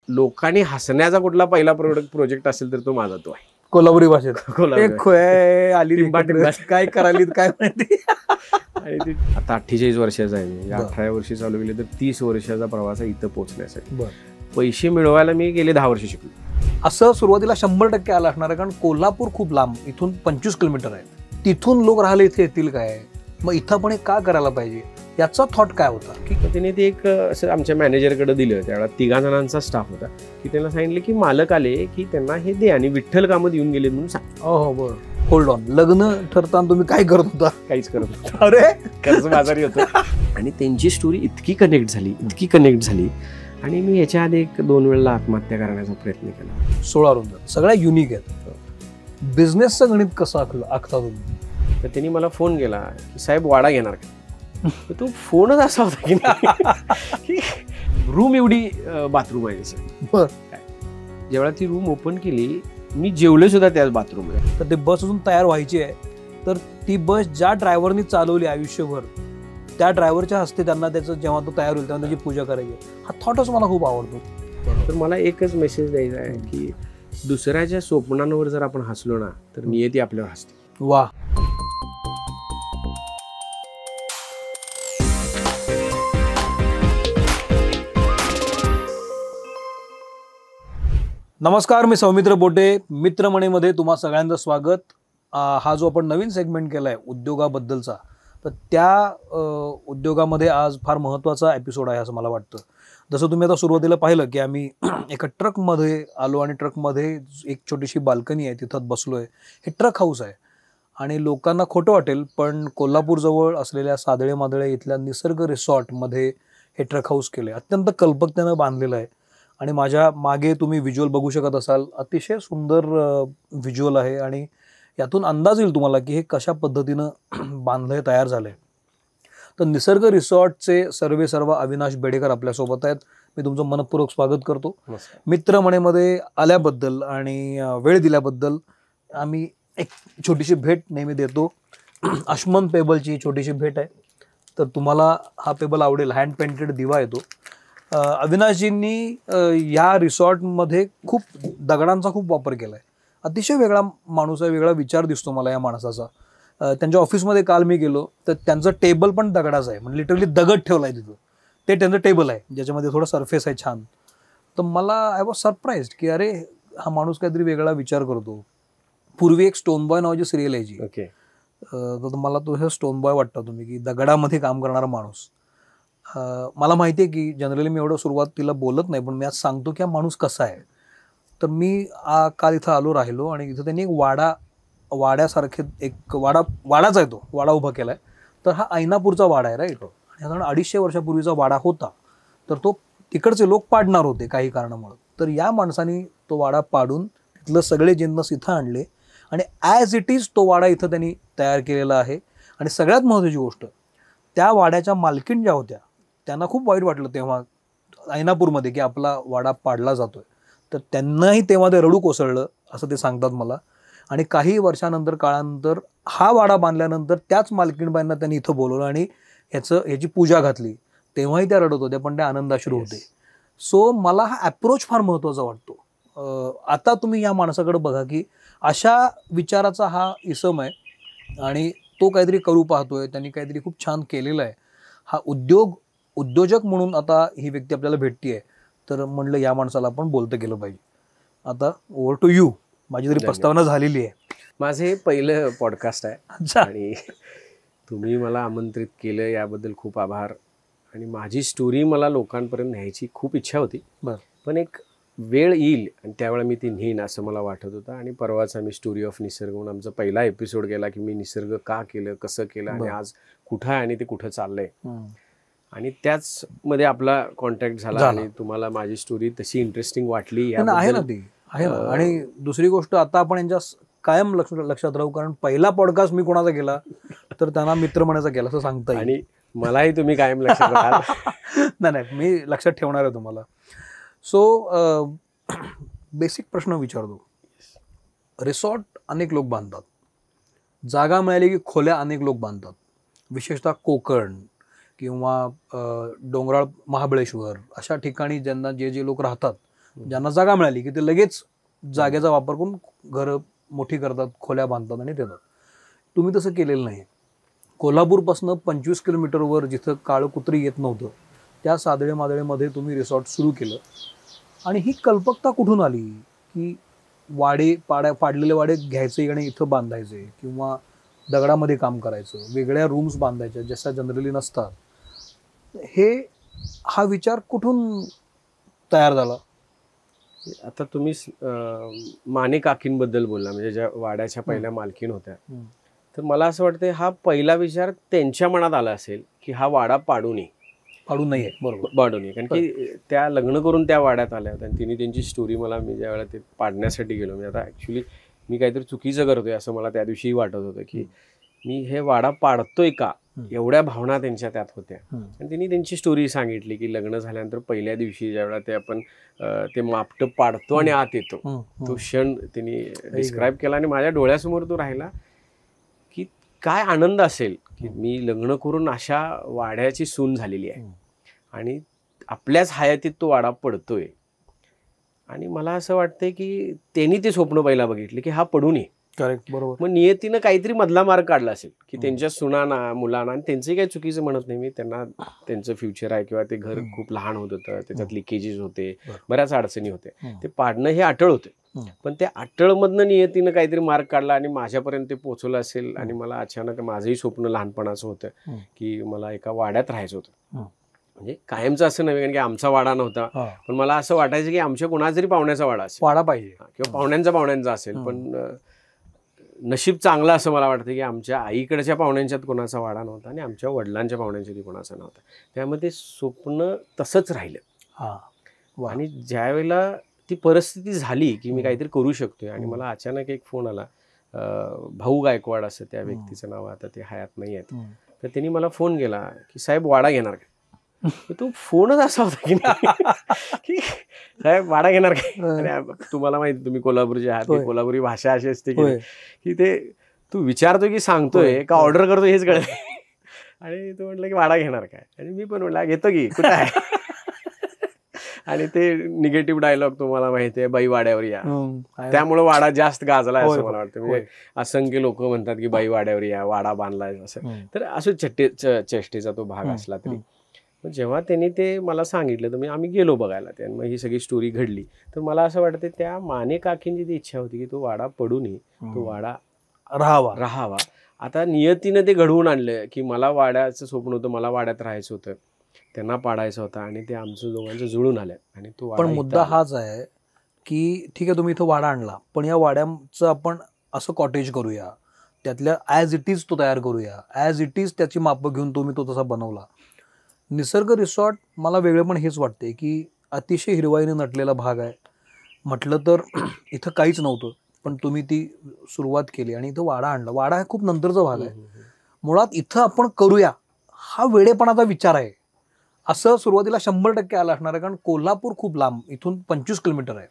लोकांनी हसण्याचा कुठला पहिला प्रोजेक्ट असेल तर तो माझा तो आहे. कोल्हापुरी भाषेत आली काय करायली काय माहिती. आणि ते आता 48 वर्षाचा आहे मी. 18 वर्षी चालू केले तर 30 वर्षाचा प्रवास आहे इथं पोहोचण्यासाठी. पैसे मिळवायला मी गेले 10 वर्ष शिकलो. असं सुरुवातीला 100% आलं असणार आहे, कारण कोल्हापूर खूप लांब, इथून 25 किलोमीटर आहे. तिथून लोक राहिले इथे येतील काय, मग इथं पण का करायला पाहिजे, याचा थॉट काय होता? की त्याने ते एक असं आमच्या मॅनेजरकडे दिलं. त्यावेळेला 3 जणांचा स्टाफ होता की त्यांना सांगितलं की मालक आले की त्यांना हे दे आणि विठ्ठल कामत येऊन गेले म्हणून सांग. हो बरं. होल्ड ऑन, लग्न ठरताना तुम्ही काय करत होता? काहीच करत होता. अरे कर्ज बाजारी होतं. आणि त्यांची स्टोरी इतकी कनेक्ट झाली आणि मी याच्या आधी 1-2 वेळेला आत्महत्या करण्याचा प्रयत्न केला. 16 रुंद सगळ्या युनिक आहेत. बिझनेसचं गणित कसं आखता तुम्ही? तर त्यांनी मला फोन केला की साहेब वाडा घेणार का? तो फोनच असा होता की रूम एवढी बाथरूम आहे सर. जेव्हा ती रूम ओपन केली मी जेवले सुद्धा त्याच बाथरूममध्ये. तर ते बस अजून तयार व्हायची आहे, तर ती बस ज्या ड्रायव्हरनी चालवली आयुष्यभर त्या ड्रायव्हरच्या हस्ते त्यांना त्याचं जेव्हा तो तयार होईल तेव्हा त्याची पूजा करायची. हा थॉटच मला खूप आवडतो. तर मला एकच मेसेज द्यायचा आहे की दुसऱ्याच्या स्वप्नांवर जर आपण हसलो ना तर नियती आपल्यावर हसते. वा. नमस्कार, मी सौमित्र बोटे. मित्रमणीमध्ये तुम्हा सगळ्यांचं स्वागत. हा जो आपण नवीन सेगमेंट केला आहे उद्योगाबद्दलचा, तर त्या उद्योगामध्ये आज फार महत्त्वाचा एपिसोड आहे असं मला वाटतं. जसं तुम्ही आता सुरुवातीला पाहिलं की आम्ही एका ट्रकमध्ये आलो आणि ट्रकमध्ये एक छोटीशी बाल्कनी आहे, तिथं बसलो आहे. हे ट्रक हाऊस आहे आणि लोकांना खोटं वाटेल पण कोल्हापूरजवळ असलेल्या सादळे मादळे इथल्या निसर्ग रिसॉर्टमध्ये हे ट्रक हाऊस केलं आहे. अत्यंत कल्पकतेनं बांधलेलं आहे आणि माझ्या मागे तुम्ही व्हिज्युअल बघू शकत असाल. अतिशय सुंदर व्हिज्युअल आहे आणि यातून अंदाज येईल तुम्हाला की हे कशा पद्धतीनं बांधलंय, तयार झालंय. तर निसर्ग रिसॉर्टचे सर्व अविनाश बेडेकर आपल्यासोबत आहेत. मी तुमचं मनपूर्वक स्वागत करतो. मित्रमणीमध्ये आल्याबद्दल आणि वेळ दिल्याबद्दल. आम्ही एक छोटीशी भेट नेहमी देतो. अश्मन पेबलची छोटीशी भेट आहे, तर तुम्हाला हा पेबल आवडेल. हँड पेंटेड दिवा येतो. अविनाशजींनी या रिसॉर्टमध्ये खूप दगडांचा खूप वापर केला आहे. अतिशय वेगळा माणूस आहे, वेगळा विचार दिसतो मला या माणसाचा. त्यांच्या ऑफिसमध्ये काल मी गेलो तर त्यांचं टेबल पण दगडाचं आहे, म्हणजे लिटरली दगड ठेवला आहे तिथं. ते त्यांचं टेबल आहे ज्याच्यामध्ये थोडं सरफेस आहे छान. तर मला आय वॉज सरप्राईज्ड की अरे हा माणूस काहीतरी वेगळा विचार करतो. पूर्वी एक स्टोन बॉय नावाची सिरियल यायची. तर मला तो हे स्टोन बॉय वाटतं तुम्ही की दगडामध्ये काम करणारा माणूस. मला माहिती आहे की जनरली मी एवढं सुरुवातीला बोलत नाही, पण मी आज सांगतो की हा माणूस कसा आहे. तर मी काल इथं राहिलो आणि इथं त्यांनी एक वाड्यासारखे एक वाडाच आहे, तो वाडा उभा केला आहे. तर हा ऐनापूरचा वाडा आहे, राईट. आणि साधारण 250 वर्षापूर्वीचा वाडा होता. तर तो तिकडचे लोक पाडणार होते काही कारणामुळे. तर या माणसाने तो वाडा पाडून तिथलं सगळे जिन्नस इथं आणले आणि ॲज इट इज तो वाडा इथं त्यांनी तयार केलेला आहे. आणि सगळ्यात महत्त्वाची गोष्ट, त्या वाड्याच्या मालकीण ज्या होत्या त्यांना खूप वाईट वाटलं तेव्हा ऐनापूरमध्ये की आपला वाडा पाडला जातोय. तर त्यांनाही तेव्हा ते रडू कोसळलं असं ते सांगतात मला. आणि काही वर्षानंतर, काळानंतर हा वाडा बांधल्यानंतर त्याच मालकीणबाईंना त्यांनी इथं बोलवलं आणि ह्याची पूजा घातली. तेव्हाही त्या रडत होत्या पण त्या आनंदाश्रू होते. सो मला हा अप्रोच फार महत्त्वाचा वाटतो. आता तुम्ही या माणसाकडे बघा की अशा विचाराचा हा इसम आहे आणि तो काहीतरी करू पाहतोय. त्यांनी काहीतरी खूप छान केलेलं आहे. हा उद्योजक म्हणून आता ही व्यक्ती आपल्याला भेटतीये, तर म्हणलं या माणसाला आपण बोलतं केलं पाहिजे. आता ओव्हर टू यू. माझी तरी प्रस्तावना झालेली आहे. माझं हे पहिलं पॉडकास्ट आहे आणि तुम्ही मला आमंत्रित केलं याबद्दल खूप आभार. आणि माझी स्टोरी मला लोकांपर्यंत न्यायची खूप इच्छा होती, पण एक वेळ येईल आणि त्यावेळेला मी ती नेईन असं मला वाटत होतं. आणि परवाच आम्ही स्टोरी ऑफ निसर्ग म्हणून आमचा पहिला एपिसोड गेला की मी निसर्ग का केलं, कसं केलं आणि आज कुठं आहे आणि ते कुठं चाललंय. आणि त्याच मध्ये आपला कॉन्टॅक्ट झाला आणि तुम्हाला माझी स्टोरी तशी इंटरेस्टिंग वाटली आहे ना ती आहे ना. आणि दुसरी गोष्ट, आता आपण यांच्या कायम लक्षात राहू, कारण पहिला पॉडकास्ट मी कोणाचा केला तर त्यांना मित्र म्हणायचा केला असं सांगता येईल. आणि मलाही तुम्ही कायम लक्षात राहाल. नाही मी लक्षात ठेवणार आहे तुम्हाला. सो बेसिक प्रश्न विचारतो. रिसॉर्ट अनेक लोक बांधतात, जागा मिळाली की खोल्या अनेक लोक बांधतात, विशेषतः कोकण किंवा डोंगराळ महाबळेश्वर अशा ठिकाणी ज्यांना जे लोक राहतात ज्यांना जागा मिळाली की ते लगेच जागेचा वापर करून घरं मोठी करतात, खोल्या बांधतात आणि देतात. तुम्ही तसं केलेलं नाही. कोल्हापूरपासून 25 किलोमीटरवर जिथं काळं कुत्री येत नव्हतं त्या सादळे मादळेमध्ये तुम्ही रिसॉर्ट सुरू केलं. आणि ही कल्पकता कुठून आली की वाडे पाडलेले वाडे घ्यायचे आणि इथं बांधायचे किंवा दगडामध्ये काम करायचं, वेगळ्या रूम्स बांधायच्या जशा जनरली नसतात, हा विचार कुठून तयार झाला? आता तुम्ही माने काकींबद्दल बोलला, म्हणजे ज्या वाड्याच्या पहिल्या मालकीण होत्या, तर मला असं वाटतं हा पहिला विचार त्यांच्या मनात आला असेल की हा वाडा पाडू नये. बरोबर, पाडू नये, कारण की त्या लग्न करून त्या वाड्यात आल्या होत्या आणि तिने त्यांची स्टोरी मला, मी ज्यावेळेला ते पाडण्यासाठी गेलो, मी आता ॲक्च्युली मी काहीतरी चुकीचं करतोय असं मला त्या दिवशीही वाटत होतं की मी हे वाडा पाडतोय का, एवढ्या भावना त्यांच्या त्यात होत्या. आणि तिने त्यांची स्टोरी सांगितली की लग्न झाल्यानंतर पहिल्या दिवशी ज्यावेळेला ते आपण ते मापटं पाडतो आणि आत येतो, तो क्षण तिने डिस्क्राईब केला आणि माझ्या डोळ्यासमोर तो राहिला की काय आनंद असेल की मी लग्न करून अशा वाड्याची सून झालेली आहे आणि आपल्याच हयातीत तो वाडा पडतोय. आणि मला असं वाटतंय की त्यांनी ते स्वप्न पहिला बघितले की हा पडू नये. करेक्ट, बरोबर. मग नियतीनं काहीतरी मधला मार्ग काढला असेल की त्यांच्या सुनाना, मुलांना, आणि त्यांचंही काही चुकीचं म्हणत नाही मी, त्यांना त्यांचं फ्युचर आहे किंवा ते घर खूप लहान होत होतं, त्याच्यात लिकेजेस होते, बऱ्याच अडचणी होत्या, ते पाडणं हे अटळ होते. पण त्या अटळमधनं नियतीनं काहीतरी मार्ग काढला आणि माझ्यापर्यंत ते पोहोचलं असेल. आणि मला अचानक माझंही स्वप्न लहानपणाचं होतं की मला एका वाड्यात राहायचं होतं, म्हणजे कायमचं असं नव्हे, कारण की आमचा वाडा नव्हता, पण मला असं वाटायचं की आमच्या कोणाचा तरी पाहुण्याचा वाडा असेल, वाडा पाहिजे किंवा पाहुण्यांचा असेल. पण नशीब चांगलं असं मला वाटतं की आमच्या आईकडच्या पाहुण्यांच्यात कोणाचा वाडा नव्हता आणि आमच्या वडिलांच्या पाहुण्यांच्यातही कोणाचा नव्हता. त्यामुळे ते स्वप्न तसंच राहिलं. आणि ज्या वेळेला ती परिस्थिती झाली की मी काहीतरी करू शकतोय आणि मला अचानक एक फोन आला, भाऊ गायकवाड असं त्या व्यक्तीचं नाव, आता ते हयात नाही आहेत, तर त्यांनी मला फोन केला की साहेब वाडा घेणार का. तो फोनच असा होता की की साहेब वाडा घेणार काय. आणि तुम्हाला माहिती, तुम्ही कोल्हापूरचे आहात, कोल्हापुरी भाषा अशी असते की ते तू विचारतो की सांगतोय का ऑर्डर करतोय हेच कळत. आणि तो म्हटलं की वाडा घेणार काय, आणि मी पण म्हटलं घेतो की, कुठं आहे. आणि ते निगेटिव्ह डायलॉग तुम्हाला माहिती आहे, बाई वाड्यावर या, त्यामुळे वाडा जास्त गाजला असं मला वाटतं. म्हणजे असंख्य लोक म्हणतात की बाई वाड्यावर या, वाडा बांधलाय असं. तर असं चेष्टेचा तो भाग असला तरी मग जेव्हा त्यांनी ते मला सांगितलं तर आम्ही गेलो बघायला. त्या मग ही सगळी स्टोरी घडली. तर मला असं वाटतं त्या माने काकींची ती इच्छा होती की तो वाडा पडू नये, तो वाडा राहावा. आता नियतीनं ते घडवून आणलं की मला वाड्याचं स्वप्न होतं, मला वाड्यात राहायचं होतं, त्यांना पाडायचं होतं, आणि ते आमचं दोघांचं जुळून आलं. आणि तो पण मुद्दा हाच आहे की ठीक आहे, तुम्ही इथं वाडा आणला, पण या वाड्याचं आपण असं कॉटेज करूया, त्यातल्या ॲज इट इज तो तयार करूया, ॲज इट इज त्याची मापं घेऊन तुम्ही तो तसा बनवला. निसर्ग रिसॉर्ट मला वेगळं पण हेच वाटते की अतिशय हिरवाईने नटलेला भाग आहे. म्हटलं तर इथं काहीच नव्हतं, पण तुम्ही ती सुरुवात केली आणि इथं वाडा आणला. वाडा हा खूप नंतरचा भाग आहे. मुळात इथं आपण करूया हा वेडेपणाचा विचार आहे असं सुरुवातीला 100% आलं असणार आहे. कारण कोल्हापूर खूप लांब, इथून 25 किलोमीटर आहे.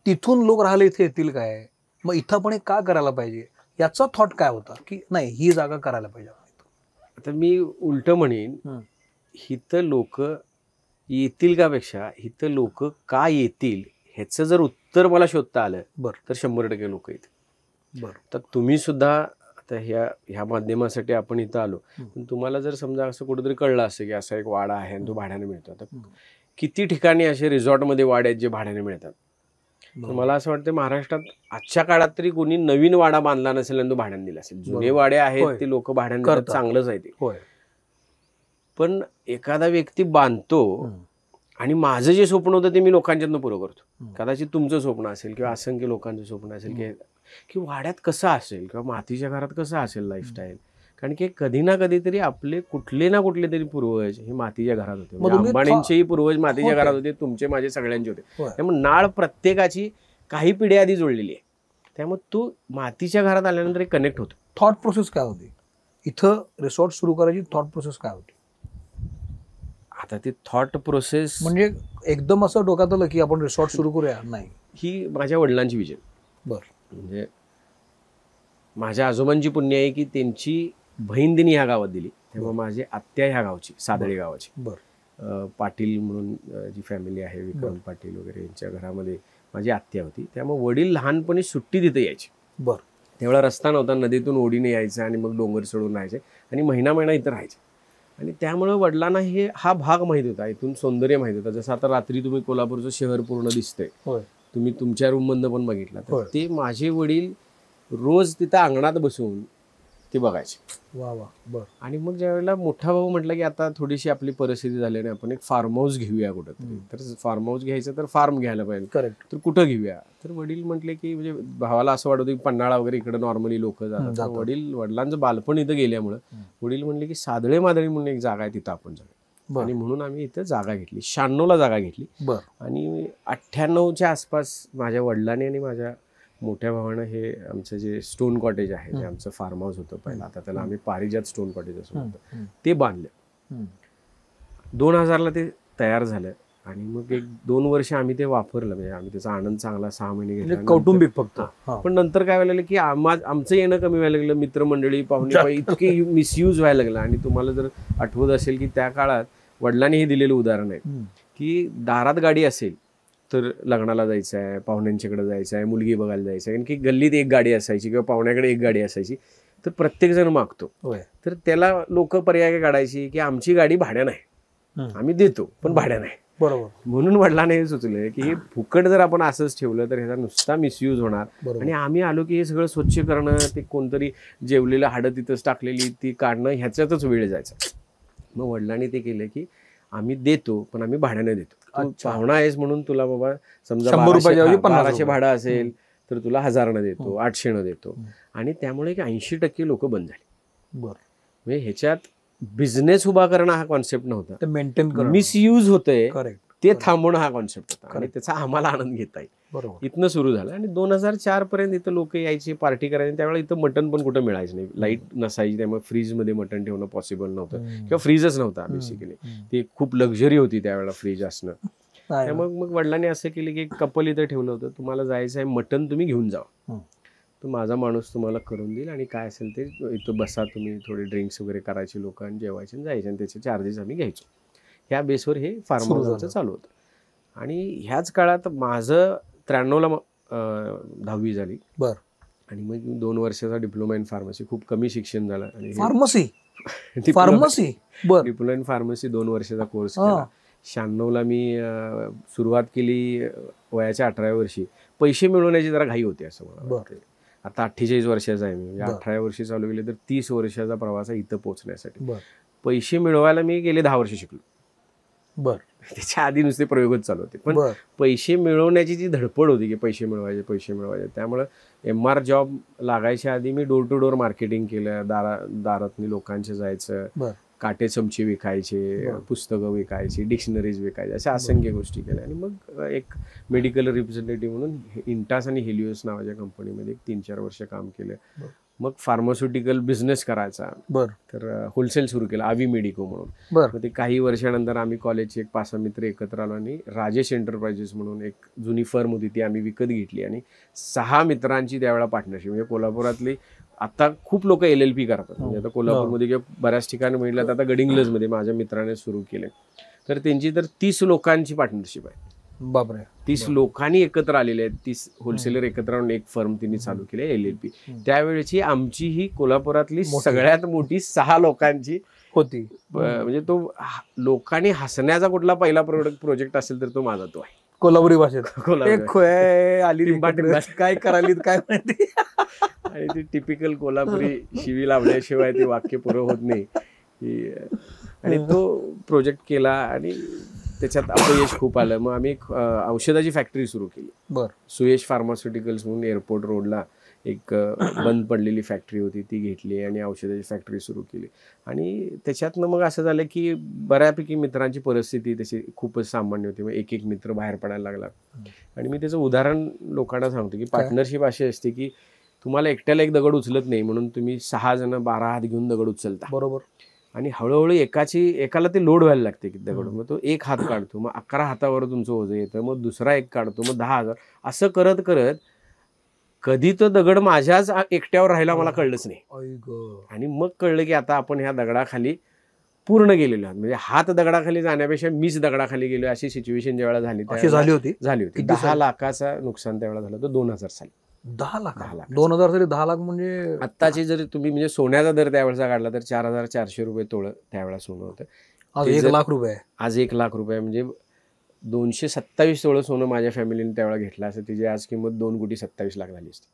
तिथून लोक राहिले इथे येतील काय, मग इथं आपण का करायला पाहिजे, याचा थॉट काय होता की नाही ही जागा करायला पाहिजे. आता मी उलट म्हणेन, हिथं लोक येतील का पेक्षा हिथं लोक का येतील ह्याचं जर उत्तर मला शोधता आलं तर 100% लोक येतील. तर तुम्ही सुद्धा आता ह्या माध्यमासाठी आपण इथं आलो, पण तुम्हाला जर समजा असं कुठेतरी कळलं असं की असा एक वाडा आहे आणि तो भाड्याने मिळतो, आता किती ठिकाणी असे रिसॉर्टमध्ये वाडे आहेत जे भाड्याने मिळतात. तर मला असं वाटतं महाराष्ट्रात आजच्या काळात तरी कोणी नवीन वाडा बांधला नसेल आणि तो भाड्याने दिला असेल. जुने वाडे आहेत ते लोक भाड्याने देतात, चांगलंच आहे ते. पण एखादा व्यक्ती बांधतो आणि माझं जे स्वप्न होतं ते मी लोकांच्यातनं पुरं करतो. कदाचित तुमचं स्वप्न असेल किंवा असंख्य लोकांचं स्वप्न असेल की वाड्यात कसं असेल किंवा मातीच्या घरात कसं असेल लाईफस्टाईल. कारण की कधी ना कधीतरी आपले कुठले ना कुठले तरी पूर्वज हे मातीच्या घरात होते. अंबानींचेही पूर्वज मातीच्या घरात होते, तुमचे माझे सगळ्यांचे होते. त्यामुळे नाळ प्रत्येकाची काही पिढी आधी जोडलेली आहे. त्यामुळे तू मातीच्या घरात आल्यानंतर एक कनेक्ट होतो. थॉट प्रोसेस काय होती इथं रिसॉर्ट सुरू करायची, थॉट प्रोसेस काय होती? आता ती थॉट प्रोसेस म्हणजे एकदम असं डोक्यात आलं की आपण रिसॉर्ट सुरू करूया, नाही, ही माझ्या वडिलांची विजन. म्हणजे माझ्या आजोबांची पुण्य आहे की त्यांची बहीण त्यांनी ह्या गावात दिली, तेव्हा माझी आत्या ह्या गावची, सादळे गावाची. पाटील म्हणून जी फॅमिली आहे, विक्रम पाटील वगैरे, यांच्या घरामध्ये माझी आत्या होती. त्यामुळे वडील लहानपणी सुट्टी तिथे यायची. तेवढा रस्ता नव्हता, नदीतून ओढीने यायचं आणि मग डोंगर चढून राहायचे आणि महिना इथं राहायचे. आणि त्यामुळं वडिलांना हा भाग माहीत होता, इथून सौंदर्य माहीत होता. जसं आता रात्री तुम्ही कोल्हापूरचं शहर पूर्ण दिसतंय, तुम्ही तुमच्या रूममधनं पण बघितलं, तर ते माझे वडील रोज तिथं अंगणात बसून ते बघायचे. आणि मग ज्या वेळेला मोठा भाऊ म्हटलं की आता थोडीशी आपली परिस्थिती झाली नाही, आपण एक फार्म हाऊस घेऊया कुठंतरी. तर फार्म हाऊस घ्यायचं तर फार्म घ्यायला पाहिजे. करेक्ट. तर कुठं घेऊया? तर वडील म्हटले की, म्हणजे भावाला असं वाटत की पन्हाळा वगैरे इकडे नॉर्मली लोक जातात. वडिलांचं बालपण इथं गेल्यामुळं वडील म्हणले की सादळे मादळी म्हणून एक जागा आहे, तिथं आपण जाऊया. आणि म्हणून आम्ही इथं जागा घेतली, 96ला जागा घेतली. आणि 98च्या आसपास माझ्या वडिलांनी आणि माझ्या मोठ्या भावानं हे आमचं जे स्टोन कॉटेज आहे, जे आमचं फार्म हाऊस होतं पहिलं, आता त्याला आम्ही पारिजात स्टोन कॉटेज असं म्हणतो, ते बांधलं. 2000ला ते तयार झालं. आणि मग 1-2 वर्ष आम्ही ते वापरलं. म्हणजे आम्ही त्याचा आनंद चांगला 6 महिने घेतला, कौटुंबिक फक्त. पण नंतर काय व्हायला लागलं की आमचं येणं कमी व्हायला लागलं, मित्रमंडळी पाहुणे इतके मिसयूज व्हायला लागलं. आणि तुम्हाला जर आठवत असेल की त्या काळात वडिलांनी हे दिलेलं उदाहरण आहे की दारात गाडी असेल तर लग्नाला जायचं आहे, पाहुण्यांच्याकडे जायचं आहे, मुलगी बघायला जायचं आहे, की गल्लीत एक गाडी असायची किंवा पाहुण्याकडे एक गाडी असायची, तर प्रत्येक जण मागतो. तर त्याला लोक पर्याय काढायची की आमची गाडी भाड्या नाही, आम्ही देतो पण भाड्या नाही. बरोबर. म्हणून वडिलांनी हे सुचलं की फुकट जर आपण असंच ठेवलं तर ह्याचा नुसता मिसयूज होणार. आणि आम्ही आलो की हे सगळं स्वच्छ करणं, ते कोणतरी जेवलेलं हाडं तिथंच टाकलेली ती काढणं, ह्याच्यातच वेळ जायचा. मग वडिलांनी ते केलं की आम्ही देतो पण आम्ही भाड्याने देतो. पाहुणा आहेस म्हणून तुला बाबा समजा 1200 भाडं असेल तर तुला 1000 देतो, 800 देतो. आणि त्यामुळे 80% लोक बंद झाली. म्हणजे ह्याच्यात बिझनेस उभा करणं हा कॉन्सेप्ट नव्हता, मेंटेन करणं, मिसयूज होतंय ते थांबवणं हा कॉन्सेप्ट होता. आणि त्याचा आम्हाला आनंद घेता येईल, इथनं सुरू झालं. आणि 2004 पर्यंत इथं लोक यायची, पार्टी करायची. त्यावेळेला इथं मटण पण कुठं मिळायचं नाही, लाईट नसायची, त्यामुळे फ्रीजमध्ये मटण ठेवणं पॉसिबल नव्हतं किंवा फ्रीजच नव्हता बेसिकली. ती खूप लक्झरी होती त्यावेळेला फ्रीज असणं. त्यामुळे मग वडिलांनी असं केलं की कपल इथं ठेवलं होतं, तुम्हाला जायचं आहे मटण तुम्ही घेऊन जावा, तर माझा माणूस तुम्हाला करून देईल आणि काय असेल ते इथं बसा, तुम्ही थोडे ड्रिंक्स वगैरे करायचे, लोकांनी जेवायचे आणि जायचे, आणि त्याचे चार्जेस आम्ही घ्यायचो. ह्या बेसवर हे फार्म हाऊसचं चालू होतं. आणि ह्याच काळात माझं 93ला 10वी झाली. आणि मग 2 वर्षाचा डिप्लोमा इन फार्मसी, खूप कमी शिक्षण झालं. आणि डिप्लोमा इन फार्मसी 2 वर्षाचा कोर्स केला. 96ला मी सुरुवात केली वयाच्या 18व्या वर्षी. पैसे मिळवण्याची जरा घाई होती असं मला वाटतं. आता 48 वर्षाचा आहे मी, 18व्या वर्षी चालू केले तर 30 वर्षाचा प्रवास आहे इथं पोहोचण्यासाठी. पैसे मिळवायला मी गेले 10 वर्ष शिकलो. त्याच्या आधी नुसते प्रयोगच चालू होते, पण पैसे मिळवण्याची जी धडपड होती की पैसे मिळवायचे, त्यामुळे MR जॉब लागायच्या आधी मी डोर टू डोर मार्केटिंग केलं. दारातनी लोकांचे जायचं, काटे चमचे विकायचे, पुस्तकं विकायची, डिक्शनरीज विकायच्या, अशा असंख्य गोष्टी केल्या. आणि मग एक मेडिकल रिप्रेझेंटेटिव्ह म्हणून इंटास आणि हेलिओस नावाच्या कंपनीमध्ये 3-4 वर्ष काम केलं. मग फार्मास्युटिकल बिझनेस करायचा, तर होलसेल सुरू केलं, आवी मेडिको म्हणून. मग ते काही वर्षानंतर आम्ही कॉलेजचे एक 5-6 मित्र एकत्र आलो आणि राजेश एंटरप्राइजेस म्हणून एक जुनी फर्म होती, ती आम्ही विकत घेतली. आणि 6 मित्रांची त्यावेळेला पार्टनरशिप. म्हणजे कोल्हापुरातली आता खूप लोक LLP करतात, म्हणजे आता कोल्हापूरमध्ये किंवा बऱ्याच ठिकाणी मिळतात, आता गडिंग्लजमध्ये माझ्या मित्राने सुरू केले. तर त्यांची तर 30 लोकांची पार्टनरशिप आहे. बापरे. 30 लोकांनी एकत्र आलेले आहेत, 30 होलसेलर एकत्र राहून एक फर्म त्यांनी चालू केली, LLP. त्यावेळेची आमची ही कोल्हापुरातली सगळ्यात मोठी 6 लोकांची होती. म्हणजे तो लोकांनी हसण्याचा कुठला पहिला प्रोजेक्ट असेल तर तो माझा तो आहे. कोल्हापुरी भाषेत आली काय करायली काय माहिती. आणि ती टिपिकल कोल्हापुरी शिवी लावल्याशिवाय ते वाक्य पुरं होत नाही. आणि तो प्रोजेक्ट केला आणि त्याच्यात अपयश खूप आलं. मग आम्ही एक औषधाची फॅक्टरी सुरू केली, सुयश फार्मास्युटिकल्स म्हणून एअरपोर्ट रोडला एक बंद पडलेली फॅक्टरी होती, ती घेतली आणि औषधाची फॅक्टरी सुरू केली. आणि त्याच्यातनं मग असं झालं की बऱ्यापैकी मित्रांची परिस्थिती तशी खूपच सामान्य होती. मग एक मित्र बाहेर पडायला लागला. आणि मी त्याचं उदाहरण लोकांना सांगतो की पार्टनरशिप अशी असते की तुम्हाला एकट्याला एक दगड उचलत नाही म्हणून तुम्ही 6 जण 12 हात घेऊन दगड उचलता. बरोबर. आणि हळूहळू एकाला ते लोड व्हायला लागते की दगड. मग तो 1 हात काढतो, मग 11 हातावर तुमचं ओझं येतं, मग दुसरा 1 काढतो, मग 10,000. असं करत करत कधी तो दगड माझ्याच एकट्यावर राहिला मला कळलंच नाही. आणि मग कळलं की आता आपण ह्या दगडाखाली पूर्ण गेलेलो आहे. म्हणजे हात दगडाखाली जाण्यापेक्षा मीच दगडाखाली गेलो अशी सिच्युएशन ज्यावेळेला झाली झाली होती. 10 लाखाचा नुकसान त्यावेळेला झालं होतं 2000 साली. 10 लाख 2000 साली 10 लाख म्हणजे आत्ताची जर तुम्ही म्हणजे सोन्याचा दर त्यावेळेचा काढला तर 4400 रुपये तोळं त्यावेळेला सोनं होतं. आज 1 लाख रुपये. आज 1 लाख रुपये म्हणजे 227 तोळं सोनं माझ्या फॅमिलीने त्यावेळेला घेतलं असं तिची आज किंमत 2,27 लाख झाली असते.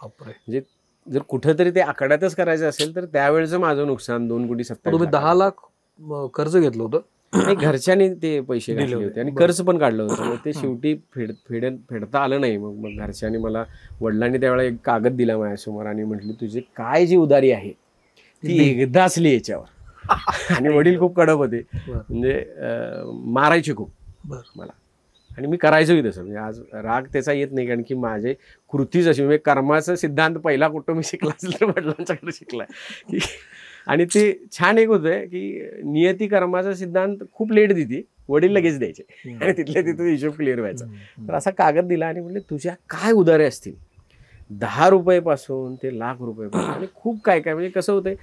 बापरे. म्हणजे जर कुठंतरी ते आकड्यातच करायचं असेल तर त्यावेळेचं माझं नुकसान 2,27,00,000. तुम्ही 10 लाख कर्ज घेतलं होतं. आणि घरच्यांनी ते पैसे घातले होते आणि कर्ज पण काढलं होतं. मग ते शेवटी फेडता आलं नाही. मग घरच्यांनी मला वडिलांनी त्यावेळेला एक कागद दिला माझ्यासमोर आणि म्हटली तुझी काय जी उदारी आहे ती एकदा असली याच्यावर. आणि वडील खूप कडक होते, म्हणजे मारायचे खूप मला आणि मी करायचोही तसं. म्हणजे आज राग त्याचा येत नाही कारण की माझे कृतीच अशी म्हणजे कर्माचा सिद्धांत पहिला कुठं मी शिकला असेल तर वडिलांच्याकडे शिकलाय की. आणि ते छान एक होतं की नियती कर्माचा सिद्धांत खूप लेट देते, वडील लगेच द्यायचे आणि तिथल्या तिथं हिशोब क्लिअर व्हायचा. तर असा कागद दिला आणि म्हटले तुझ्या काय उदारे असतील 10 रुपयेपासून ते लाख रुपयेपासून आणि खूप काय काय. म्हणजे कसं होतंय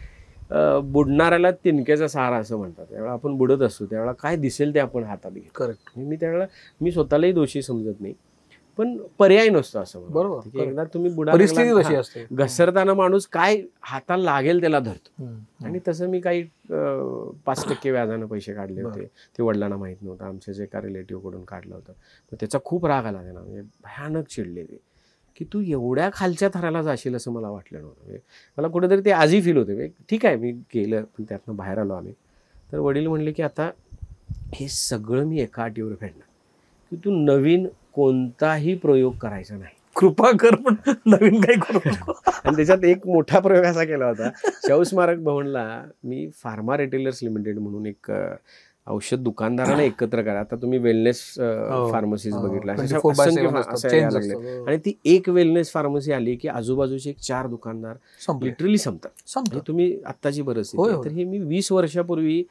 बुडणाऱ्याला तिनक्याचा सहारा असं म्हणतात. त्यावेळेला आपण बुडत असतो त्यावेळेला काय दिसेल ते आपण हातात घेतो. करेक्ट. मी त्यावेळेला मी स्वतःलाही दोषी समजत नाही पण पर्याय नसतो असं. बरोबर. एकदा तुम्ही परिस्थिती कशी असते घसरताना माणूस काय हाताला लागेल त्याला धरतो. आणि तसं मी काही 5% व्याजानं पैसे काढले होते. ते वडिलांना माहित नव्हतं. आमच्या जे एका रिलेटिव्ह कडून काढलं होतं. तर त्याचा खूप राग आला त्यांना. म्हणजे भयानक चिडले ते की तू एवढ्या खालच्या थराला जाशील असं मला वाटलं नव्हतं. म्हणजे मला कुठेतरी ते आजही फील होते. ठीक आहे मी केलं पण त्यातनं बाहेर आलो आम्ही. तर वडील म्हणले की आता हे सगळं मी एका अटीवर फेडणार की तू नवीन कोणताही प्रयोग करायचा नाही. कृपा कर पण नवीन काही करू नको. आणि त्याच्यात एक मोठा प्रयोग असा केला होता. शाहू स्मारक भवनला मी फार्मा रिटेलर्स लिमिटेड म्हणून एक औषध दुकानदारांना एकत्र करा. आता तुम्ही वेलनेस फार्मसीज बघितला आणि ती एक वेलनेस फार्मसी आली की आजूबाजूचे एक 4 दुकानदार लिटरली संपतात. तुम्ही आत्ताची परिस्थिती. तर हे मी 20 वर्षापूर्वी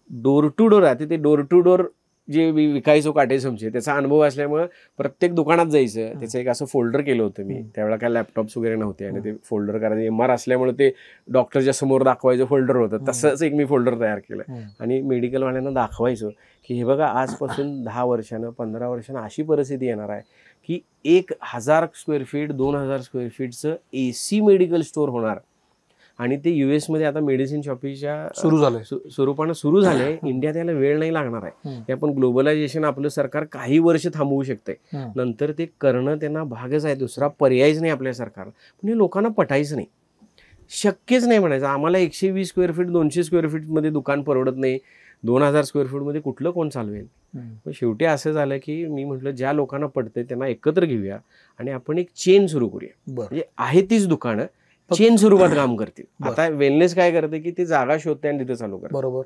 डोर टू डोर आहे. ते डोर टू डोर जे विकायचो काटे चमचे त्याचा अनुभव असल्यामुळे प्रत्येक दुकानात जायचं. त्याचं एक असं फोल्डर केलं होतं मी. त्यावेळेला काय लॅपटॉप्स वगैरे नव्हते आणि ते फोल्डर करायचं. MR असल्यामुळे ते डॉक्टरच्या समोर दाखवायचं फोल्डर होतं. तसंच एक मी फोल्डर तयार केलं आणि मेडिकलवाल्यांना दाखवायचो की हे बघा आजपासून 10 वर्षानं 15 वर्षानं अशी परिस्थिती येणार आहे की 1000 स्क्वेअर फीट 2000 स्क्वेअर फीटचं AC मेडिकल स्टोअर होणार. आणि ते US मध्ये आता मेडिसिन शॉपीच्या स्वरूपानं सुरू झालंय. इंडियात याला वेळ नाही लागणार आहे. हे आपण ग्लोबलायझेशन आपलं सरकार काही वर्ष थांबवू शकते. नंतर ते करणं त्यांना भागच आहे. दुसरा पर्यायच नाही आपल्या सरकारला. पण हे लोकांना पटायचं नाही. शक्यच नाही म्हणायचं. आम्हाला 120 स्क्वेअर फीट 200 स्क्वेअर फीटमध्ये दुकान परवडत नाही. 2000 स्क्वेअर फीटमध्ये कुठलं कोण चालवेल. पण शेवटी असं झालं की मी म्हटलं ज्या लोकांना पडतंय त्यांना एकत्र घेऊया आणि आपण एक चेन सुरू करूया. म्हणजे आहे तीच दुकानं चेन स्वरूपात काम करतील. आता वेलनेस काय करते की ती जागा शोधते आणि तिथे चालू करते. बरोबर.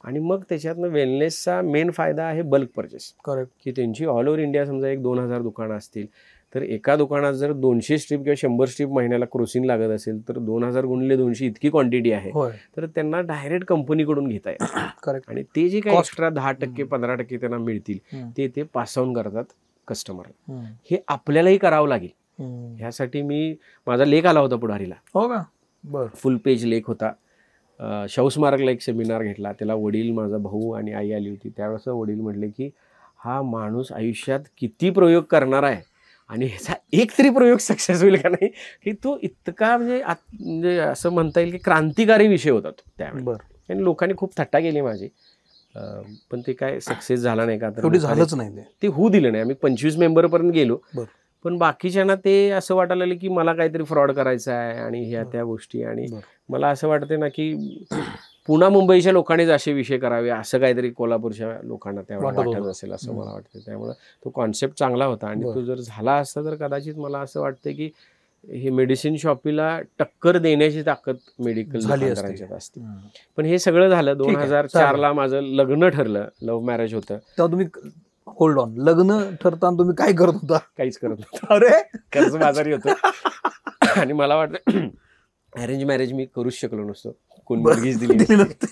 आणि मग त्याच्यातनं वेलनेसचा मेन फायदा आहे बल्क परचेस. करेक्ट. की त्यांची ऑल ओव्हर इंडिया समजा एक 2000 दुकानं असतील तर एका दुकानात जर 200 स्ट्रीप किंवा 100 स्ट्रीप महिन्याला क्रोसिंग लागत असेल तर 2000 गुणिले 200 इतकी क्वांटिटी आहे. तर त्यांना डायरेक्ट कंपनीकडून घेता येईल. करेक्ट. आणि ते जे काही एक्स्ट्रा 10% 15% त्यांना मिळतील ते पास ऑन करतात कस्टमरला. हे आपल्यालाही करावं लागेल. ह्यासाठी मी माझा लेख आला होता पुढारीला. हो का. बरं. फुल पेज लेख होता. शाहू स्मारकला एक सेमिनार घेतला. त्याला वडील माझा भाऊ आणि आई आली होती. त्यावेळेस वडील म्हटले की हा माणूस आयुष्यात किती प्रयोग करणार आहे आणि ह्याचा एक तरी प्रयोग सक्सेस होईल का नाही की तो इतका म्हणजे असं म्हणता येईल की क्रांतिकारी विषय होता तो त्यावेळेस. आणि लोकांनी खूप थट्टा केली माझी. पण ते काय सक्सेस झाला नाही का तर झालंच नाही. ते होऊ दिलं नाही. आम्ही 25 मेंबरपर्यंत गेलो. पण बाकीच्यांना ते असं वाटायला लागलं की मला काहीतरी फ्रॉड करायचा आहे आणि ह्या त्या गोष्टी. आणि मला असं वाटतं ना की पुणा मुंबईच्या लोकांनीच असे विषय करावे असं काहीतरी कोल्हापूरच्या लोकांना त्यावेळेला वाटत असेल असं मला वाटतं. त्यामुळे तो कॉन्सेप्ट चांगला होता आणि तो जर झाला असता तर कदाचित मला असं वाटतं की हे मेडिसिन शॉपीला टक्कर देण्याची ताकद मेडिकल दुकानदारांच्यात असते. पण हे सगळं झालं 2004ला माझं लग्न ठरलं. लव्ह मॅरेज होतं. तेव्हा तुम्ही होल्ड ऑन लग्न ठरताना तुम्ही काय करत होता. काहीच करत नव्हतं. अरे कर्ज बाजारी होतं आणि मला वाटतं अरेंज मॅरेज मी करूच शकलो नसतो. कोण मुलगीच दिली नसते.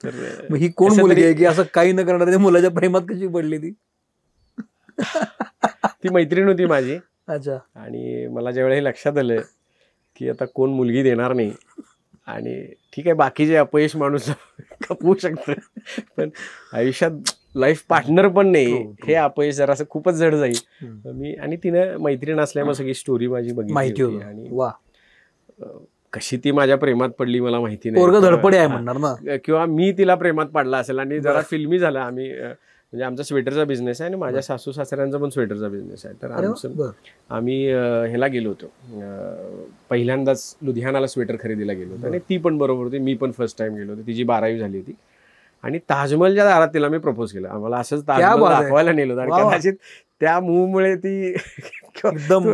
तर ही कोण मुलगी आहे की असं काही न करणार मुलाच्या प्रेमात कशी पडली ती. ती मैत्रीण होती माझी. अच्छा. आणि मला ज्यावेळेला हे लक्षात आलं की आता कोण मुलगी देणार नाही आणि ठीक आहे बाकीचे अपयश माणूस खपवू शकतं, पण आयुष्यात लाईफ पार्टनर पण नाही हे अपयश जरा असं खूपच जड जाईल. मी आणि तिनं मैत्रीण असल्यामुळे सगळी स्टोरी माझी बघितली होती. आणि कशी ती माझ्या प्रेमात पडली मला माहिती नाही, धडपडी आहे म्हणणार ना, किंवा मी तिला प्रेमात पडला असेल. आणि जरा फिल्मी झाला. आम्ही म्हणजे आमचा स्वेटरचा बिझनेस आहे आणि माझ्या सासू सासऱ्यांचा पण स्वेटरचा बिझनेस आहे. तर आम्ही ह्याला गेलो होतो, पहिल्यांदाच लुधियानाला स्वेटर खरेदीला गेलो होतो आणि ती पण बरोबर होती, मी पण फर्स्ट टाइम गेलो होतो. तिची 12वी झाली होती आणि ताजमहलच्या दारात तिला मी प्रपोज केलं. आम्हाला असंच ताजमहल दाखवायला नेलं होतं आणि कदाचित त्या मूव्हमुळे ती एकदम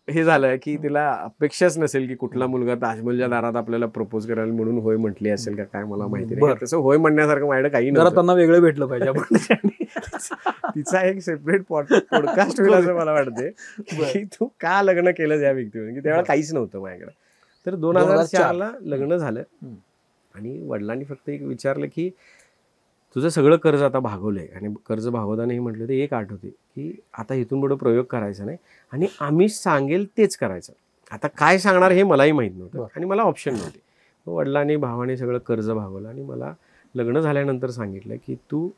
हे झालं की तिला अपेक्षाच नसेल की कुठला मुलगा ताजमहलच्या दारात आपल्याला प्रपोज करायला म्हणून होय म्हटली असेल का काय मला माहिती नाही. तसं होय म्हणण्यासारखं माझ्याकडे काही नव्हतं, त्यांना वेगळं भेटलं पाहिजे आपण. तिचा एक सेपरेट पॉडकास्ट होईल असं मला वाटते की तू का लग्न केलं या व्यक्तीवर, की त्यावेळेला काहीच नव्हतं माझ्याकडे. तर 2004ला लग्न झालं आणि वडिलांनी फक्त एक विचारलं की तुझं सगळं कर्ज आता भागवलंय. आणि कर्ज भागवतानाही म्हटलं ते एक आठवते की आता इथून पुढे प्रयोग करायचा नाही आणि आम्ही सांगेल तेच करायचं. आता काय सांगणार हे मलाही माहीत नव्हतं आणि मला ऑप्शन नव्हते. वडिलांनी भावाने सगळं कर्ज भागवलं आणि मला लग्न झाल्यानंतर सांगितलं की तू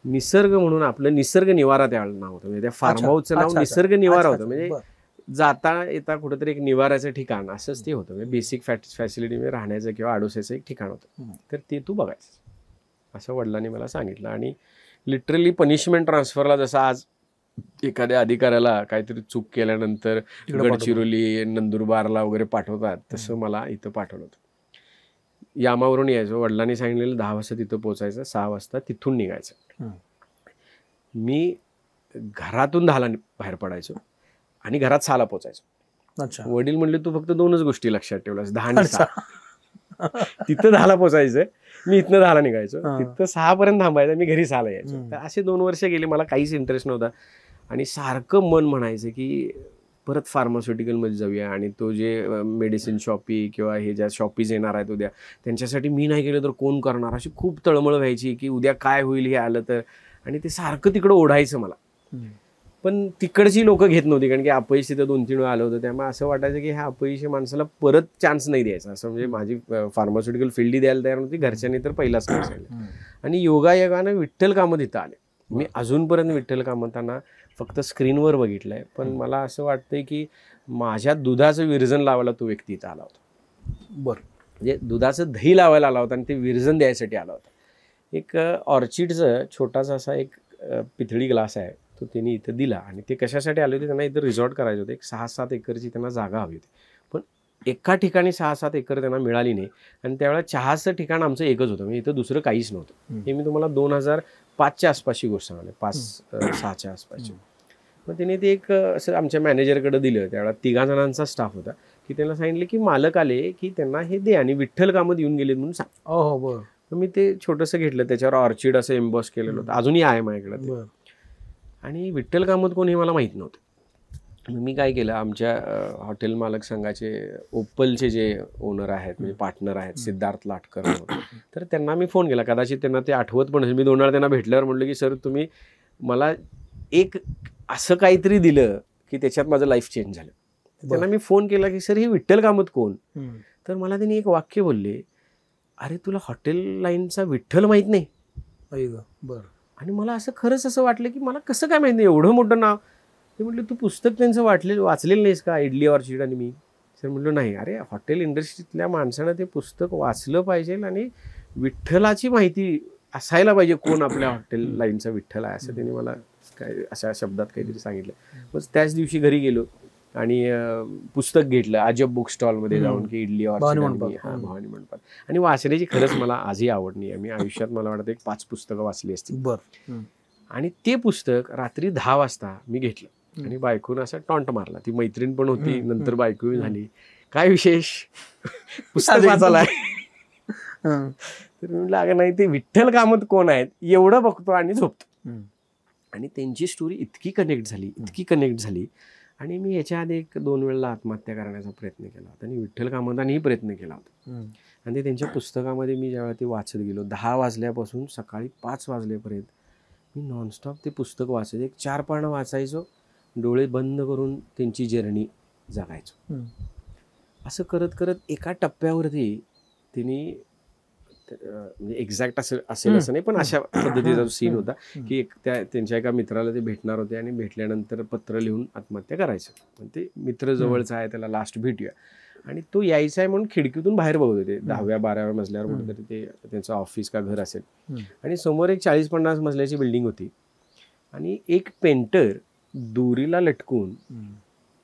निसर्ग म्हणून, आपलं निसर्ग निवारा त्यावेळेला नाव होतं, म्हणजे त्या फार्म हाऊसचं नाव निसर्ग निवारा होतं. म्हणजे जाता येता कुठेतरी एक निवाराचं ठिकाण असंच ते होतं, म्हणजे बेसिक फॅसिलिटी म्हणजे राहण्याचं किंवा आडोशाचं एक ठिकाण होतं. तर ते तू बघायचं असं वडिलांनी मला सांगितलं. आणि लिटरली पनिशमेंट ट्रान्सफरला जसं आज एखाद्या अधिकाऱ्याला काहीतरी चूक केल्यानंतर गडचिरोली नंदुरबारला वगैरे पाठवतात, तसं मला इथं पाठवलं होतं. यामावरून यायचं, वडिलांनी सांगितलेलं 10 वाजता तिथं पोचायचं, 6 वाजता तिथून निघायचं. मी घरातून 10ला बाहेर पडायचो आणि घरात 6ला पोचायचो. वडील म्हणले तू फक्त 2च गोष्टी लक्षात ठेवलास, 10 आणि 6. तिथं 10ला पोचायचं, मी इथनं 10ला निघायचो, तिथं 6 पर्यंत थांबायचं, मी घरी 6ला यायचो. तर असे 2 वर्ष गेले, मला काहीच इंटरेस्ट नव्हता आणि सारखं मन म्हणायचं की परत फार्मास्युटिकलमध्ये जाऊया आणि तो जे मेडिसिन शॉपी किंवा हे ज्या शॉपीज येणार आहेत उद्या त्यांच्यासाठी मी नाही गेलं तर कोण करणार, अशी खूप तळमळ व्हायची की उद्या काय होईल हे आलं तर. आणि ते सारखं तिकडं ओढायचं मला, पण तिकडची लोक घेत नव्हती कारण की अपयश तिथं 2-3 वेळा आलं होतं. त्यामुळे असं वाटायचं की ह्या अपयशी माणसाला परत चान्स नाही द्यायचा. असं म्हणजे माझी फार्मास्युटिकल फील्ड द्यायला तयार नव्हती, घरच्यांनी तर पहिलाच नाही सांगितलं. आणि योगायोगानं विठ्ठल कामत इथं आले. मी अजूनपर्यंत विठ्ठल कामतांना फक्त स्क्रीनवर बघितलंय, पण मला असं वाटतंय की माझ्या दुधाचं विरजन लावायला तो व्यक्ती इथं आला होता. म्हणजे दुधाचं दही लावायला आला होता आणि ते विरजन द्यायसाठी आला होता. एक ऑर्चिडचं छोटासा असा एक पितळी ग्लास आहे, तो त्यांनी इथं दिला. आणि ते कशासाठी आले होते, त्यांना इथं रिसॉर्ट करायचं होतं. एक 6-7 एकरची त्यांना जागा हवी होती, पण एका ठिकाणी 6-7 एकर त्यांना मिळाली नाही. आणि त्यावेळेला चहाचं ठिकाण आमचं एकच होतं, म्हणजे इथं दुसरं काहीच नव्हतं. हे मी तुम्हाला 2005च्या आसपासची गोष्ट सांगले, 5-6च्या आसपासची. मग त्यांनी ते एक असं आमच्या मॅनेजरकडे दिलं. त्यावेळेला 3 जणांचा स्टाफ होता, की त्यांना सांगितलं की मालक आले की त्यांना हे दे आणि विठ्ठल कामत येऊन गेले म्हणून सांग. मी ते छोटंसं घेतलं, त्याच्यावर ऑर्चिड असं एम्बॉस केलेलं होतं, अजूनही आहे माझ्याकडे. आणि विठ्ठल कामत कोण हे मला माहीत नव्हतं. मी काय केलं, आमच्या हॉटेल मालक संघाचे ओप्पलचे जे ओनर आहेत म्हणजे पार्टनर आहेत, सिद्धार्थ लाटकर म्हणून, तर त्यांना मी फोन केला. कदाचित त्यांना ते आठवत पण असेल. मी 2 वेळा त्यांना भेटल्यावर म्हटलं की सर तुम्ही मला एक असं काहीतरी दिलं की त्याच्यात माझं लाईफ चेंज झालं. त्यांना मी फोन केला की सर हे विठ्ठल कामत कोण. तर मला त्यांनी एक वाक्य बोलले, अरे तुला हॉटेल लाईनचा विठ्ठल माहीत नाही. आणि मला असं खरंच असं वाटलं की मला कसं काय माहीत नाही, एवढं मोठं नाव. ते म्हटलं तू पुस्तक त्यांचं वाचलेलं नाहीस का, इडली ऑर्चिड. आणि मी सर म्हटलं नाही. अरे हॉटेल इंडस्ट्रीतल्या माणसानं ते पुस्तक वाचलं पाहिजे आणि विठ्ठलाची माहिती असायला पाहिजे, कोण आपल्या हॉटेल लाईनचा विठ्ठल आहे, असं त्यांनी मला काय अशा शब्दात काहीतरी सांगितलं. मग त्याच दिवशी घरी गेलो आणि पुस्तक घेतलं अजब बुक स्टॉलमध्ये जाऊन की इडली ऑर्चिड भवानी मंडपात. आणि वाचण्याची खरंच मला आजही आवड नाही आहे. मी आयुष्यात मला वाटतं एक 5 पुस्तकं वाचली असतील. आणि ते पुस्तक रात्री 10 वाजता मी घेतलं आणि बायकोनं असा टॉन्ट मारला. ती मैत्रीण पण होती, नंतर बायको झाली. काय विशेष पुस्तक वाचायला. तर मी म्हटलं अगं नाही, ते विठ्ठल कामत कोण आहेत एवढं बघतो आणि झोपतो. आणि त्यांची स्टोरी इतकी कनेक्ट झाली आणि मी याच्या आधी 1-2 वेळेला आत्महत्या करण्याचा प्रयत्न केला होता आणि विठ्ठल कामतांनीही प्रयत्न केला होता. आणि ते त्यांच्या पुस्तकामध्ये मी ज्यावेळेला ते वाचत गेलो, 10 वाजल्यापासून सकाळी 5 वाजल्यापर्यंत मी नॉनस्टॉप ते पुस्तक वाचायचं. एक 4 पानं वाचायचो, डोळे बंद करून त्यांची जर्नी जगायचो. असं करत करत एका टप्प्यावरती तिने म्हणजे एक्झॅक्ट असेल असं नाही, पण अशा पद्धतीचा जो सीन होता की त्यांच्या एका मित्राला ते भेटणार होते आणि भेटल्यानंतर पत्र लिहून आत्महत्या करायचं. पण ते मित्र जवळचा आहे, त्याला लास्ट भेटूया, आणि तो यायचा आहे म्हणून खिडकीतून बाहेर बघत होते. 10व्या-12व्या मजल्यावर कुठेतरी ते त्यांचं ऑफिस का घर असेल, आणि समोर एक 40-50 मजल्याची बिल्डिंग होती, आणि एक पेंटर दोरीला लटकून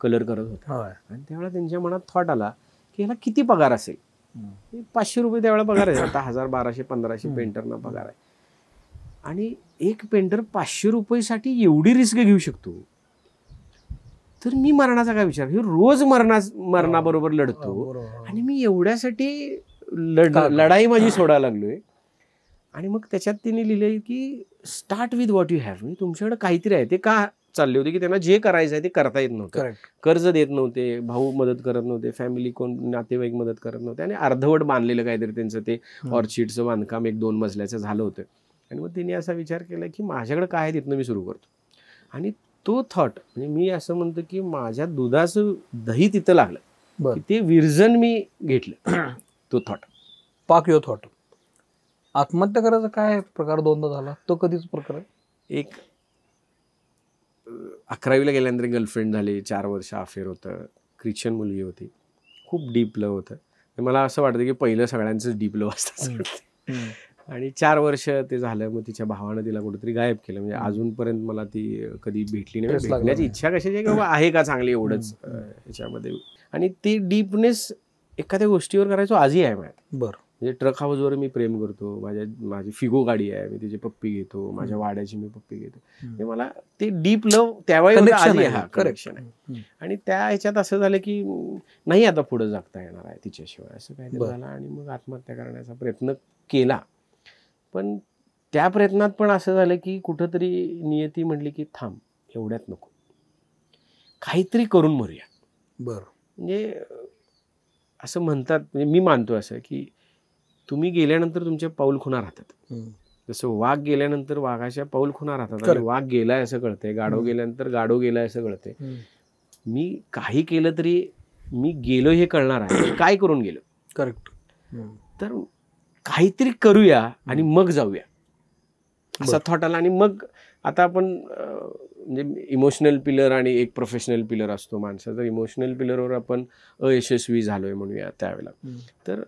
कलर करत होता. आणि त्यावेळेला त्यांच्या मनात थॉट आला की ह्याला किती पगार असेल. 500 रुपये त्यावेळेला पगार आहे, आता 1000, 1200, 1500 पेंटरना पगार आहे. आणि एक पेंटर 500 रुपयेसाठी एवढी रिस्क घेऊ शकतो, तर मी मरणाचा काय विचार, हे रोज मरणाबरोबर लढतो, आणि मी एवढ्यासाठी लढाई माझी सोडायला लागलोय. आणि मग त्याच्यात तिने लिहिलंय की start with what you have. म्हणजे तुमच्याकडे काहीतरी आहे. ते का चालले होते की त्यांना जे करायचं आहे ते करता येत नव्हतं, कर्ज देत नव्हते, भाऊ मदत करत नव्हते, फॅमिली कोण नातेवाईक मदत करत नव्हते, आणि अर्धवट बांधलेलं काहीतरी त्यांचं ते ऑर्चिडचं बांधकाम 1-2 मजल्याचं झालं होतं. आणि मग तिने असा विचार केला की माझ्याकडे काय आहे तिथनं मी सुरू करतो. आणि तो थॉट, म्हणजे मी असं म्हणतो की माझ्या दुधाचं दही तिथं लागलं, की ते विरजन मी घेतलं. तो थॉट, पाक यो थॉट. आत्महत्या करायचा काय प्रकार दोनदा झाला, तो कधीच प्रकार आहे? एक 11वीला गेल्यानंतर गर्लफ्रेंड झाली, 4 वर्ष अफेअर होतं, ख्रिश्चन मुलगी होती, खूप डीप लव्ह होतं. मला असं वाटतं की पहिलं सगळ्यांचंच डीप लव्ह असतं. आणि 4 वर्ष ते झालं, मग तिच्या भावानं तिला कुठेतरी गायब केलं. म्हणजे अजूनपर्यंत मला ती कधी भेटली नाही. भेटण्याची इच्छा कशाची आहे, किंवा आहे का चांगली एवढंच ह्याच्यामध्ये. आणि ती डीपनेस एखाद्या गोष्टीवर करायचो आजही आहे माझ्यात. बरं. म्हणजे ट्रक हाऊसवर मी प्रेम करतो, माझी फिगो गाडी आहे, मी तिची पप्पी घेतो, माझ्या वाड्याची मी पप्पी घेतो. म्हणजे मला ते डीप लव्ह त्यावेळी कनेक्शन आहे. आणि त्या ह्याच्यात असं झालं की नाही आता पुढे जगता येणार आहे तिच्याशिवाय, असं काहीतरी झालं. आणि मग आत्महत्या करण्याचा प्रयत्न केला. पण त्या प्रयत्नात पण असं झालं की कुठंतरी नियती म्हटली की थांब, एवढ्यात नको, काहीतरी करून मरूया. बरं. म्हणजे असं म्हणतात, म्हणजे मी मानतो असं की तुम्ही गेल्यानंतर तुमचे पाऊल खुणा राहतात. जसं वाघ गेल्यानंतर वाघाच्या पाऊल खुणा राहतात, आणि वाघ गेलाय असं कळतंय, गाढव गेल्यानंतर गाढव गेलाय असं कळतंय. मी काही केलं तरी मी गेलो हे कळणार आहे, काय करून गेलो. करेक्ट. तर काहीतरी करूया आणि मग जाऊया असा थॉट आला. आणि मग आता आपण म्हणजे इमोशनल पिलर आणि एक प्रोफेशनल पिलर असतो माणसाचा. इमोशनल पिलरवर आपण अयशस्वी झालोय म्हणूया त्यावेळेला, तर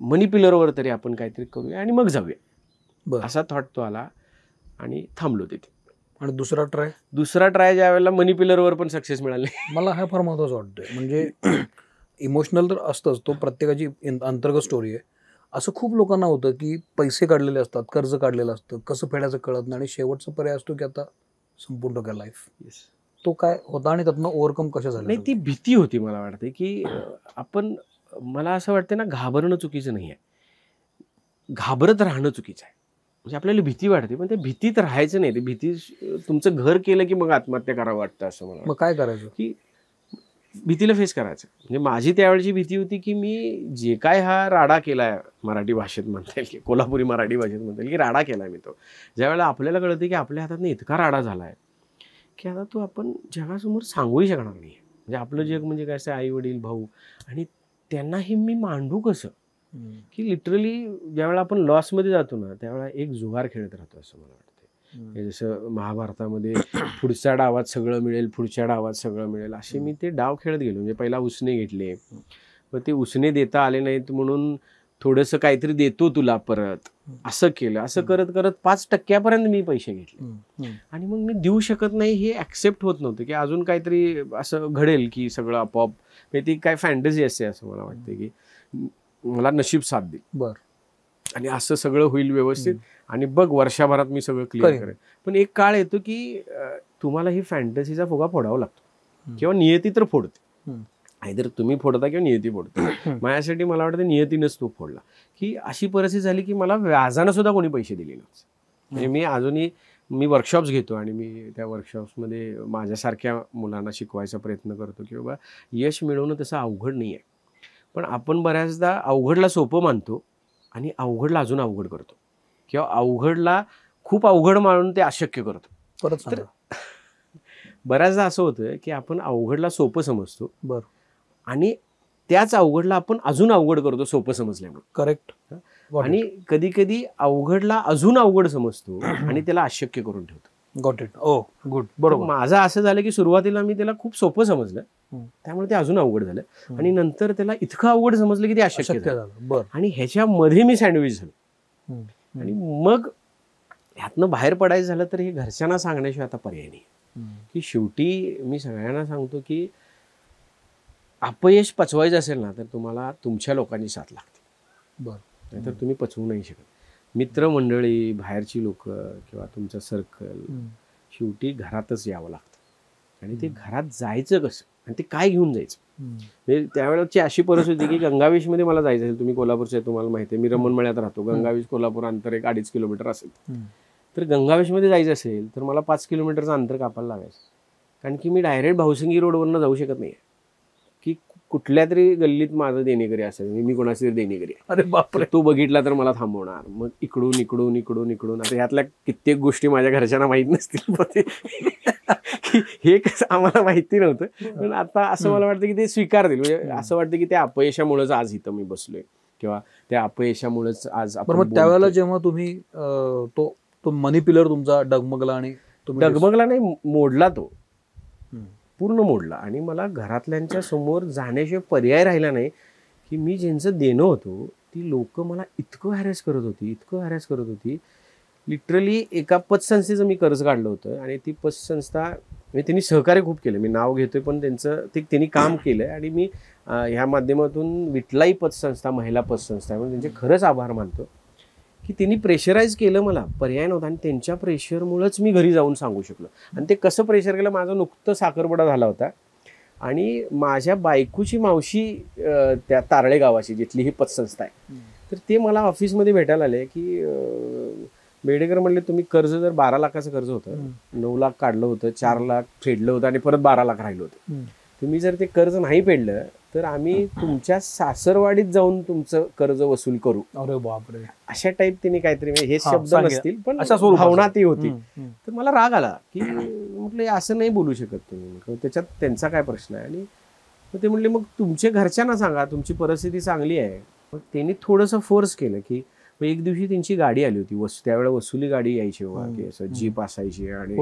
मनी पिलरवर तरी आपण काहीतरी करूया आणि मग जाऊया, असा थॉट तो आला. आणि थांबलो तिथे. आणि दुसरा ट्राय ज्या वेळेला मनी पिलरवर पण सक्सेस मिळाली. मला हा फार महत्त्वाचं वाटतंय. म्हणजे इमोशनल तर असतंच, तो प्रत्येकाची अंतर्गत स्टोरी आहे. असं खूप लोकांना होतं की पैसे काढलेले असतात, कर्ज काढलेलं असतं, कसं फेडायचं कळत नाही, आणि शेवटचा पर्याय असतो की आता संपूर्ण टाका लाईफ. तो काय होता आणि त्यातनं ओव्हरकम कसं झालं? नाही, ती भीती होती. मला वाटते की मला असं वाटतं ना, घाबरणं चुकीचं नाही आहे, घाबरत राहणं चुकीचं आहे. म्हणजे आपल्याला भीती वाटते, पण त्या भीतीत राहायचं नाही. ते भीती तुमचं घर केलं की मग आत्महत्या करावं वाटतं असं मला. मग काय करायचं? की भीतीला फेस करायचं. म्हणजे माझी त्यावेळची भीती होती की मी जे काय हा राडा केलाय, मराठी भाषेत म्हणता येईल की कोल्हापुरी मराठी भाषेत म्हणता येईल की राडा केलाय मी, तो ज्यावेळेला आपल्याला कळते की आपल्या हातात इतका राडा झालाय की आता तो आपण जगासमोर सांगूही शकणार नाही. म्हणजे आपलं जग म्हणजे काय असं, आई वडील, भाऊ, आणि त्यांना हे मी मांडू कसं, की लिटरली ज्यावेळेला आपण लॉसमध्ये जातो ना, त्यावेळेला एक जुगार खेळत राहतो असं मला वाटतं. जसं महाभारतामध्ये पुढच्या डावात सगळं मिळेल, पुढच्या डावात सगळं मिळेल, असे मी ते डाव खेळत गेलो. म्हणजे पहिला उसने घेतले, मग ते उसने देता आले नाहीत म्हणून थोडंसं काहीतरी देतो तुला परत, असं केलं. असं करत करत 5% मी पैसे घेतले. आणि मग मी देऊ शकत नाही हे ऍक्सेप्ट होत नव्हतं की अजून काहीतरी असं घडेल की सगळं आपोआप. ती काय फॅन्टझी असते असं मला वाटतं की मला नशीब साथ देईल. बरं. आणि असं सगळं होईल व्यवस्थित, आणि बघ वर्षभरात मी सगळं क्लिअर करेन. पण एक काळ येतो की तुम्हाला ही फॅन्टसीचा फुगा फोडावा लागतो, किंवा नियती तर फोडते. आयदर तुम्ही फोडता किंवा नियती फोडते. माझ्यासाठी मला वाटतं नियतीनंच तो फोडला. की अशी परिस्थिती झाली की मला व्याजानं सुद्धा कोणी पैसे दिले नव्हते. म्हणजे मी अजूनही वर्कशॉप्स घेतो, आणि मी त्या वर्कशॉप्समध्ये माझ्यासारख्या मुलांना शिकवायचा प्रयत्न करतो की बाबा यश मिळवणं तसं अवघड नाही आहे. पण आपण बऱ्याचदा अवघडला सोपं मानतो आणि अवघडला अजून अवघड करतो, किंवा अवघडला खूप अवघड मानून ते अशक्य करतो. तर बऱ्याचदा असं होतं की आपण अवघडला सोपं समजतो, बरं, आणि त्याच अवघडला आपण अजून अवघड करतो सोपं समजल्यामुळे. करेक्ट. आणि कधी कधी अवघडला अजून अवघड समजतो आणि त्याला अशक्य करून ठेवतो. Got it. Oh good. बरोबर. माझं असं झालं की सुरुवातीला मी त्याला खूप सोपं समजलं, त्यामुळे ते अजून अवघड झालं आणि नंतर त्याला इतकं अवघड समजलं की ते अशक्य झालं. बरं. आणि ह्याच्यामध्ये मी सँडविच झालो. आणि मग ह्यातनं बाहेर पडायचं झालं तर हे घरच्यांना सांगण्याशिवाय आता पर्याय नाही. की शेवटी मी सगळ्यांना सांगतो की अपयश पचवायचं असेल ना तर तुम्हाला तुमच्या लोकांची साथ लागते. बरं. नाहीतर तुम्ही पचवू नाही शकत. मित्रमंडळी, बाहेरची लोक किंवा तुमचं सर्कल, शेवटी घरातच यावं लागतं. आणि ते घरात जायचं कसं आणि ते काय घेऊन जायचं. म्हणजे त्यावेळेची अशी परिस्थिती की गंगावेशमध्ये मला जायचं असेल, तुम्ही कोल्हापूरचे तुम्हाला माहिती आहे, मी रमणमळ्यात राहतो, गंगावेश कोल्हापूर अंतर एक 2.5 किलोमीटर असेल. तर गंगावेशमध्ये जायचं असेल तर मला 5 किलोमीटरचं अंतर कापायला लागायचं. कारण की मी डायरेक्ट भाऊसिंगी रोडवरनं जाऊ शकत नाही. की कुठल्या तरी गल्लीत माझं देणेकरी असेल, मी कोणाची तरी देणेकरी आहे, अरे बापरे, तो बघितला तर मला थांबवणार. मग इकडून इकडून इकडून इकडून आता ह्यातल्या कित्येक गोष्टी माझ्या घरच्यांना माहीत नसतील. हे कसं आम्हाला माहिती नव्हतं, पण आता असं मला वाटतं की ते स्वीकारतील. म्हणजे असं वाटतं की त्या अपयशामुळेच आज इथं मी बसलोय किंवा त्या अपयशामुळेच आज आपण. मग त्यावेळेला जेव्हा तुम्ही तो मनी पिलर तुमचा डगमगला आणि डगमगला नाही, मोडला, तो पूर्ण मोडला. आणि मला घरातल्यांच्या समोर जाण्याशिवाय पर्याय राहिला नाही की मी ज्यांचं देणं होतो ती लोक मला इतकं हॅरेस करत होती. लिटरली एका पतसंस्थेचं मी कर्ज काढलं होतं आणि ती पतसंस्था म्हणजे त्यांनी सहकार्य खूप केलं, मी नाव घेतोय पण त्यांचं ते त्यांनी काम केलं. आणि मी ह्या माध्यमातून विठलाई पतसंस्था, महिला पतसंस्था, म्हणून त्यांचे खरंच आभार मानतो की त्यांनी प्रेशराईज केलं, मला पर्याय नव्हता. आणि त्यांच्या प्रेशरमुळंच मी घरी जाऊन सांगू शकलो. आणि ते कसं प्रेशर केलं, माझं नुकतं साखरपुडा झाला होता आणि माझ्या बायकोची मावशी त्या तारळे गावाची जिथली ही पतसंस्था आहे, तर ते मला ऑफिसमध्ये भेटायला आले की बेडेकर म्हणले तुम्ही कर्ज जर 12 लाखाचं कर्ज होतं, 9 लाख काढलं होतं, 4 लाख फेडलं होतं आणि परत 12 लाख राहिलं होतं, तुम्ही जर ते कर्ज नाही फेडलं तर आम्ही तुमच्या सासरवाडीत जाऊन तुमचं कर्ज वसूल करू. अरे बापरे, अशा टाईप त्यांनी काहीतरी, हे शब्द नसतील पण भावना ती होती. तर मला राग आला की म्हटलं असं नाही बोलू शकत तुम्ही, म्हटलं त्याच्यात त्यांचा काय प्रश्न आहे. आणि मग ते म्हटले मग तुमच्या घरच्यांना सांगा तुमची परिस्थिती चांगली आहे. मग त्यांनी थोडंसं फोर्स केलं की एक दिवशी त्यांची गाडी आली होती, त्यावेळेला वसुली गाडी यायची बघा, की असं जीप असायची आणि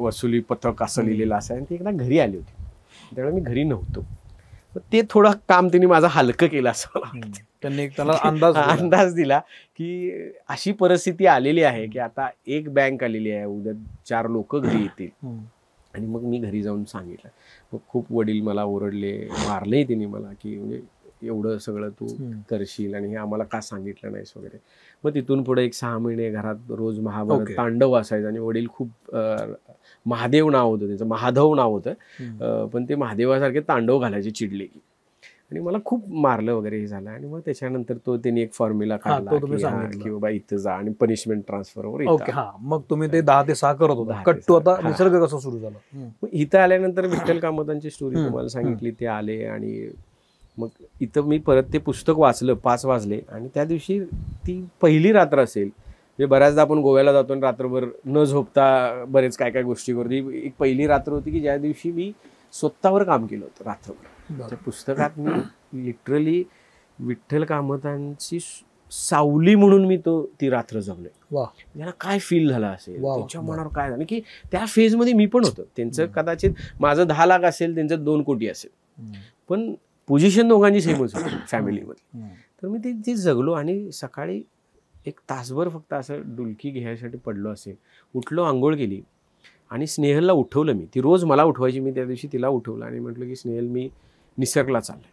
वसुली पथक असं लिहिलेलं असायचं. आणि ती एकदा घरी आली होती, त्यावेळेला मी घरी नव्हतो. ते थोडं काम त्यांनी माझं हलकं केलं असं मला वाटतं. त्यांनी त्याला अंदाज दिला की अशी परिस्थिती आलेली आहे की आता एक बँक आलेली आहे, उद्या 4 लोक घरी येतील. आणि मग मी घरी जाऊन सांगितलं. मग खूप वडील मला ओरडले, मारले त्यांनी मला की म्हणजे एवढं सगळं तू करशील आणि हे आम्हाला का सांगितलं नाहीस वगैरे. मग तिथून पुढे एक 6 महिने घरात रोज महाभारत तांडव असायचं. आणि वडील खूप महादेव नाव होतं त्यांचं, महाधव नाव होतं, पण ते महादेवासारखे तांडव घालायचे चिडले की. आणि मला खूप मारलं वगैरे हे झालं. आणि मग त्याच्यानंतर तो त्यांनी एक फॉर्म्युला काढला की बाबा इथं जा आणि पनिशमेंट ट्रान्सफर वर. मग तुम्ही ते 10 ते 6 करत होता. कट्टू आता निसर्ग कसं सुरू झालं. इथं आल्यानंतर विठ्ठल कामतांची स्टोरी तुम्हाला सांगितली, ते आले. आणि मग इथं मी परत ते पुस्तक वाचलं, 5 वाजले. आणि त्या दिवशी ती पहिली रात्र असेल, म्हणजे बऱ्याचदा आपण गोव्याला जातो आणि रात्रभर न झोपता बरेच काय काय गोष्टी करतो. एक पहिली रात्र होती की ज्या दिवशी मी स्वतःवर काम केलं होतं रात्रभर. त्या पुस्तकात मी लिटरली विठ्ठल कामतांची सावली म्हणून मी ती रात्र जगलोय. मला काय फील झालं असेल, त्यांच्या मनावर काय झालं की त्या फेजमध्ये मी पण होतो. त्यांचं कदाचित माझं 10 लाख असेल, त्यांचं 2 कोटी असेल, पण पोझिशन दोघांची सेमच होती फॅमिलीमध्ये. तर मी ते जगलो. आणि सकाळी 1 तासभर फक्त असं डुलकी घ्यायसाठी पडलो असेल, उठलो, आंघोळ केली आणि स्नेहलला उठवलं मी. ती रोज मला उठवायची, मी त्या दिवशी तिला उठवलं आणि म्हटलं की स्नेहल मी निसर्गला चाललोय.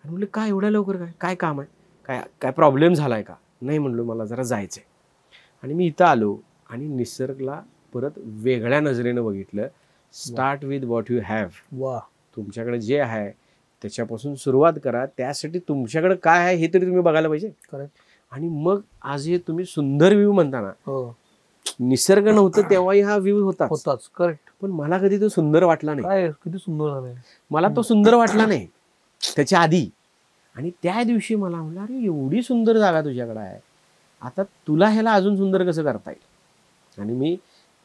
आणि म्हटलं काय एवढ्या लवकर, काय काम आहे, काय प्रॉब्लेम झाला आहे का. नाही म्हणलो मला जरा जायचं आहे. आणि मी इथं आलो आणि निसर्गला परत वेगळ्या नजरेनं बघितलं. Start with what you have. तुमच्याकडे जे आहे त्याच्यापासून सुरुवात करा. त्यासाठी तुमच्याकडे काय आहे हे तरी तुम्ही बघायला पाहिजे. आणि मग आज हे तुम्ही सुंदर व्ह्यू म्हणता ना, निसर्ग नव्हतं तेव्हाही हा व्ह्यू होताच. करेक्ट. पण मला कधी तो सुंदर वाटला नाही. किती सुंदर झालाय. मला तो सुंदर वाटला नाही त्याच्या आधी. आणि त्या दिवशी मला म्हणलं अरे एवढी सुंदर जागा तुझ्याकडे आहे, आता तुला ह्याला अजून सुंदर कसं करता येईल. आणि मी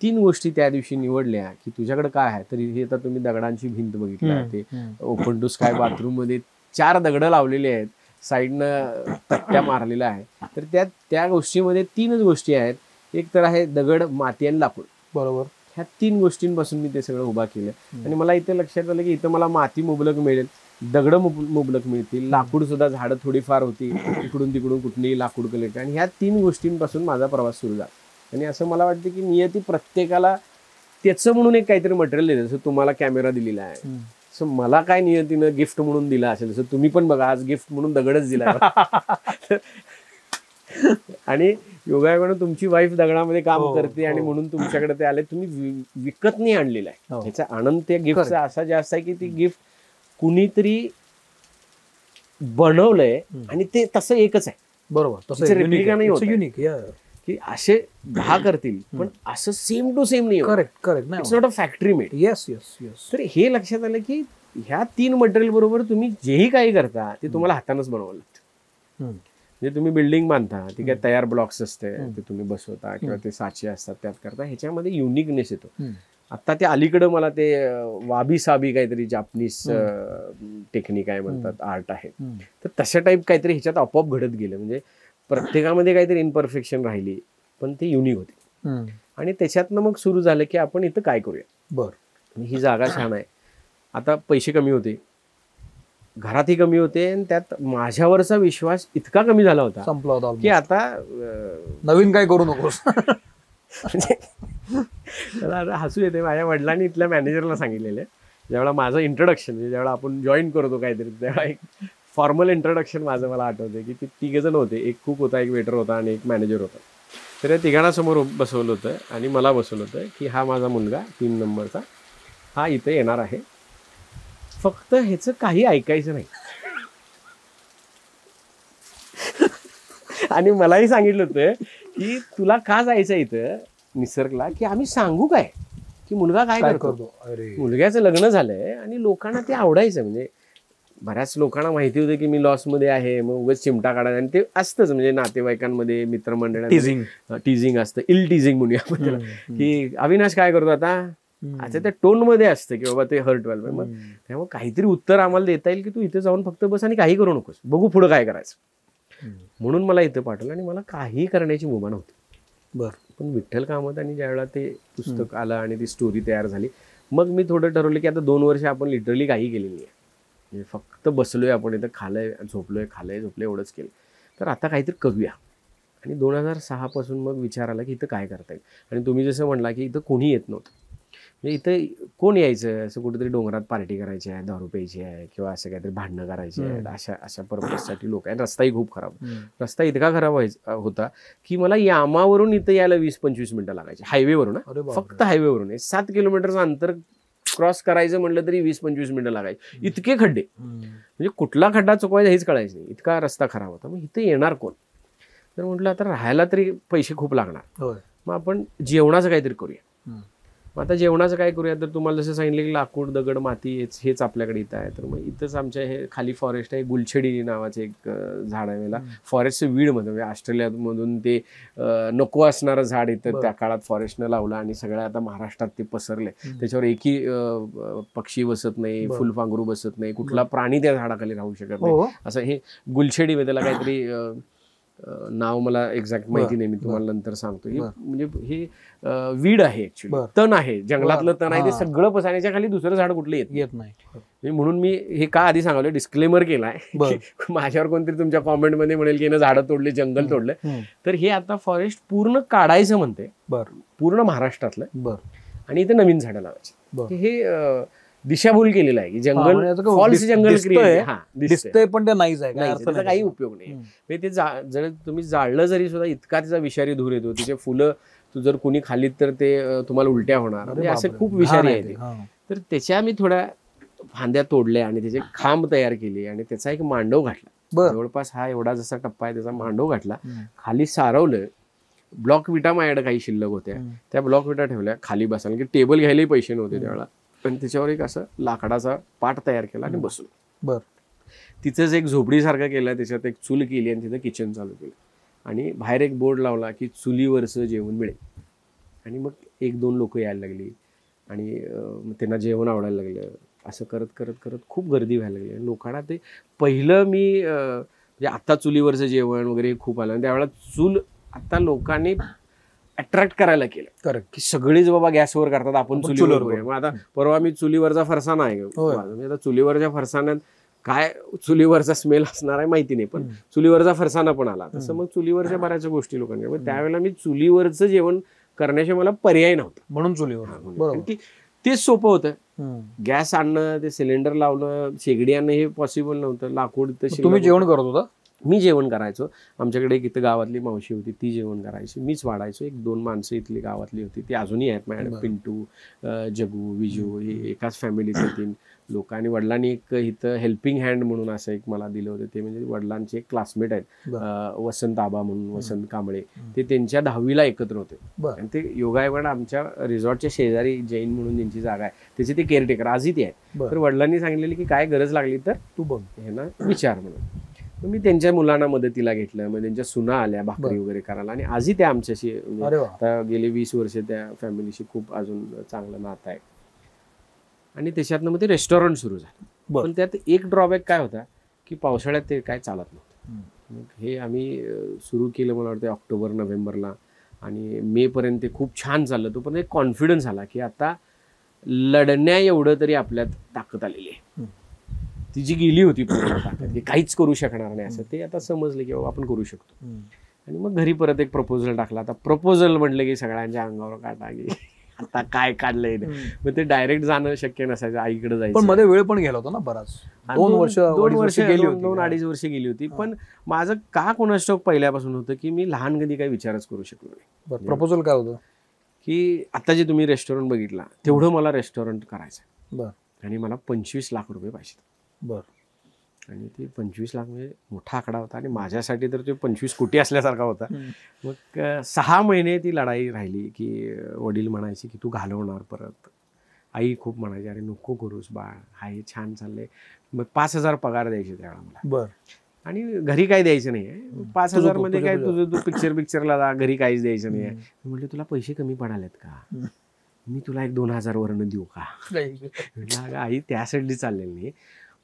3 गोष्टी त्या दिवशी निवडल्या की तुझ्याकडे काय आहे. तरी हे आता तुम्ही दगडांची भिंत बघितली, ते ओपन टू स्काय बाथरूम मध्ये 4 दगडं लावलेली आहेत, साईडनं तट्ट्या मारलेल्या आहे. तर त्या गोष्टीमध्ये 3च गोष्टी आहेत. एक तर आहे दगड, माती आणि लाकूड. बरोबर. ह्या 3 गोष्टींपासून मी ते सगळं उभा केलं. आणि मला इथे लक्षात आलं की इथं मला माती मुबलक मिळेल, दगड मुबलक मिळतील, लाकूड सुद्धा झाडं थोडीफार होती, इकडून तिकडून कुठलीही लाकूड कलेक्ट. आणि ह्या 3 गोष्टींपासून माझा प्रवास सुरू झाला. आणि असं मला वाटतं की नियती प्रत्येकाला त्याचं म्हणून एक काहीतरी मटेरियल देतं. जसं तुम्हाला कॅमेरा दिलेला आहे, सो मला काय नियतीनं गिफ्ट म्हणून दिला असेल, जसं तुम्ही पण बघा आज गिफ्ट म्हणून दगडच दिला. आणि योगायोगानं तुमची वाईफ दगडामध्ये काम करते आणि म्हणून तुमच्याकडे ते आले. तुम्ही विकत नाही आणलेलं आहे. ह्याचा आनंद त्या गिफ्टचा असा जास्त आहे की ती गिफ्ट कुणीतरी बनवलंय आणि ते तसं एकच आहे. बरोबर. तसं रेप्लिका नाही होत युनिक की असे 10 करतील पण असं सेम टू सेम नाही. Correct it's not a factory made. Yes yes yes. तर हे लक्षात आलं की ह्या 3 मटेरियल बरोबर तुम्ही जेही काही करता ते तुम्हाला हातानंच बनवावं लागतं. म्हणजे तुम्ही बिल्डिंग बांधता, ती काय तयार ब्लॉक्स असते ते तुम्ही बसवता किंवा ते साचे असतात त्यात करता, ह्याच्यामध्ये युनिकनेस येतो. आता ते अलीकडं मला ते वाबी साबी काहीतरी जापनीज टेक्निक आहे म्हणतात, आर्ट आहे, तर तशा टाईप काहीतरी ह्याच्यात आपोआप घडत गेलं. म्हणजे प्रत्येकामध्ये काहीतरी इम्परफेक्शन राहिली पण ते युनिक होते. आणि त्याच्यातनं मग सुरू झालं की आपण इथं काय करूया. बरं. ही जागा छान आहे. आता पैसे कमी होते, घरातही कमी होते, आणि त्यात माझ्यावरचा विश्वास इतका कमी झाला होता संपला होता की आता नवीन काय करू नकोस. मला आता हसू येते. माझ्या वडिलांनी इथल्या मॅनेजरला सांगितलेलं आहे, ज्यावेळेला माझं इंट्रोडक्शन म्हणजे ज्यावेळेला आपण जॉईन करतो काहीतरी, त्यावेळेला एक फॉर्मल इंट्रोडक्शन माझं मला आठवते की ते 3 जण होते. एक कुक होता, एक वेटर होता आणि एक मॅनेजर होता. तर या तिघांनासमोर बसवलं होतं आणि मला बसवलं होतं की हा माझा मुलगा 3 नंबरचा, हा इथे येणार आहे, फक्त ह्याचं काही ऐकायचं नाही. आणि मलाही सांगितलं होतं की तुला का जायचं इथं निसर्गला, की आम्ही सांगू काय की मुलगा काय करतो. मुलग्याचं लग्न झालंय आणि लोकांना ते आवडायचं. म्हणजे बऱ्याच लोकांना माहिती होतं की मी लॉसमध्ये आहे, मग उगाच चिमटा काढायला, आणि ते असतंच म्हणजे नातेवाईकांमध्ये मित्रमंडळात टीझिंग असतं, इल टीझिंग म्हणूया आपण त्याला, की अविनाश काय करतो आता. अच्छा, त्या टोन मध्ये असतं की बाबा ते हर्ट व्हायला. मग त्यामुळे काहीतरी उत्तर आम्हाला देता येईल की तू इथे जाऊन फक्त बस आणि काही करू नकोस, बघू पुढं काय करायचं. म्हणून मला इथं पाठवलं आणि मला काही करण्याची मुभा नव्हती. बरं. पण विठ्ठल कामत आणि ज्यावेळेला ते पुस्तक आलं आणि ती स्टोरी तयार झाली, मग मी थोडं ठरवलं की आता 2 वर्ष आपण लिटरली काही केलेली आहे. म्हणजे फक्त बसलोय आपण इथं, खालंय झोपलोय, खालंय झोपलोय, एवढंच केलं. तर आता काहीतरी करूया. आणि 2006 पासून मग विचार आला की इथं काय करता येईल. आणि तुम्ही जसं म्हणला की इथं कोणी येत नव्हतं. म्हणजे इथं कोण यायचं, असं कुठेतरी डोंगरात पार्टी करायची आहे, दारू प्यायची आहे किंवा असं काहीतरी भांडणं करायची आहे, अशा पर्पजसाठी लोक आहेत. रस्ताही खूप खराब. रस्ता इतका खराब होता की मला यामावरून इथं यायला 20-25 मिनिटं लागायची, हायवेवरून. फक्त हायवेवरून 7 किलोमीटरचं अंतर क्रॉस करायचं म्हटलं तरी 20-25 मिनिटं लागायची. इतके खड्डे, म्हणजे कुठला खड्डा चुकवायचा हेच कळायचं नाही, इतका रस्ता खराब होता. मग इथं येणार कोण. तर म्हटलं आता राहायला तरी पैसे खूप लागणार, मग आपण जेवणाचं काहीतरी करूया. मग आता जेवणाचं काय करूया, तर तुम्हाला जसं सांगितलं की लाकूड, दगड, माती हेच आपल्याकडे इथं आहे. तर मग इथंच आमच्या हे खाली फॉरेस्ट आहे, गुलछडी नावाचं एक झाड आहे. मला फॉरेस्टचं वीड म्हणतो, म्हणजे ऑस्ट्रेलियामधून ते नको असणारं झाड इथं त्या काळात फॉरेस्टनं लावलं आणि सगळं आता महाराष्ट्रात ते पसरले. त्याच्यावर एकही पक्षी बसत नाही, फुलपांखरू बसत नाही, कुठला प्राणी त्या झाडाखाली राहू शकत नाही. असं हे गुलछडी, त्याला काहीतरी नाव मला एक्झॅक्ट माहिती नाही, मी तुम्हाला नंतर सांगतो. हे म्हणजे हे वीड आहे ऍक्च्युली, तण आहे, जंगलातलं तण आहे. ते सगळं पसरण्याच्या खाली दुसरं झाड कुठलं येत नाही. म्हणून मी हे का आधी सांगलं, डिस्क्लेमर केलाय. माझ्यावर कोणतरी तुमच्या कॉमेंटमध्ये म्हणेल की झाडं तोडले, जंगल तोडलं. तर हे आता फॉरेस्ट पूर्ण काढायचं म्हणते, पूर्ण महाराष्ट्रातलं, आणि इथे नवीन झाडं लावायची. हे दिशाभूल केलेला आहे की जंगल, फॉल्स जंगल दिसतंय पण ते नाहीच आहे, त्याचा काही उपयोग नाही. ते जर तुम्ही जाळलं जरी सुद्धा इतका त्याचा विषारी धूर येतो. तिचे फुलं तू जर कोणी खालीत तर ते तुम्हाला उलट्या होणार, म्हणजे असं खूप विषारी आहे ते. तर त्याच्या मी थोड्या फांद्या तोडल्या आणि त्याचे खांब तयार केले आणि त्याचा एक मांडव घातला. जवळपास हा एवढा जसा टप्पा आहे त्याचा मांडव घातला, खाली सारवलं. ब्लॉक विटा माझ्याकडे काही शिल्लक होत्या, त्या ब्लॉक विटा ठेवल्या खाली बसायला, की टेबल घ्यायलाही पैसे नव्हते त्यावेळेला. पण त्याच्यावर एक असं लाकडाचा पाट तयार केला आणि बसलो. तिथंच एक झोपडीसारखं केलं, त्याच्यात एक चूल केली आणि तिथं किचन चालू केलं. आणि बाहेर एक बोर्ड लावला की चुलीवरचं जेवण मिळेल. आणि मग 1-2 लोक यायला लागली आणि त्यांना जेवण आवडायला लागलं. असं करत करत करत खूप गर्दी व्हायला लागली. लोकांना ते पहिलं मी म्हणजे आता चुलीवरचं जेवण वगैरे खूप आलं, त्यावेळेला चूल आता लोकांनी अट्रॅक्ट करायला केलं. करेक्ट. की सगळेच बाबा गॅसवर करतात, आपण चुलीवर करूया. करूया. मग आता परवा मी चुलीवरचा फरसाणा आहे, आता चुलीवरच्या फरसाण्यात काय चुलीवरचा स्मेल असणार आहे माहिती नाही, पण चुलीवरचा फरसाणा पण आला. तसं मग चुलीवरच्या बऱ्याचशा गोष्टी लोकांच्या, मग त्यावेळेला मी चुलीवरचं जेवण करण्याशिवाय मला पर्याय नव्हता, म्हणून चुलीवर. कारण की तेच सोपं होतं. गॅस आणणं, ते सिलेंडर लावणं, शेगडी आणणं हे पॉसिबल नव्हतं. लाकूड तुम्ही जेवण करत होता? मी जेवण करायचो. आमच्याकडे एक इथं गावातली मावशी होती, ती जेवण करायची, मीच वाढायचो. 1-2 माणसं इथली गावातली होती, ती अजूनही आहेत माझ्याकडे, पिंटू, जगू, विजू, हे एकाच फॅमिलीचे 3 लोक. आणि वडिलांनी एक इथं हेल्पिंग हँड म्हणून असं एक मला दिलं होतं. ते म्हणजे वडिलांचे एक क्लासमेट आहेत, वसंत आबा म्हणून, वसंत कांबळे. ते त्यांच्या 10वीला एकत्र होते आणि ते योगायोगाने आमच्या रिसॉर्टच्या शेजारी जैन म्हणून ज्यांची जागा आहे त्याचे ते केअरटेकर आजही ते आहेत. तर वडिलांनी सांगितलेली की काय गरज लागली तर तू बघ, हे ना विचार म्हणून. मी त्यांच्या मुलांना मदतीला घेतलं, मग त्यांच्या सुना आल्या भाकरी वगैरे करायला, आणि आजही त्या आमच्याशी आता गेले 20 वर्ष त्या फॅमिलीशी खूप अजून चांगलं नातं आहे. आणि त्याच्यातनं मग ते रेस्टॉरंट सुरू झालं. पण त्यात एक ड्रॉबॅक काय होता की पावसाळ्यात ते काय चालत नव्हतं. मग हे आम्ही सुरू केलं मला वाटतं ऑक्टोबर-नोव्हेंबरला, आणि मे पर्यंत ते खूप छान चाललं. तो पण एक कॉन्फिडन्स आला की आता लढण्या एवढं तरी आपल्यात ताकद आलेली आहे. ती जी गेली होती ताकद, काहीच करू शकणार नाही असं, ते आता समजलं की बाबा आपण करू शकतो. आणि मग घरी परत एक प्रपोजल टाकला. आता प्रपोजल म्हटलं की सगळ्यांच्या अंगावर काटा की आता काय काढलंय, मग ते डायरेक्ट जाणं शक्य नसायचं, आईकडे जायचं. पण मध्ये वेळ पण गेला होता ना बराच, 2 वर्ष 2-2.5 वर्ष गेली होती. पण माझं का कोणास ठाऊक पहिल्यापासून होतं की मी लहान कधी काही विचारच करू शकलो नाही. प्रपोजल काय होतं की आता जे तुम्ही रेस्टॉरंट बघितला तेवढं मला रेस्टॉरंट करायचं, बर, आणि मला 25 लाख रुपये पाहिजे. बर. आणि ते 25 लाख म्हणजे मोठा आकडा होता, आणि माझ्यासाठी तर ते 25 कोटी असल्यासारखा होता. मग 6 महिने ती लढाई राहिली की वडील म्हणायचे की तू घालवणार परत, आई खूप म्हणायची अरे नको करूस बाळ, हा हे छान चाललंय. मग 5,000 पगार द्यायचे त्यावेळेला मला, बर, आणि घरी काही द्यायचं नाही. 5,000 मध्ये काय तुझं तू पिक्चरला जा, घरी काहीच द्यायचं नाही. म्हटलं तुला पैसे कमी पडालेत का, मी तुला 1-2 हजार वरनं देऊ का. म्हटलं आई त्यासाठी चाललेलं नाही,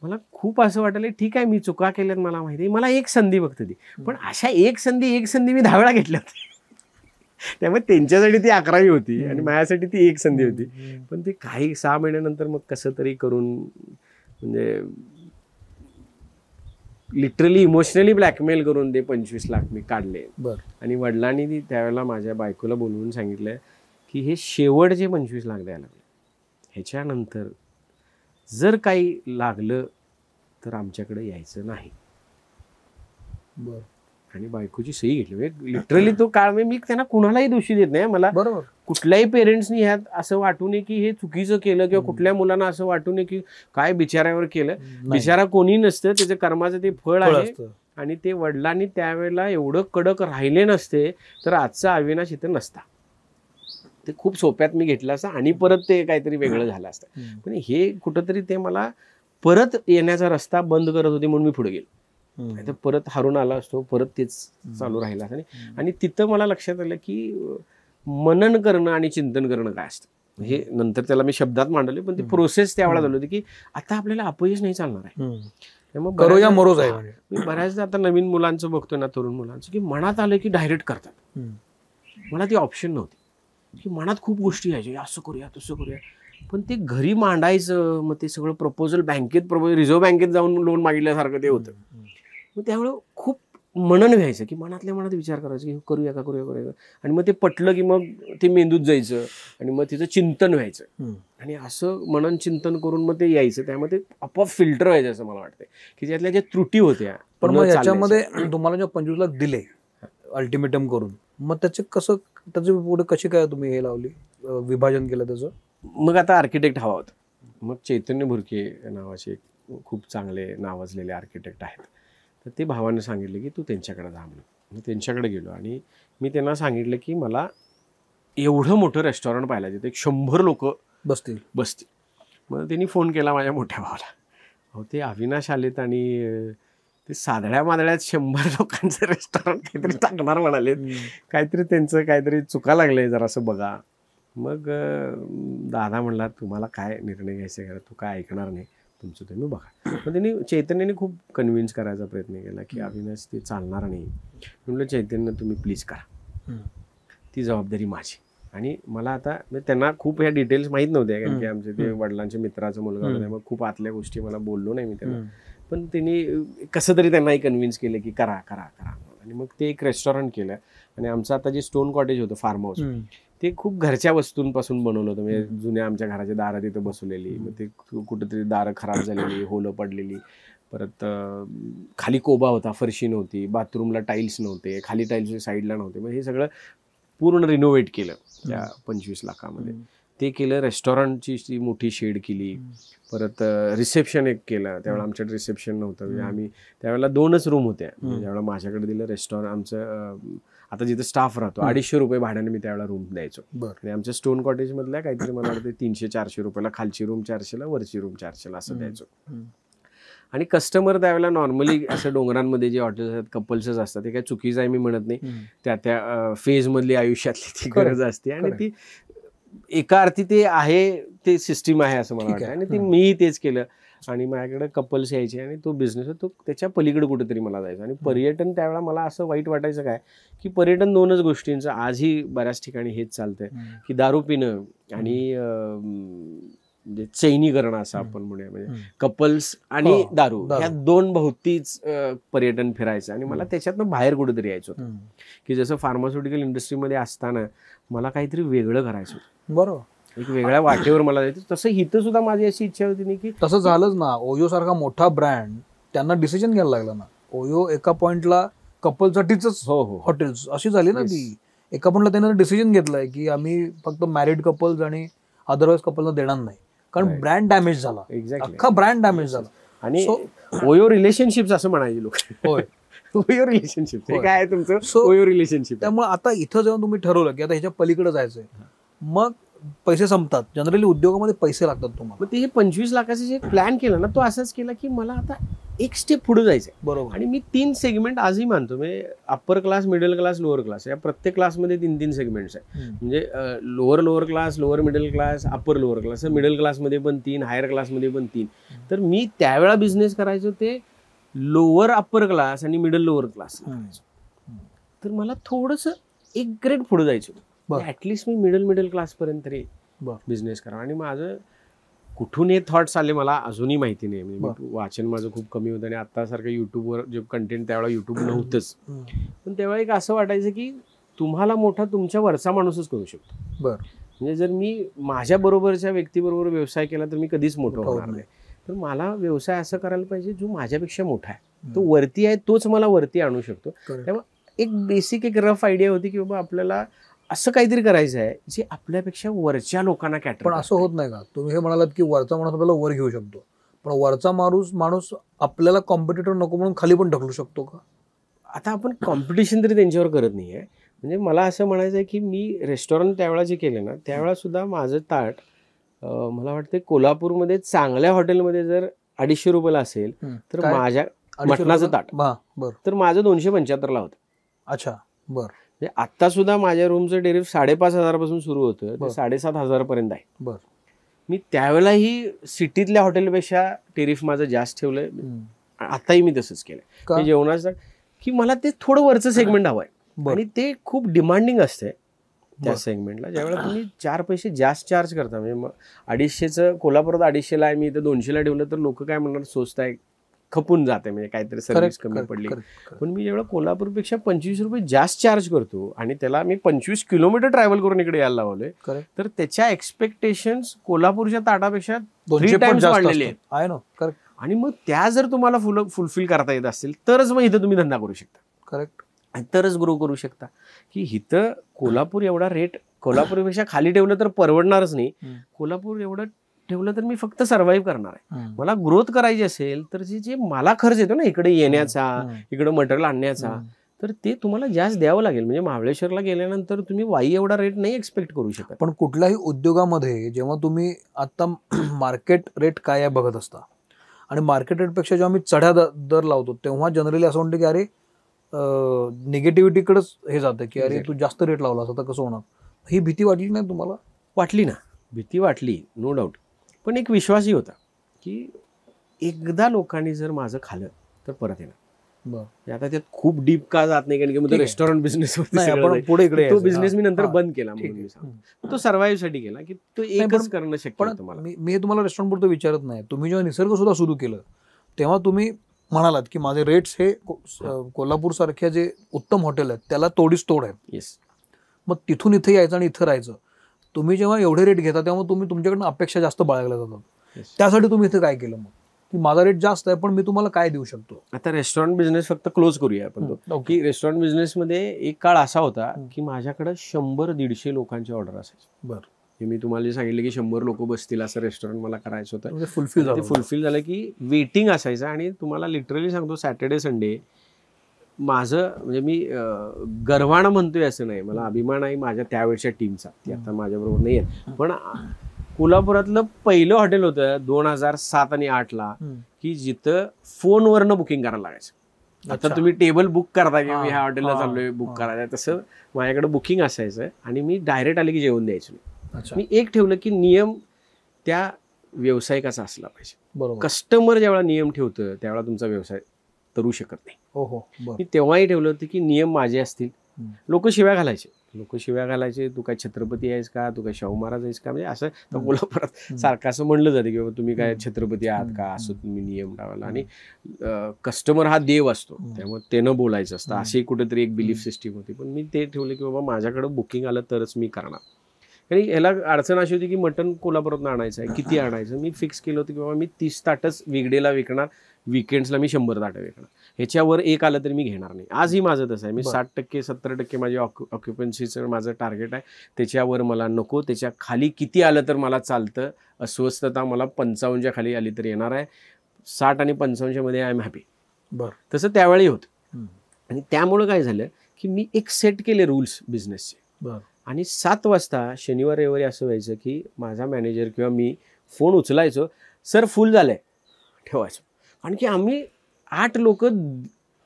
मला खूप असं वाटलं ठीक आहे मी चुका केल्यात मला माहिती आहे, मला एक संधी फक्त ती. पण अशा एक संधी मी 10 वेळा घेतल्या होत्या. त्यामुळे त्यांच्यासाठी ती 11वी होती आणि माझ्यासाठी ती एक संधी होती. पण ती काही 6 महिन्यानंतर मग कसं तरी करून, म्हणजे लिटरली इमोशनली ब्लॅकमेल करून ते 25 लाख मी काढले. आणि वडिलांनी त्यावेळेला माझ्या बायकोला बोलवून सांगितलं की हे शेवटचे 25 लाख द्यायला लागले, ह्याच्यानंतर जर काही लागलं तर आमच्याकडे यायचं नाही. आणि बायकोची सही घेतली. म्हणजे लिटरली तो काळ मी त्यांना कुणालाही दोषी देत नाही. मला बरोबर कुठल्याही पेरेंट्सनी ह्यात असं वाटू नये की हे चुकीचं केलं, किंवा कुठल्या मुलांना असं वाटू नये की काय बिचाऱ्यावर केलं. बिचारा कोणी नसतं, त्याचं कर्माचं ते फळ आहे. आणि ते वडिलांनी त्यावेळेला एवढं कडक राहिले नसते तर आजचा अविनाश इथं नसता. ते खूप सोप्यात मी घेतलं असतं आणि परत ते काहीतरी वेगळं झालं असतं. पण हे कुठंतरी ते मला परत येण्याचा रस्ता बंद करत होते, म्हणून मी पुढे गेलो. तर परत हारून आला असतो, परत तेच चालू राहिलं असतं. आणि तिथं मला लक्षात आलं की मनन करणं आणि चिंतन करणं काय असतं हे नंतर त्याला मी शब्दात मांडले. पण ती प्रोसेस त्यावेळेला झाली होती की आता आपल्याला अपयश नाही चालणार आहे, त्यामुळे मी बऱ्याचदा आता नवीन मुलांचं बघतोय ना, तरुण मुलांचं, की मनात आलं की डायरेक्ट करतात. मला ती ऑप्शन नव्हती की मनात खूप गोष्टी यायच्या, असं करूया तसं करूया, पण ते घरी मांडायचं. मग ते सगळं प्रपोजल रिझर्व्ह बँकेत जाऊन लोन मागितल्यासारखं ते होतं. मग त्यामुळे खूप मनन व्हायचं की मनातल्या मनात विचार करायचं की करूया का. आणि मग ते पटलं की मग ते मेंदूत जायचं आणि मग तिचं चिंतन व्हायचं. आणि असं मनन चिंतन करून मग ते यायचं. त्यामुळे ते आपोआप फिल्टर व्हायचं असं मला वाटतं की त्यातल्या ज्या त्रुटी होत्या. पण मग याच्यामध्ये तुम्हाला जे 25 लाख दिले अल्टिमेटम करून, मग त्याचे पुढे कशी काय तुम्ही हे लावली, विभाजन केलं त्याचं? मग आता आर्किटेक्ट हवा होता. मग चैतन्य भुरके नावाचे खूप चांगले नावाजलेले आर्किटेक्ट आहेत, तर ते भावाने सांगितले की तू त्यांच्याकडे जा म्हणून. मी त्यांच्याकडे गेलो आणि मी त्यांना सांगितलं की मला एवढं मोठं रेस्टॉरंट पाहिलं, तिथे 100 लोक बसतील. मग त्यांनी फोन केला माझ्या मोठ्या भावाला. अहो ते अविनाश आलेत आणि ते साधळ्या मादळ्यात 100 लोकांचं रेस्टॉरंट काहीतरी टाकणार म्हणाले, काहीतरी त्यांचं काहीतरी चुका लागलंय जरा असं बघा. मग दादा म्हणला तुम्हाला काय निर्णय घ्यायचा करा, तू काय ऐकणार नाही, तुमचं तुम्ही बघा. मग त्यांनी चैतन्याने खूप कन्व्हिन्स करायचा प्रयत्न केला की अविनाश ते चालणार नाही. म्हणलं चैतन्य तुम्ही प्लीज करा, ती जबाबदारी माझी. आणि मला आता म्हणजे त्यांना खूप ह्या डिटेल्स माहीत नव्हत्या कारण की आमचे ते वडिलांच्या मित्राचा मुलगा होता, मग खूप आतल्या गोष्टी मला बोललो नाही मी त्यांना. पण त्यांनी कसं तरी त्यांनाही कन्व्हिन्स केलं की करा करा करा. आणि मग ते एक रेस्टॉरंट केलं. आणि आमचं आता जे स्टोन कॉटेज होतं फार्म हाऊस, ते खूप घरच्या वस्तूंपासून बनवलं होतं. म्हणजे जुन्या आमच्या घराची दारं तिथं बसवलेली, मग ते कुठेतरी दारं खराब झालेली, होलं पडलेली. परत खाली कोबा होता, फरशी नव्हती, बाथरूमला टाईल्स नव्हते, खाली टाईल्स साईडला नव्हते. मग हे सगळं पूर्ण रिनोव्हेट केलं त्या 25 लाखामध्ये. ते केलं. रेस्टॉरंटची ती मोठी शेड केली. परत रिसेप्शन एक केलं. त्यावेळेला आमच्याकडे रिसेप्शन नव्हतं. म्हणजे आम्ही त्यावेळेला 2च रूम होत्या. ज्यावेळेला माझ्याकडे दिलं रेस्टॉरंट आमचं, आता जिथं स्टाफ राहतो 250 रुपये भाड्याने मी त्यावेळेला रूम द्यायचो. आणि आमच्या स्टोन कॉटेजमधल्या काहीतरी मला वाटतं 300-400 रुपयाला, खालची रूम 400ला, वरची रूम 400ला असं द्यायचो. आणि कस्टमर त्यावेळेला नॉर्मली असं डोंगरांमध्ये जे हॉटेल्स आहेत कपल्सच असतात. ते काही चुकीचं आहे मी म्हणत नाही, त्या फेजमधली आयुष्यातली ती गरज असते. आणि ती एका अर्थी ते आहे, ते सिस्टीम आहे असं मला वाटतं. आणि ते मीही तेच केलं. आणि माझ्याकडे कपल्स यायचे आणि तो बिझनेस तो त्याच्या पलीकडे कुठेतरी मला जायचा. आणि पर्यटन त्यावेळेला मला असं वाईट वाटायचं काय की पर्यटन 2च गोष्टींचं आजही बऱ्याच ठिकाणी हेच चालतंय की दारू पिणं आणि म्हणजे चैनी करणं असं आपण म्हणूया. म्हणजे कपल्स आणि दारू ह्या 2 भोवतीच पर्यटन फिरायचं. आणि मला त्याच्यातनं बाहेर कुठेतरी यायचं होतं की जसं फार्मास्युटिकल इंडस्ट्रीमध्ये असताना मला काहीतरी वेगळं करायचं होतं. बरोबर, एक वेगळ्या वाटेवर मला जायचं. तसं इथं सुद्धा माझी अशी इच्छा होती नाही की तसं झालंच ना. ओयो सारखा मोठा ब्रँड त्यांना डिसिजन घ्यायला लागला ना. ओयो एका पॉइंटला कपलसाठीच हॉटेल्स अशी झाली ना ती. एका पॉइंटला त्यांना डिसिजन घेतलाय की आम्ही फक्त मॅरिड कपल्स आणि अदरवाईज कपलला देणार नाही, कारण ब्रँड डॅमेज झाला. अख्खा ब्रँड डॅमेज झाला. आणि ओयो रिलेशनशिप्स असं म्हणायचे लोक. होय, ओयो रिलेशनशिप काय आहे तुमचं ओयो रिलेशनशिप. त्यामुळे आता इथं जेव्हा तुम्ही ठरवलं की आता ह्याच्या पलीकडे जायचंय, मग पैसे संपतात. जनरली उद्योगामध्ये पैसे लागतात तुम्हाला. मग ते 25 लाखाचे जे प्लॅन केलं ना, तो असाच केला की मला आता एक स्टेप पुढे जायचंय. बरोबर. आणि मी 3 सेगमेंट आजही मानतो. म्हणजे upper class, middle class, lower class या प्रत्येक क्लासमध्ये 3 सेगमेंट्स आहे. म्हणजे lower class, lower middle class, upper lower class. Middle क्लासमध्ये पण 3, हायर क्लासमध्ये पण 3. तर मी त्यावेळा बिझनेस करायचो ते लोअर अप्पर क्लास आणि मिडल लोअर क्लास करायचो. तर मला थोडंसं एक ग्रेड पुढे जायचं. ऍटलिस्ट मी मिडल क्लास पर्यंत तरी बिझनेस करा. आणि माझं कुठून हे थॉट्स आले मला अजूनही माहिती नाही. म्हणजे वाचन माझं खूप कमी होतं आणि आत्तासारखं युट्यूबवर जे कंटेंट त्यावेळेला युट्यूब नव्हतंच. पण तेव्हा एक असं वाटायचं की तुम्हाला मोठा तुमच्या वरचा माणूसच करू शकतो. म्हणजे जर मी माझ्या बरोबरच्या व्यक्तीबरोबर व्यवसाय केला तर मी कधीच मोठं होणार नाही. तर मला व्यवसाय असं करायला पाहिजे जो माझ्यापेक्षा मोठा आहे, तो वरती आहे, तोच मला वरती आणू शकतो. तेव्हा एक बेसिक एक रफ आयडिया होती की बाबा आपल्याला असं काहीतरी करायचं आहे जे आपल्यापेक्षा वरच्या लोकांना कॅटर. पण असं होत नाही का, तुम्ही हे म्हणालात की वरचा माणूस आपल्याला वर घेऊ शकतो, पण वरचा माणूस आपल्याला कॉम्पिटिटर नको म्हणून खाली पण ढकलू शकतो का? आता आपण कॉम्पिटिशन तरी त्यांच्यावर करत नाही आहे. म्हणजे मला असं म्हणायचं आहे की मी रेस्टॉरंट त्यावेळा जे केले ना, त्यावेळा सुद्धा माझं ताट मला वाटतं कोल्हापूरमध्ये चांगल्या हॉटेलमध्ये जर 250 रुपयाला असेल तर माझ्या मटणाचं ताट तर माझं 275ला होतं. अच्छा, बरं. आता सुद्धा माझ्या रूमचं टेरिफ 5,500 पासून सुरू होतं, ते 7,500 पर्यंत आहे. बरं. मी त्यावेळेलाही सिटीतल्या हॉटेलपेक्षा टेरिफ माझं जास्त ठेवलंय. आताही मी तसंच केलंय जेवणाचं की मला ते थोडं वरचं सेगमेंट हवं आहे. आणि ते खूप डिमांडिंग असते त्या सेगमेंटला. ज्यावेळेला तुम्ही 4 पैसे जास्त चार्ज करता, म्हणजे 250चं कोल्हापुरात 250ला आहे, मी इथं 200ला ठेवलं तर लोक काय म्हणणार, स्वस्त आहे, खपून जाते, म्हणजे काहीतरी सर्व्हिस कमी पडली. पण मी जेवढं कोल्हापूरपेक्षा 25 रुपये जास्त चार्ज करतो आणि त्याला मी 25 किलोमीटर ट्रॅव्हल करून इकडे यायला लावलोय, तर त्याच्या एक्सपेक्टेशन्स कोल्हापूरच्या ताटापेक्षा 3 टाइम्स वाढलेले आहेत. आणि मग त्या जर तुम्हाला फुलफिल करता येत असतील तरच मग इथं तुम्ही धंदा करू शकता. करेक्ट. आणि तरच ग्रो करू शकता. की इथं कोल्हापूर एवढा रेट कोल्हापूरपेक्षा खाली ठेवलं तर परवडणारच नाही. कोल्हापूर एवढं ठेवलं तर मी फक्त सर्व्हाइव्ह करणार आहे. मला ग्रोथ करायची असेल तर जे मला खर्च येतो ना इकडे येण्याचा, इकडे मटेरियल आणण्याचा, तर ते तुम्हाला जास्त द्यावं लागेल. म्हणजे महाबळेश्वरला गेल्यानंतर तुम्ही वाई एवढा रेट नाही एक्सपेक्ट करू शकत. पण कुठल्याही उद्योगामध्ये जेव्हा तुम्ही आता मार्केट रेट काय आहे बघत असता आणि मार्केट रेटपेक्षा जेव्हा मी चढ्या दर लावतो तेव्हा जनरली असं म्हणतं की अरे निगेटिव्हिटीकडेच हे जातं की अरे तू जास्त रेट लावला असता तर कसं होणार. ही भीती वाटली नाही तुम्हाला? वाटली ना, भीती वाटली, नो डाऊट. पण एक विश्वासही होता की एकदा लोकांनी जर माझं खाल्लं तर परत येणार. आता त्यात खूप डीप का जात नाही, कारण की रेस्टॉरंट बिझनेस तो बिझनेस मी नंतर बंद केला म्हणून मी सांगतो. तो सर्व्हाइव्ह साठी केला की तो एकच करणं शक्य होतं मला. मी तुम्हाला रेस्टॉरंट पुरतं विचारत नाही. तुम्ही जेव्हा निसर्ग सुद्धा सुरू केलं तेव्हा तुम्ही म्हणालात की माझे रेट्स हे कोल्हापूर सारख्या जे उत्तम हॉटेल आहेत त्याला तोडीस तोड आहेत. येस. मग तिथून इथे यायचं आणि इथं राहायचं. तुम्ही जेव्हा एवढे रेट घेता तेव्हा तुम्ही तुमच्याकडनं अपेक्षा जास्त बाळगल्या जातात. त्यासाठी तुम्ही इथे काय केलं मग की माझा रेट जास्त आहे पण मी तुम्हाला काय देऊ शकतो? आता रेस्टॉरंट बिझनेस फक्त क्लोज करूया आपण तो, की रेस्टॉरंट बिझनेस मध्ये एक काळ असा होता की माझ्याकडे 100-150 लोकांची ऑर्डर असायची. बरं. मी तुम्हाला जे सांगितलं की 100 लोक बसतील असं रेस्टॉरंट मला करायचं होतं. फुलफिल झालं की वेटिंग असायचं. आणि तुम्हाला लिटरली सांगतो, सॅटर्डे संडे माझं म्हणजे मी गर्वानं म्हणतोय असं नाही, मला अभिमान आहे माझ्या त्यावेळच्या टीमचा, ती आता माझ्याबरोबर नाही आहे, पण कोल्हापुरातलं पहिलं हॉटेल होतं 2007 आणि 2008 की जिथं फोनवरनं बुकिंग करायला लागायचं. आता तुम्ही टेबल बुक करता की मी ह्या हॉटेलला चाललोय बुक करायचं, तसं माझ्याकडे बुकिंग असायचं आणि मी डायरेक्ट आले की जेवण द्यायचो. मी एक ठेवलं की नियम त्या व्यावसायिकाचा असला पाहिजे. कस्टमर ज्यावेळेला नियम ठेवतं त्यावेळेला तुमचा व्यवसाय तरू शकत नाही. मी तेव्हाही ठेवलं होतं की नियम माझे असतील. लोक शिव्या घालायचे, तू काय छत्रपती आहेस का, तू काय शाहू महाराज आहेस का, म्हणजे असं कोल्हापुरात सारखं असं म्हणलं जातं की बाबा तुम्ही काय छत्रपती आहात का, असं तुम्ही नियम लावायला. आणि कस्टमर हा देव असतो त्यामुळे त्यानं बोलायचं असतं, अशी कुठेतरी एक बिलीफ सिस्टीम होती. पण मी ते ठेवलं की बाबा माझ्याकडे बुकिंग आलं तरच मी करणार. आणि ह्याला अडचण अशी होती की मटण कोल्हापुरातून आणायचं आहे, किती आणायचं. मी फिक्स केलं होतं की बाबा मी 30 ताटच वीकडेला विकणार, वीकेंड्सला मी 100 ताटं विकणार, ह्याच्यावर एक आलं तरी मी घेणार नाही. आजही माझं तसं आहे. मी 60%-70% माझी ऑक्युपन्सीचं माझं टार्गेट आहे, त्याच्यावर मला नको. त्याच्या खाली किती आलं तर मला चालतं. अस्वस्थता मला 55च्या खाली आली तर येणार आहे. 60 आणि 55 मध्ये आय एम हॅपी. तसं त्यावेळी होतं. आणि त्यामुळं काय झालं की मी एक सेट केले रूल्स बिझनेसचे. आणि 7 वाजता शनिवार रविवारी असं व्हायचं की माझा मॅनेजर किंवा मी फोन उचलायचो, सर फुल झालंय, ठेवायचो. कारण की आम्ही 8 लोक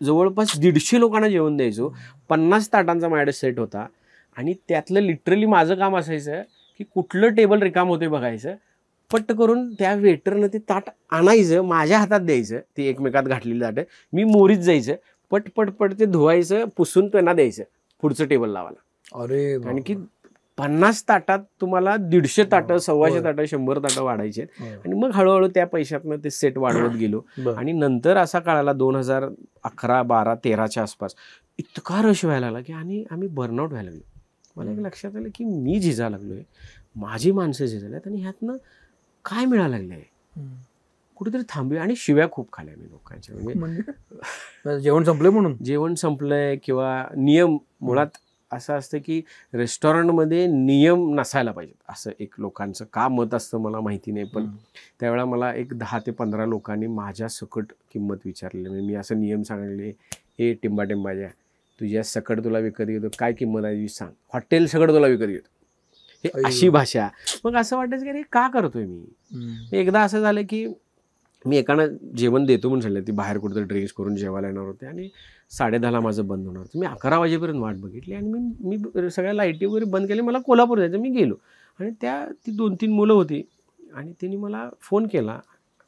जवळपास 150 लोकांना जेवण द्यायचो. 50 ताटांचा माझ्याकडे सेट होता. आणि त्यातलं लिटरली माझं काम असायचं की कुठलं टेबल रिकाम होते बघायचं, पट्ट करून त्या वेटरनं ते ताट आणायचं, माझ्या हातात द्यायचं, ती एकमेकात घातलेली ताटं, मी मोरीत जायचं, पट ते धुवायचं, पुसून त्यांना द्यायचं पुढचं टेबल लावायला. अरे, कारण की 50 ताटात तुम्हाला 150 ताटं, 125 ताटं, 100 ताटं वाढायचे. आणि मग हळूहळू त्या पैशातनं ते सेट वाढवत गेलो. आणि नंतर असा काळाला 2011, 12, 13च्या आसपास इतका रश व्हायला लागला की आणि आम्ही बर्नआउट व्हायला लागलो. मला एक लक्षात आलं की मी झिजा लागलोय, माझी माणसं झिजल्यात आणि ह्यातनं काय मिळायला लागलंय, कुठेतरी थांबूया. आणि शिव्या खूप खाल्या मी लोकांच्या. म्हणजे जेवण संपलंय किंवा नियम मुळात असं असतं की रेस्टॉरंटमध्ये नियम नसायला पाहिजेत, असं एक लोकांचं का मत असतं मला माहिती नाही. पण त्यावेळेला मला एक 10 ते 15 लोकांनी माझ्या सकट किंमत विचारली. म्हणजे मी असं नियम सांगितले, हे टिंबाज्या तुझ्या सकट तुला विकत घेतो, काय किंमत आहे सांग, हॉटेल सकट तुला विकत घेतो, हे अशी भाषा. मग असं वाटायचं की अरे का करतोय मी. एकदा असं झालं की मी एकानं जेवण देतो म्हणून सांगितलं, ती बाहेर कुठेतरी ड्रिंक्स करून जेवायला येणार होते आणि 10:30ला माझं बंद होणार होतं. मी 11 वाजेपर्यंत वाट बघितली आणि मी सगळ्या लाईटी वगैरे बंद केल्या. मला कोल्हापूर जायचं, मी गेलो. आणि ती 2-3 मुलं होती आणि त्यांनी मला फोन केला,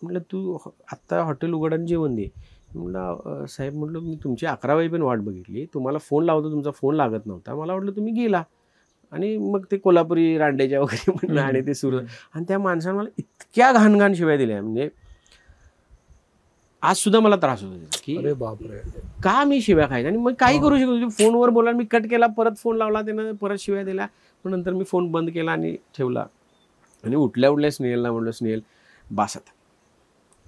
म्हटलं तू आत्ता हॉटेल उघड आणि जेवण दे. म्हटलं साहेब, म्हटलं मी तुमची 11 वाजेपर्यंत वाट बघितली, तुम्हाला फोन लावतो, तुमचा फोन लागत नव्हता, मला वाटलं तुम्ही गेला. आणि मग ते कोल्हापुरी रांडेच्या वगैरे म्हणलं आणि ते सुरू. आणि त्या माणसानं मला इतक्या घाण शिवाय दिल्या, म्हणजे आज सुद्धा मला त्रास होतो की अरे बापरे, का मी शिव्या खायच्या. आणि मग काही करू शकतो, फोनवर बोला, मी कट केला, परत फोन लावला, त्यानं परत शिव्या दिल्या. पण नंतर मी फोन बंद केला आणि ठेवला. आणि उठल्या स्नेहलला म्हटलं, स्नेहल बासत,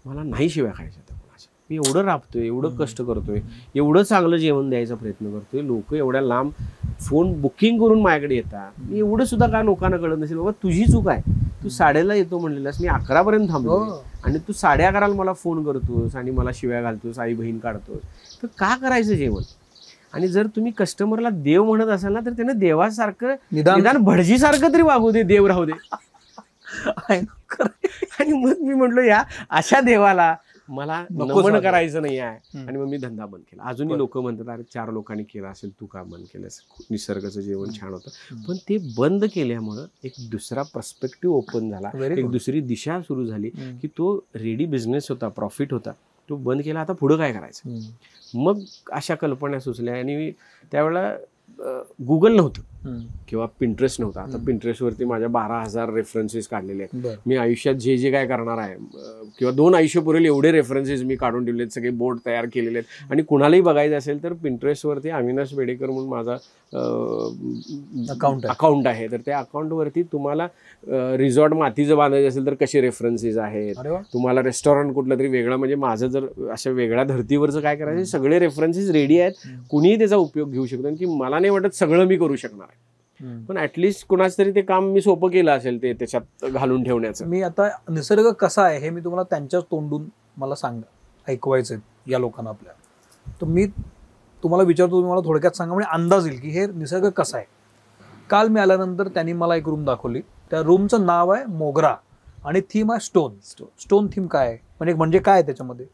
मला नाही शिव्या खायच्या त्या कोणाच्या. मी एवढं राबतोय, एवढं कष्ट करतोय, एवढं चांगलं जेवण द्यायचा प्रयत्न करतोय, लोक एवढ्या लांब फोन बुकिंग करून माझ्याकडे येतात, मी एवढं सुद्धा काय लोकांना कळत नसेल. बाबा तुझी चूक आहे, तू 10:30ला येतो म्हणलेलास, मी 11 पर्यंत थांबलो आणि तू 11:30ला मला फोन करतोस आणि मला शिव्या घालतोस, आई बहीण काढतोस, तर का करायचं जेवण. आणि जर तुम्ही कस्टमरला देव म्हणत असाल ना, तर त्यानं देवासारखं निदान भटजीसारखं तरी वागू दे, देव राहू दे. आणि मग मी म्हटलो, या अशा देवाला मला नकोच नमन वाटलं. करायचं नाही आहे आणि मग मी धंदा बंद केला. अजूनही लोक म्हणतात अरे 4 लोकांनी केला असेल, तू का बंद केलंस, निसर्गाचं जेवण छान होतं. पण ते बंद केल्यामुळं एक दुसरा पर्स्पेक्टिव्ह ओपन झाला, एक दुसरी दिशा सुरू झाली की तो रेडी बिझनेस होता, प्रॉफिट होता, तो बंद केला. आता पुढं काय करायचं. मग अशा कल्पना सुचल्या आणि त्यावेळेला गुगल नव्हतं किंवा पिंटरेस्ट नव्हता. आता पिंटरेस्टवरती माझ्या 12,000 रेफरन्सेस काढलेले आहेत. मी आयुष्यात जे जे काय करणार आहे किंवा 2 आयुष्य पुरेल एवढे रेफरन्सेस मी काढून ठेवले आहेत, सगळे बोर्ड तयार केलेले आहेत. आणि कुणालाही बघायचं असेल तर पिंटरेस्टवरती अविनाश बेडेकर म्हणून माझा अकाउंट आहे. तर त्या अकाउंटवरती तुम्हाला रिसॉर्ट मातीचं बांधायचं असेल तर कसे रेफरन्सेस आहेत, तुम्हाला रेस्टॉरंट कुठलं तरी वेगळं, म्हणजे माझं जर अशा वेगळ्या धर्तीवरचं काय करायचं, सगळे रेफरन्सेस रेडी आहेत, कुणीही त्याचा उपयोग घेऊ शकतो. की मला नाही वाटत सगळं मी करू शकणार आहे, पण ऍटलिस्ट कुणाच तरी ते काम मी सोपं केलं असेल ते त्याच्यात घालून ठेवण्याचं. मी आता निसर्ग कसा आहे हे मी तुम्हाला त्यांच्याच तोंडून मला ऐकवायचंय या लोकांना आपल्या. तर मी तुम्हाला विचारतो, तुम्ही मला थोडक्यात सांगा, म्हणजे अंदाज येईल की हे निसर्ग कसा आहे. काल मी आल्यानंतर त्यांनी मला एक रूम दाखवली. त्या रूमचं नाव आहे मोगरा आणि थीम आहे स्टोन थीम. काय आहे म्हणजे काय त्याच्यामध्ये?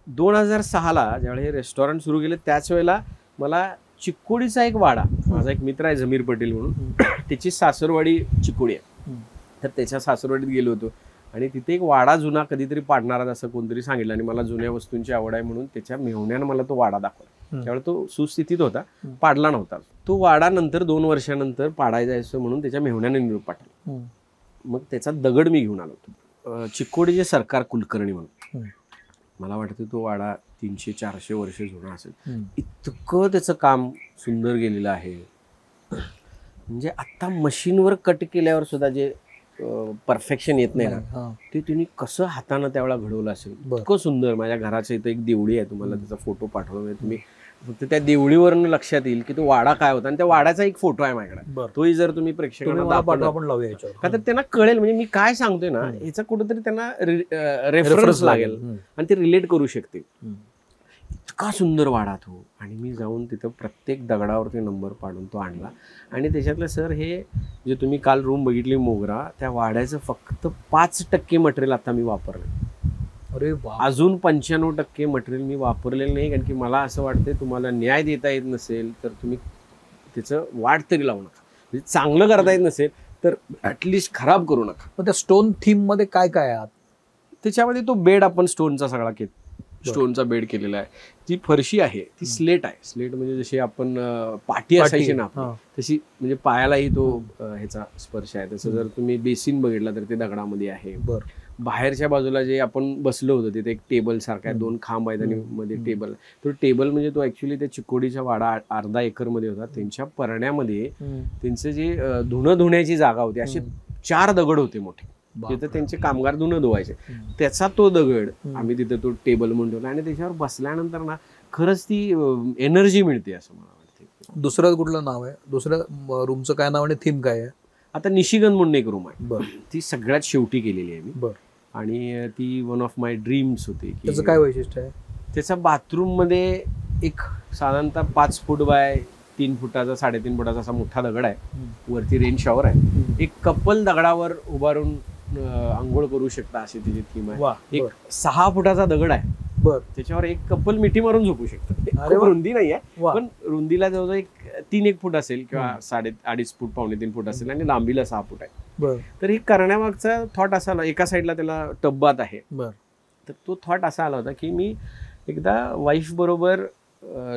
2006ला ज्यावेळी हे रेस्टॉरंट सुरू केलं त्याच वेळेला मला चिक्कोडीचा एक वाडा, माझा एक मित्र आहे जमीर पटेल म्हणून, त्याची सासरवाडी चिक्कोडी आहे. तर त्याच्या सासरवाडीत गेलो होतो आणि तिथे एक वाडा जुना कधीतरी पाडणार असं कोणतरी सांगितलं आणि मला जुन्या वस्तूंची आवड आहे म्हणून त्याच्या मेहुण्यानं मला तो वाडा दाखवला. त्यावेळी तो सुस्थितीत होता, पाडला नव्हता. तो वाडा नंतर 2 वर्षानंतर पाडायचा असं म्हणून त्याच्या मेहुण्याने निरोप पाठवला. मग त्याचा दगड मी घेऊन आलो होतो. चिक्कोडीचे सरकार कुलकर्णी म्हणून, मला वाटतं तो वाडा 300-400 वर्ष जुना असेल. इतकं त्याचं काम सुंदर गेलेलं आहे. म्हणजे आता मशीनवर कट केल्यावर सुद्धा जे परफेक्शन येत नाही ना, ते तुम्ही कसं हातानं त्यावेळेला घडवलं असेल, इतकं सुंदर. माझ्या घराच्या इथं एक देवळी आहे, तुम्हाला त्याचा फोटो पाठवला, तुम्ही फक्त त्या देवळीवरून लक्षात येईल की तो वाडा काय होता. आणि त्या वाड्याचा एक फोटो आहे माझ्याकडे, तोही जर तुम्ही प्रेक्षकांना दाखवला का तर त्यांना कळेल. म्हणजे मी काय सांगतोय ना, ह्याचा कुठेतरी त्यांना रेफरन्स लागेल आणि ते रिलेट करू शकतील. इतका सुंदर वाडा तो. आणि मी जाऊन तिथं प्रत्येक दगडावरती नंबर पाडून तो आणला. आणि त्याच्यातलं सर हे जे तुम्ही काल रूम बघितली मोगरा, त्या वाड्याचं फक्त 5% मटेरियल आता मी वापरलं. अरे अजून 95% मटेरियल मी वापरलेलं नाही. कारण की मला असं वाटतं तुम्हाला न्याय देता येत नसेल तर तुम्ही त्याचं वाट तरी लावू नका. म्हणजे चांगलं करता येत नसेल तर ॲटलिस्ट खराब करू नका. पण त्या स्टोन थीम मध्ये काय काय आहे? त्याच्यामध्ये तो बेड आपण स्टोनचा सगळा स्टोनचा बेड केलेला आहे. ती फरशी आहे ती स्लेट आहे. स्लेट म्हणजे जशी आपण पाटी असायची ना तशी, म्हणजे पायालाही तो ह्याचा स्पर्श आहे. तसं जर तुम्ही बेसिन बघितला तर ते दगडामध्ये आहे. बाहेरच्या बाजूला जे आपण बसलो होतो तिथे एक टेबल सारखा आहे, 2 खांब आहेत आणि मध्ये टेबल. तो टेबल म्हणजे तो ऍक्च्युली त्या चिक्कोडीचा वाडा अर्धा एकरमध्ये होता. त्यांच्या परण्यामध्ये त्यांचं जे धुणं धुण्याची जागा होती, असे 4 दगड होते मोठे, तिथं त्यांचे कामगार धुणं धुवायचे. त्याचा तो दगड आम्ही तिथे तो टेबल म्हणून ठेवला आणि त्याच्यावर बसल्यानंतर ना खरंच ती एनर्जी मिळते असं मला वाटतं. दुसरं कुठलं नाव आहे? दुसऱ्या रूमचं काय नाव आणि थीम काय आहे? आता निशिगंध म्हणून एक रूम आहे, ती सगळ्यात शेवटी केलेली आहे मी. आणि ती वन ऑफ माय ड्रीम्स होती. त्याचं काय वैशिष्ट्य आहे? त्याचा बाथरूम मध्ये एक साधारणतः 5 फूट बाय 3 फुटाचा 3.5 फुटाचा असा मोठा दगड आहे. वरती रेन शॉवर आहे. एक कपल दगडावर उभारून आंघोळ करू शकता अशी तिची थीम आहे. एक 6 फुटाचा दगड आहे, त्याच्यावर एक कपल मिठी मारून झोपू शकतात. रुंदी नाही आहे पण रुंदीला जवळजवळ 3-1 फूट असेल किंवा 2.5 फूट 2.5-3 फूट असेल आणि लांबीला 6 फूट आहे. तर हे करण्यामागचा थॉट असा आला, एका साईडला त्याला टब्बात आहे. तर तो थॉट असा आला होता की मी एकदा वाईफ बरोबर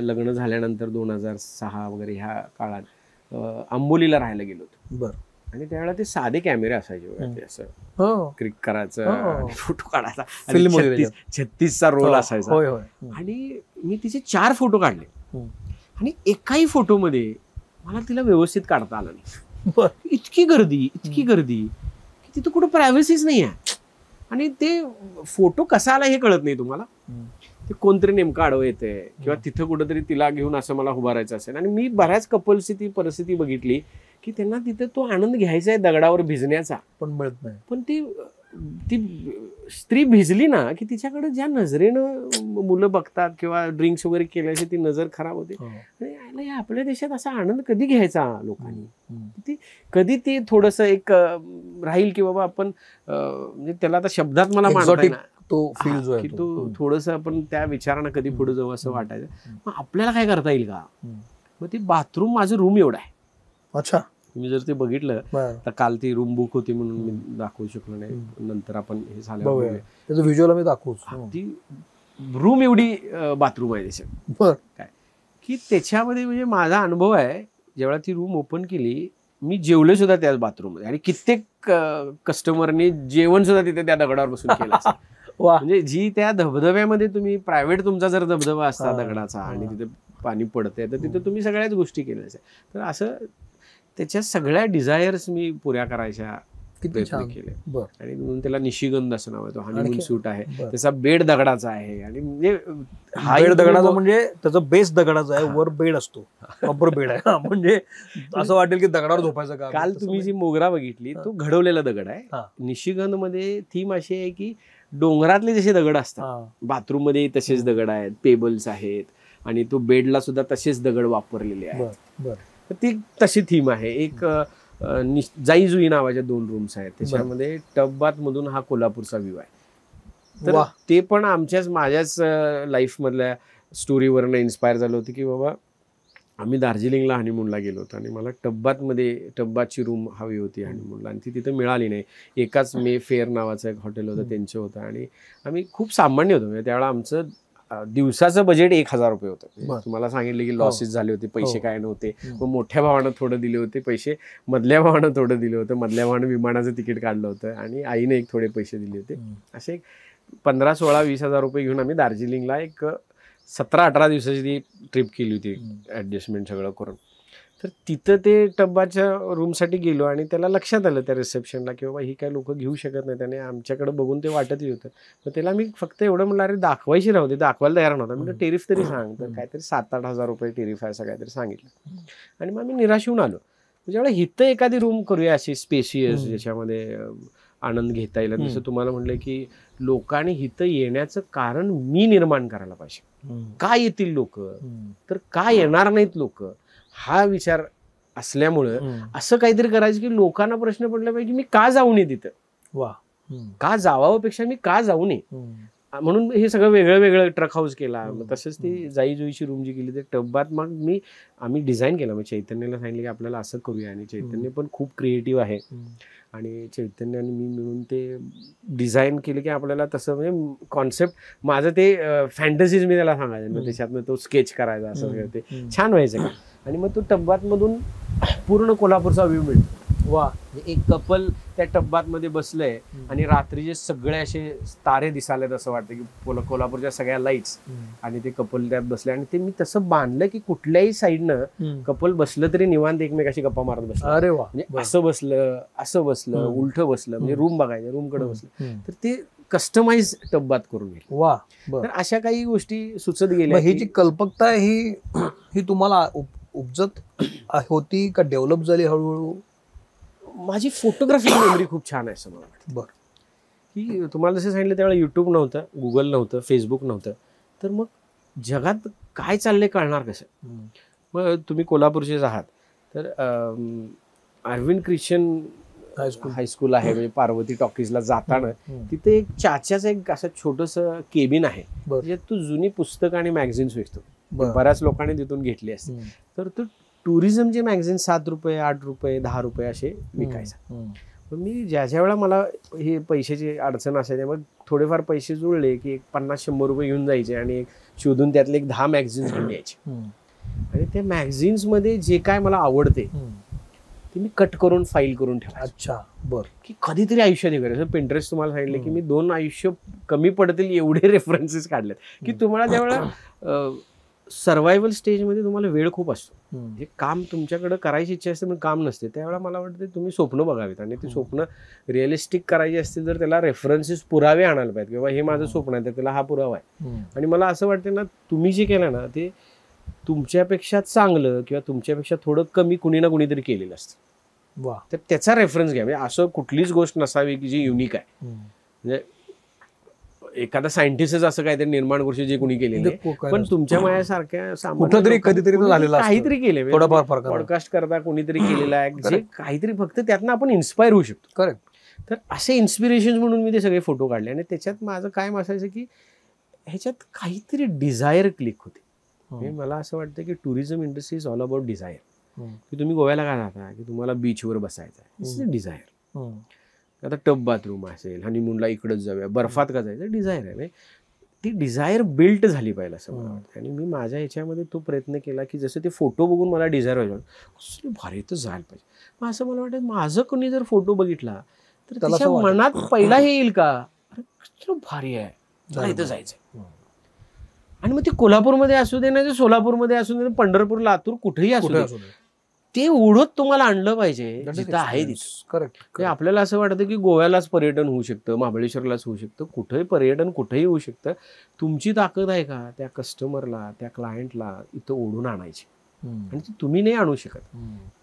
लग्न झाल्यानंतर 2006 वगैरे ह्या काळात आंबोलीला राहायला गेलो होतो. आणि त्यावेळेला ते साधे कॅमेरे असायचे, असं क्लिक करायचं फोटो काढायचा, 36चा रोल असायचा. आणि मी तिचे 4 फोटो काढले आणि एकाही फोटोमध्ये मला तिला व्यवस्थित काढता आलं नाही. इतकी गर्दी की तिथं कुठं प्रायव्हसीच नाही आहे. आणि ते फोटो कसा आला हे कळत नाही तुम्हाला. ते कोणतरी नेमकं आडवं येते किंवा तिथं कुठंतरी तिला घेऊन असं मला उभारायचं असेल. आणि मी बऱ्याच कपल्सची ती परिस्थिती बघितली की त्यांना तिथं तो आनंद घ्यायचा आहे दगडावर भिजण्याचा, पण मिळत नाही. पण ती स्त्री भिजली ना की तिच्याकडे ज्या नजरेनं मुलं बघतात किंवा ड्रिंक्स वगैरे केल्याची ती नजर खराब होते. आणि आपल्या देशात असा आनंद कधी घ्यायचा लोकांनी, कधी ते थोडंसं एक राहील की बाबा आपण म्हणजे त्याला आता शब्दात मला मांडता येईल. तो फील जो आहे की तो थोडस आपण त्या विचारानं कधी पुढे जाऊ असं वाटायचं. मग आपल्याला काय करता येईल का. मग ते बाथरूम माझं रूम एवढा आहे. अच्छा. तुम्ही जर ते बघितलं तर काल ती रूम बुक होती म्हणून मी दाखवू शकलो नाही. नंतर आपण हे झालं त्याचं व्हिज्युअल आम्ही दाखवू. ती रूम एवढी बाथरूम आहे त्याच्यात. काय की त्याच्यामध्ये म्हणजे माझा अनुभव आहे, जेव्हा ती रूम ओपन केली मी जेवले सुद्धा त्याच बाथरूममध्ये आणि कित्येक कस्टमरनी जेवण सुद्धा तिथे त्या दगडावर बसून केलं. म्हणजे जी त्या धबधब्यामध्ये तुम्ही प्रायव्हेट तुमचा जर धबधबा असता दगडाचा आणि तिथे पाणी पडते तर तिथे तुम्ही सगळ्याच गोष्टी केल्या. तर असं त्याच्या सगळ्या डिझायर्स मी पुऱ्या करायच्या प्रयत्न केले. आणि म्हणून त्याला निशिगंध असं नाव आहे. तो हनीमून सूट आहे, त्याचा बेड दगडाचा आहे. आणि म्हणजे हा बेड दगडाचा म्हणजे त्याचा बेस दगडाचा आहे, वर बेड असतो, प्रॉपर बेड आहे. म्हणजे असं वाटेल की दगडावर झोपायचं का. काल तुम्ही जी मोगरा बघितली तो घडवलेला दगड आहे. निशिगंध मध्ये थीम अशी आहे की डोंगरातले जसे दगड असतात बाथरूम मध्ये तसेच दगड आहेत, पेबल्स आहेत आणि तो बेडला सुद्धा तसेच दगड वापरलेले आहेत. तर ती तशी थीम आहे. एक जाई जुई नावाच्या 2 रूम्स आहेत, त्याच्यामध्ये टब बाथ मधून हा कोल्हापूरचा व्ह्यू आहे. तर ते पण माझ्याच लाईफ मधल्या स्टोरीवरनं इन्स्पायर झालं होतं की बाबा आम्ही दार्जिलिंगला हनीमूनला गेलो होतो आणि मला टब्बाची रूम हवी होती हनीमूनला आणि ती तिथे मिळाली नाही. एकाच मे फेअर नावाचं एक हॉटेल होतं त्यांचं होतं आणि आम्ही खूप सामान्य होतो. म्हणजे त्यावेळेला आमचं दिवसाचं बजेट 1,000 रुपये होतं. तुम्हाला सांगितलं की लॉसेस झाले होते, पैसे काय नव्हते. मग मोठ्या भावानं थोडं दिले होते पैसे, मधल्या भावानं थोडं दिलं होतं, मधल्या भावानं विमानाचं तिकीट काढलं होतं आणि आईने एक थोडे पैसे दिले होते. असे 15, 16, 20 हजार रुपये घेऊन आम्ही दार्जिलिंगला एक 17-18 दिवसाची ती ट्रिप केली होती ऍडजस्टमेंट सगळं करून. तर तिथं ते टब्बाच्या रूमसाठी गेलो आणि त्याला लक्षात आलं त्या रिसेप्शनला की बाबा ही काय लोक घेऊ शकत नाही. त्याने आमच्याकडे बघून ते वाटतही होतं. तर त्याला मी फक्त एवढं म्हणलं अरे दाखवायची राहते, दाखवायला तयार नव्हता. म्हणजे टेरिफ तरी सांग. तर काहीतरी 7-8 हजार रुपये टेरिफ आहे असं काहीतरी सांगितलं आणि मग मी निराश होऊन आलो. म्हणजे हिथं एखादी रूम करूया अशी स्पेशियस ज्याच्यामध्ये आनंद घेता येईल. जसं तुम्हाला म्हणलं की लोकांनी हिथं येण्याचं कारण मी निर्माण करायला पाहिजे. का येतील लोक, तर का येणार नाहीत लोक, हा विचार असल्यामुळं असं काहीतरी करायचं की लोकांना प्रश्न पडला पाहिजे मी का जाऊ नये तिथं, का जावापेक्षा मी का जाऊ नये. म्हणून हे सगळं वेगळं ट्रक हाऊस केला. मग तसंच ती जाई जुईची रूम जी केली ते टब्बात मग आम्ही डिझाईन केलं. मग चैतन्यला सांगितलं की आपल्याला असं करूया आणि चैतन्य पण खूप क्रिएटिव्ह आहे आणि चैतन्य आणि मी मिळून ते डिझाईन केलं की आपल्याला तसं म्हणजे कॉन्सेप्ट माझं ते फॅन्टसीज मी त्याला सांगायचं. मग त्याच्यातनं तो स्केच करायचा असं ते छान व्हायचं. आणि मग तो टब्बात मधून पूर्ण कोल्हापूरचा व्ह्यू मिळतो. एक कपल त्या टब्बात मध्ये बसलंय आणि रात्रीचे सगळे असे तारे दिसालेत असं वाटतं की कोल्हापूरच्या सगळ्या लाईट्स आणि ते कपल त्यात बसले. आणि ते मी तसं बांधलं की कुठल्याही साईडनं कपल बसलं तरी निवांत एकमेकाशी गप्पा मारत बसलं. अरे वा. म्हणजे असं बसलं उलटं बसलं म्हणजे रूम बघायचं, रूमकडे बसलं. तर ते कस्टमाइज टब्बात करून गेलं. वा. तर अशा काही गोष्टी सुचत गेल्या. ही जी कल्पकता ही तुम्हाला उपजत होती का डेव्हलप झाली हळूहळू. माझी फोटोग्राफी मेमरी खूप छान आहे असं मला वाटतं. की तुम्हाला जसं सांगितलं त्यावेळेला युट्यूब नव्हतं, गुगल नव्हतं, फेसबुक नव्हतं. तर मग जगात काय चाललंय कळणार कसं. मग तुम्ही कोल्हापूरचेच आहात तर अरविंद ख्रिश्चन हायस्कूल आहे म्हणजे पार्वती टॉकीजला जाताना तिथे एक चाच्याचं एक असं छोटंसं केबिन आहे ज्यात तू जुनी पुस्तकं आणि मॅगझिन्स विकतो. बऱ्याच लोकांनी तिथून घेतली असते. तर तो टुरिझमचे मॅगझिन 7 रुपये 8 रुपये 10 रुपये असे विकायचा. मग मी ज्या वेळेला मला हे पैशाची अडचण असायची मग थोडेफार पैसे जुळले की 50-100 रुपये घेऊन जायचे आणि एक शोधून त्यातले एक 10 मॅगझिन्स घेऊन यायचे. आणि त्या मॅगझिन्स मध्ये जे काय मला आवडते ते मी कट करून फाईल करून ठेवायचं. अच्छा. बरं. की कधीतरी आयुष्यात हे करायचं. पिंटरेस्ट तुम्हाला सांगितलं की मी 2 आयुष्य कमी पडतील एवढे रेफरन्सेस काढलेत की तुम्हाला त्यावेळेला सर्व्हायवल स्टेजमध्ये तुम्हाला वेळ खूप असतो. हे काम तुमच्याकडे करायची इच्छा असते पण काम नसते. त्यावेळेला मला वाटतं तुम्ही स्वप्न बघावीत आणि ती स्वप्न रिअलिस्टिक करायची असतील तर त्याला रेफरन्सेस पुरावे आणायला पाहिजेत किंवा हे माझं स्वप्न आहे तर त्याला हा पुरावा आहे. आणि मला असं वाटतं ना तुम्ही जे केलं ना ते तुमच्यापेक्षा चांगलं किंवा तुमच्यापेक्षा थोडं कमी कुणी ना कुणीतरी केलेलं असतं. तर त्याचा रेफरन्स घ्या. म्हणजे असं कुठलीच गोष्ट नसावी की जी युनिक आहे. म्हणजे एखादा सायंटिस्टच असं काहीतरी निर्माण करू जे कुणी केलेलं पण तुमच्या माझ्यासारख्या कधीतरी काहीतरी केले. पॉडकास्ट करता कोणीतरी केलेला आहे जे काहीतरी फक्त त्यातनं आपण इन्स्पायर होऊ शकतो. करेक्ट. तर असे इन्स्पिरेशन म्हणून मी ते सगळे फोटो काढले आणि त्याच्यात माझं कायम असायचं की ह्याच्यात काहीतरी डिझायर क्लिक होते. म्हणजे मला असं वाटतं की tourism industry is all about desire. की तुम्ही गोव्याला काय जाता की तुम्हाला बीचवर बसायचं आहे, इट्स अ डिझायर. आता टब बाथरूम असेल, हनीमूनला इकडंच जाऊया, बर्फात का जायचं, डिझायर आहे. ती डिझायर बिल्ट झाली पाहिजे असं मला वाटतं. आणि मी माझ्या ह्याच्यामध्ये तो प्रयत्न केला की जसं ते फोटो बघून मला डिझायर व्हायचं, कसं भारी तर जायला पाहिजे. मग असं मला वाटतं माझं कोणी जर फोटो बघितला तर त्याच्या मनात पहिला हे येईल का, अरे कसं भारी आहे, मला इथं जायचं. आणि मग ते कोल्हापूरमध्ये असू दे नाही, सोलापूरमध्ये असू दे, पंढरपूर, लातूर, कुठेही असू दे, ते ओढत तुम्हाला आणलं पाहिजे जिथं आहे तिथं. करेक्ट. आपल्याला असं वाटतं की गोव्यालाच पर्यटन होऊ शकतं, महाबळेश्वरलाच होऊ शकतं, कुठेही पर्यटन कुठेही होऊ शकतं. तुमची ताकद आहे का त्या कस्टमरला, त्या क्लायंटला इथं ओढून आणायची. आणि ती तुम्ही नाही आणू शकत,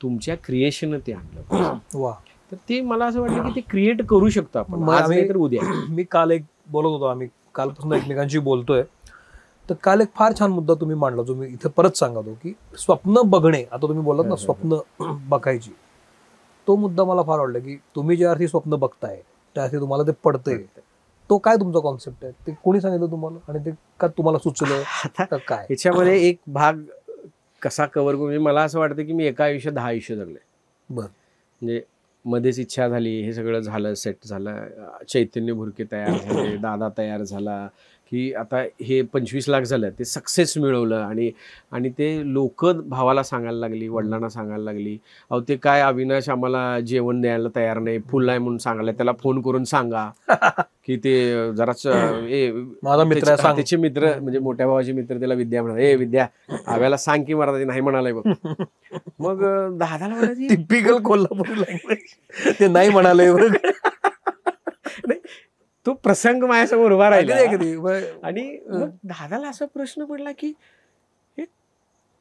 तुमच्या क्रिएशन ते आणलं. तर ते मला असं वाटतं की ते क्रिएट करू शकतो आपण, आज नाही तर उद्या. मी काल एक बोलत होतो, आम्ही कालपासून एकमेकांशी बोलतोय, तर काल एक फार छान मुद्दा तुम्ही मांडला, जो मी इथे परत सांगतो की स्वप्न बघणे. आता तुम्ही बोललात ना स्वप्न बघायची, तो मुद्दा मला फार आवडला की तुम्ही ज्या अर्थी स्वप्न बघताय त्या अर्थी तुम्हाला ते पडतंय. तो काय तुमचा कॉन्सेप्ट आहे, ते कोणी सांगितलं तुम्हाला आणि ते का तुम्हाला सुचलं काय? याच्यामध्ये एक भाग कसा कव्हर करू, म्हणजे मला असं वाटतं की मी एका आयुष्यात 10 आयुष्य जगले. म्हणजे मध्येच इच्छा झाली, हे सगळं झालं, सेट झालं, चैतन्य भुरके तयार झाले, दादा तयार झाला, की आता हे 25 लाख झालं, ते सक्सेस मिळवलं. आणि ते लोक भावाला सांगायला लागली, वडिलांना सांगायला लागली, अहो ते काय अविनाश आम्हाला जेवण द्यायला तयार नाही, फुल आहे म्हणून सांगायला, त्याला फोन करून सांगा की ते जराच माझा मित्र, त्याचे मित्र म्हणजे मोठ्या भावाचे मित्र त्याला विद्या म्हणा, ए विद्या आव्याला सांग की मला ते नाही म्हणालाय बघ. मग दादाला म्हणायची टिपिकल कोल्हापूर लँग्वेज, ते नाही म्हणाले बघ. तो प्रसंग माझ्यासमोर उभा राहिला. आणि मग दादाला असा प्रश्न पडला की हे